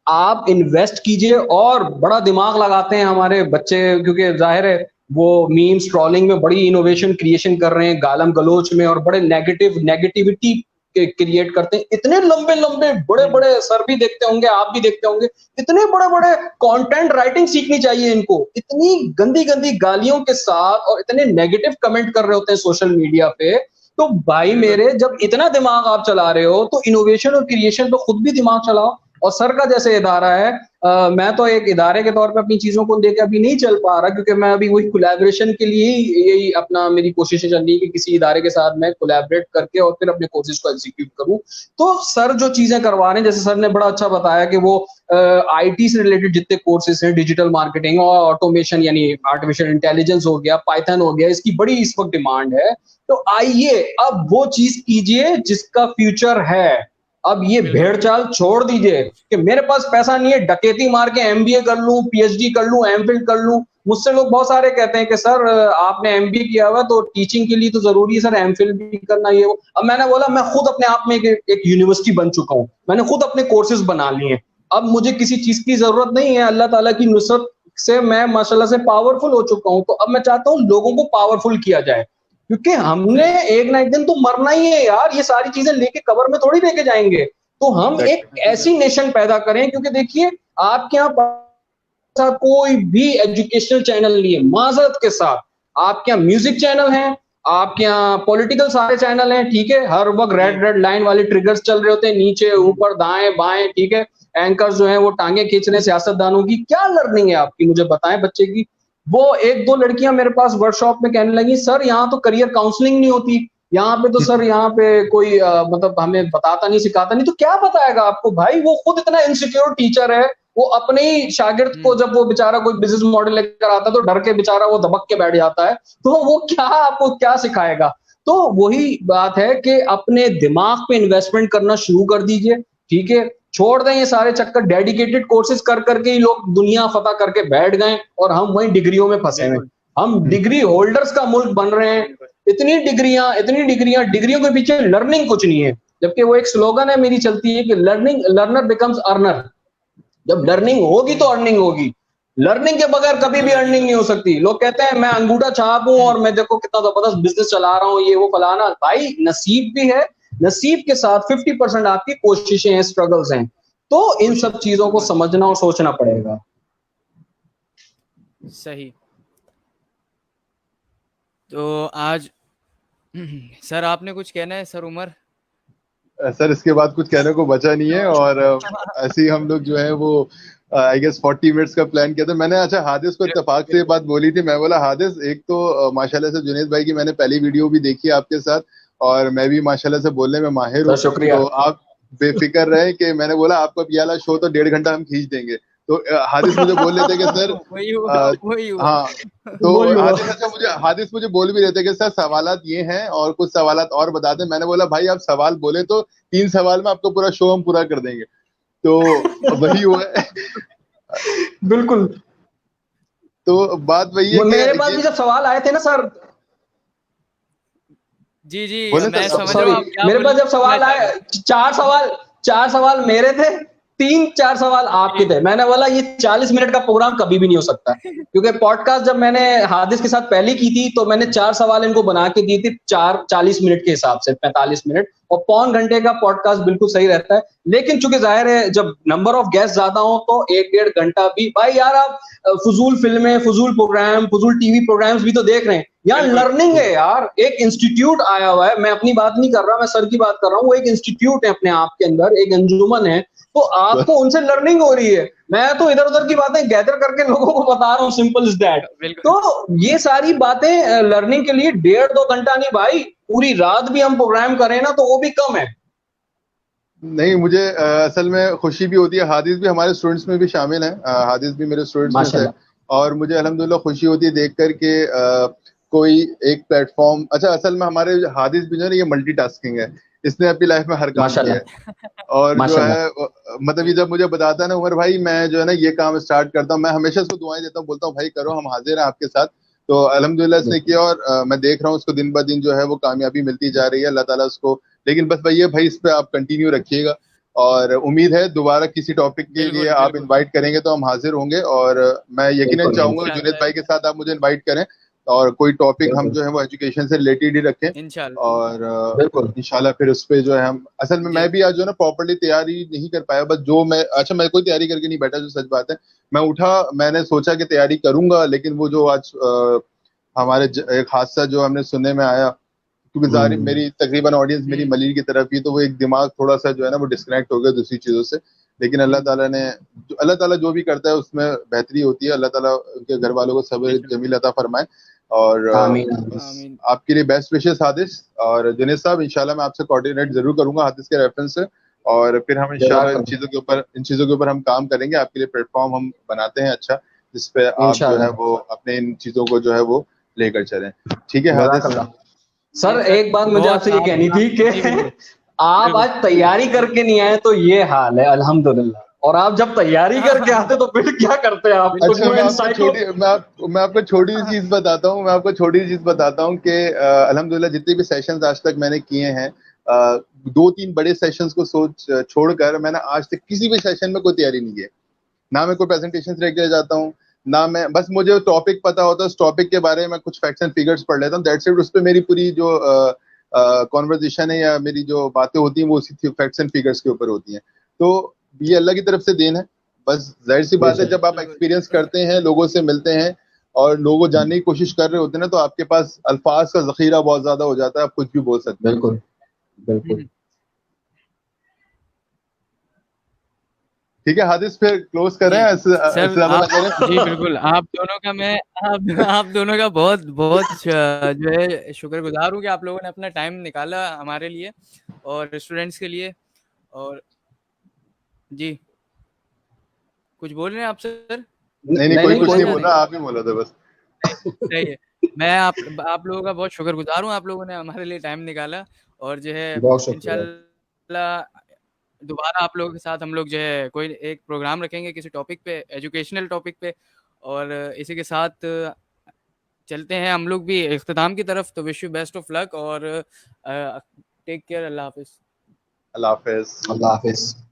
आप इन्वेस्ट कीजिए, और बड़ा दिमाग लगाते हैं हमारे बच्चे, क्योंकि जाहिर है वो मीम्स ट्रोलिंग में बड़ी इनोवेशन क्रिएशन कर रहे हैं, गालम गलोच में, और बड़े नेगेटिविटी क्रिएट करते हैं। इतने लंबे लंबे बड़े बड़े, सर भी देखते होंगे, आप भी देखते होंगे, इतने बड़े बड़े कंटेंट राइटिंग सीखनी चाहिए इनको, इतनी गंदी गंदी गालियों के साथ, और इतने नेगेटिव कमेंट कर रहे होते हैं सोशल मीडिया पे। तो भाई मेरे, जब इतना दिमाग आप चला रहे हो तो इनोवेशन और क्रिएशन पे खुद भी दिमाग चलाओ। और सर का जैसे इदारा है, मैं तो एक इदारे के तौर पे अपनी चीजों को लेकर अभी नहीं चल पा रहा, क्योंकि मैं अभी वही कोलैबोरेशन के लिए ही यही अपना मेरी कोशिशें चल रही है कि किसी इदारे के साथ मैं कोलैबोरेट करके और फिर अपने कोर्सेज को एग्जीक्यूट करूं। तो सर जो चीजें करवा रहे हैं, जैसे सर ने बड़ा अच्छा बताया कि वो आईटी से रिलेटेड जितने कोर्सेज हैं, डिजिटल मार्केटिंग और ऑटोमेशन, यानी आर्टिफिशियल इंटेलिजेंस हो गया, पाइथन हो गया, इसकी बड़ी इस वक्त डिमांड है। तो आइए अब वो चीज कीजिए जिसका फ्यूचर है। अब ये भेड़ चाल छोड़ दीजिए कि मेरे पास पैसा नहीं है, डकैती मार के एमबीए कर लूं, पीएचडी कर लूं, एमफिल कर लूं। मुझसे लोग बहुत सारे कहते हैं कि सर आपने एमबीए किया हुआ तो टीचिंग के लिए तो जरूरी है सर एमफिल भी करना, ये वो। अब मैंने बोला मैं खुद अपने आप में एक यूनिवर्सिटी बन चुका हूं, मैंने खुद अपने कोर्सेज बना लिए हैं, अब मुझे किसी चीज की जरूरत नहीं है, अल्लाह ताला की नुसरत से मैं माशाल्लाह से पावरफुल हो चुका हूं। तो अब मैं चाहता हूं लोगों को पावरफुल किया जाए, क्योंकि हमने एक ना एक दिन तो मरना ही है यार, ये सारी चीजें लेके कब्र में थोड़ी लेके जाएंगे। तो हम एक ऐसी नेशन पैदा करें, क्योंकि देखिए आपके यहाँ कोई भी एजुकेशनल चैनल नहीं है, माजरत के साथ आपके यहाँ म्यूजिक चैनल है, आपके यहाँ पॉलिटिकल सारे चैनल हैं, ठीक है, हर वक्त रेड लाइन वाले ट्रिगर्स चल रहे होते हैं, नीचे ऊपर दाएं बाएं, ठीक है, एंकर्स जो है वो टांगे खींच रहे हैं सियासतदानों की। क्या लर्निंग है आपकी, मुझे बताएं बच्चे की। वो 1-2 लड़कियां मेरे पास वर्कशॉप में कहने लगी, सर यहाँ तो करियर काउंसलिंग नहीं होती, यहाँ पे तो सर यहाँ पे कोई मतलब हमें बताता नहीं, सिखाता नहीं। तो क्या बताएगा आपको भाई, वो खुद इतना इनसिक्योर टीचर है, वो अपने ही शागिर्द को जब वो बेचारा कोई बिजनेस मॉडल लेकर आता है तो डर के बेचारा वो दबक के बैठ जाता है, तो वो क्या आपको क्या सिखाएगा। तो वही बात है कि अपने दिमाग पे इन्वेस्टमेंट करना शुरू कर दीजिए, ठीक है, छोड़ दें ये सारे चक्कर, डेडिकेटेड कोर्सेज कर करके ही लोग दुनिया फतह करके बैठ गए और हम वही डिग्रियों में फंसे हुए। हम डिग्री होल्डर्स का मुल्क बन रहे हैं, इतनी डिग्रियां, डिग्रियों के पीछे लर्निंग कुछ नहीं है। जबकि वो एक स्लोगन है मेरी चलती है कि लर्नर बिकम्स अर्नर। जब लर्निंग होगी तो अर्निंग होगी, लर्निंग के बगैर कभी भी अर्निंग नहीं हो सकती। लोग कहते हैं मैं अंगूठा छाप हूं और मैं देखो कितना जबरदस्त बिजनेस चला रहा हूं, ये वो फलाना। भाई नसीब भी है, नसीब के साथ 50% आपकी कोशिशें हैं, स्ट्रगल्स हैं। तो इन सब चीजों को समझना और सोचना पड़ेगा। सही। तो आज सर आपने कुछ कहना है सर उमर? सर इसके बाद कुछ कहने को बचा नहीं है, और ऐसे ही हम लोग जो है वो आई गेस 40 मिनट्स का प्लान किया था मैंने। अच्छा, हादिस को इत्तेफाक से ये बात बोली थी, मैं बोला हादिस एक तो माशाल्लाह से जुनेद भाई की मैंने पहली वीडियो भी देखी है आपके साथ, और मैं भी माशाल्लाह से बोलने में माहिर हूँ, शुक्रिया। तो आप बेफिक्र रहे कि मैंने बोला आपको अब ये वाला शो तो 1.5 घंटा हम खींच देंगे। तो हादिस मुझे बोल लेते कि सर वही हुआ, वही हुआ। हाँ, तो हादिस मुझे बोल भी रहे थे कि सर सवालात ये हैं और कुछ सवालात और बता दें। मैंने बोला भाई आप सवाल बोले तो 3 सवाल में आपको पूरा शो हम पूरा कर देंगे, तो वही हुआ है। बिल्कुल। तो बात वही है मेरे कि पास भी जब सवाल आए थे ना सर, जी जी, बोले मैं सर, समझ रहा सॉरी, हूँ आप क्या मेरे पास जब बोलना सवाल चाह रहे आए, हैं। 4 सवाल मेरे थे, 3-4 सवाल आपके थे। मैंने बोला ये 40 मिनट का प्रोग्राम कभी भी नहीं हो सकता, क्योंकि पॉडकास्ट जब मैंने हादिस के साथ पहले की थी तो मैंने 4 सवाल इनको बना के दिए थे 40 मिनट के हिसाब से, 45 मिनट, और पौन घंटे का पॉडकास्ट बिल्कुल सही रहता है। लेकिन चूंकि जाहिर है जब नंबर ऑफ गेस्ट ज्यादा हो तो 1-1.5 घंटा भी, भाई यार आप फजूल फिल्में, फजूल प्रोग्राम, फजूल टीवी प्रोग्राम्स भी तो देख रहे हैं। यहाँ बिल्कुल। लर्निंग है यार, एक इंस्टीट्यूट आया हुआ है। मैं अपनी बात नहीं कर रहा, मैं सर की बात कर रहा हूँ। वो एक इंस्टीट्यूट है अपने आप के अंदर, एक अंजुमन है, तो आपको उनसे लर्निंग हो रही है। मैं तो इधर उधर की बातें गैदर करके लोगों को बता रहा हूँ, सिंपल इज दैट। बिल्कुल। तो ये सारी बातें लर्निंग के लिए 1.5-2 घंटा नहीं भाई, पूरी रात भी हम प्रोग्राम करें ना तो वो भी कम है। नहीं मुझे असल में खुशी भी होती है, हादिस भी हमारे स्टूडेंट्स में भी शामिल है, हादिस भी मेरे स्टूडेंट्स में से है, माशाल्लाह। और मुझे अल्हम्दुलिल्लाह खुशी होती है देख कर के कोई एक प्लेटफॉर्म। अच्छा, असल में हमारे हादिस भी जो है ना, ये मल्टीटास्किंग है, इसने अपनी लाइफ में हर काम किया है, माशाल्लाह। और जो माशाल्लाह। है मतलब ये जब मुझे बताता है ना उमर भाई मैं जो है ना ये काम स्टार्ट करता हूँ, मैं हमेशा उसको दुआएं देता हूँ, बोलता हूँ भाई करो, हम हाजिर हैं आपके साथ। तो अल्हम्दुलिल्लाह इसने किया, और मैं देख रहा हूँ उसको दिन ब दिन जो है वो कामयाबी मिलती जा रही है, अल्लाह ताला उसको। लेकिन बस भैया भाई इस पे आप कंटिन्यू रखिएगा, और उम्मीद है दोबारा किसी टॉपिक के लिए बिल्कुल, आप बिल्कुल। इनवाइट करेंगे तो हम हाजिर होंगे, और मैं यकीनन बिल्कुल, चाहूंगा जुनेद इंशाअल्लाह, भाई के साथ आप मुझे इनवाइट करें, और कोई टॉपिक हम बिल्कुल, जो है वो एजुकेशन से रिलेटेड ही रखें, इंशाअल्लाह। और बिल्कुल। इंशाल्लाह फिर उस पे जो है हम, असल में मैं जी। भी आज जो है ना प्रॉपर्ली तैयारी नहीं कर पाया, बस जो मैं, अच्छा मैं कोई तैयारी करके नहीं बैठा, जो सच बात है। मैं उठा, मैंने सोचा कि तैयारी करूंगा, लेकिन वो जो आज हमारे एक हादसा जो हमने सुनने में आया, क्योंकि जारी हम्म। मेरी तकरीबन ऑडियंस मेरी हुँ, मलिर की तरफ ही, तो वो एक दिमाग थोड़ा सा जो है ना वो डिस्कनेक्ट हो गया दूसरी चीजों से। लेकिन हुँ। अल्लाह ताला जो भी करता है उसमें बेहतरी होती है, अल्लाह ताला उनके घर वालों को सब्र बिल्कुल। जमील अता फरमाए, और आमीन, आमीन। बस आमीन। आपके लिए बेस्ट विशेस हादिस, और जुनेद साहब इंशाल्लाह मैं आपसे कोऑर्डिनेट जरूर करूंगा हादिस के रेफरेंस से, और फिर हम इंशाल्लाह जज़ाकल्लाह। इन चीजों के ऊपर हम काम करेंगे, आपके लिए प्लेटफॉर्म हम बनाते हैं अच्छा, जिसपे आप जो है इंशाअल्लाह। वो अपने इन चीजों को जो है वो लेकर चलें। ठीक है हादिस? जज़ाकल्लाह। जी सर सर, एक बात मुझे बहुत आपसे ये कहनी आप थी जी, कि बिल्कुल, आप बिल्कुल। आज तैयारी करके नहीं आए तो ये हाल है, अल्हम्दुलिल्लाह। और आप जब तैयारी करके आते तो फिर क्या करते आप? बिल्कुल, अच्छा, वो एनसाइक्लो मैं आपको छोटी सी चीज बताता हूँ, कि अल्हम्दुलिल्लाह जितने भी सेशंस आज तक मैंने किए हैं, 2-3 बड़े सेशंस को छोड़कर मैंने आज तक किसी भी सेशन में कोई तैयारी नहीं की है। ना मैं कोई प्रेजेंटेशन लेके जाता हूँ, ना मैं, बस मुझे टॉपिक पता होता है, उस टॉपिक के बारे में कुछ फैक्ट्स एंड फिगर्स पढ़ लेता हूँ, दैट्स इट। उस पे मेरी पूरी जो कॉन्वर्जेशन है या मेरी जो बातें होती हैं वो उसी फैक्ट्स एंड फिगर्स के ऊपर होती हैं। तो ये अल्लाह की तरफ से देन है, बस जाहिर सी बात है, बेशक। जब आप बिल्कुल। एक्सपीरियंस करते हैं, लोगों से मिलते हैं और लोगों को जानने की कोशिश कर रहे होते हैं ना, तो आपके पास अल्फाज का जखीरा बहुत ज्यादा हो जाता है, आप कुछ भी बोल सकते हैं। बिल्कुल, बिल्कुल। हुँ। ठीक है हादिस, फिर क्लोज करें, जी, ऐसे ऐसे सर ज्यादा ना आप जी, करें। बिल्कुल, आप दोनों का बहुत जो है शुक्रगुज़ार हूँ कि आप लोगों ने अपना टाइम निकाला हमारे लिए और स्टूडेंट्स के लिए। और जी, कुछ बोल रहे हैं आप सर? नहीं नहीं, नहीं, कोई नहीं, बोलना कुछ कोई नहीं चाह बोल रहे रहा, हैं? आप ही बोला था बस। नहीं, सही है। मैं आप लोगों का बहुत शुक्रगुज़ार हूँ, आप लोगों ने हमारे लिए टाइम निकाला और जो है बहुत शुक्रिया। इंशाल्लाह दोबारा आप लोगों के साथ हम लोग जो है कोई एक प्रोग्राम रखेंगे किसी टॉपिक पे, एजुकेशनल टॉपिक पे। और इसी के साथ चलते हैं हम लोग भी इख्तिताम की तरफ। तो wish you best of luck और टेक केयर। अल्लाह हाफ़िज़। अल्लाह हाफिज। अल्लाह हाफ़िज़।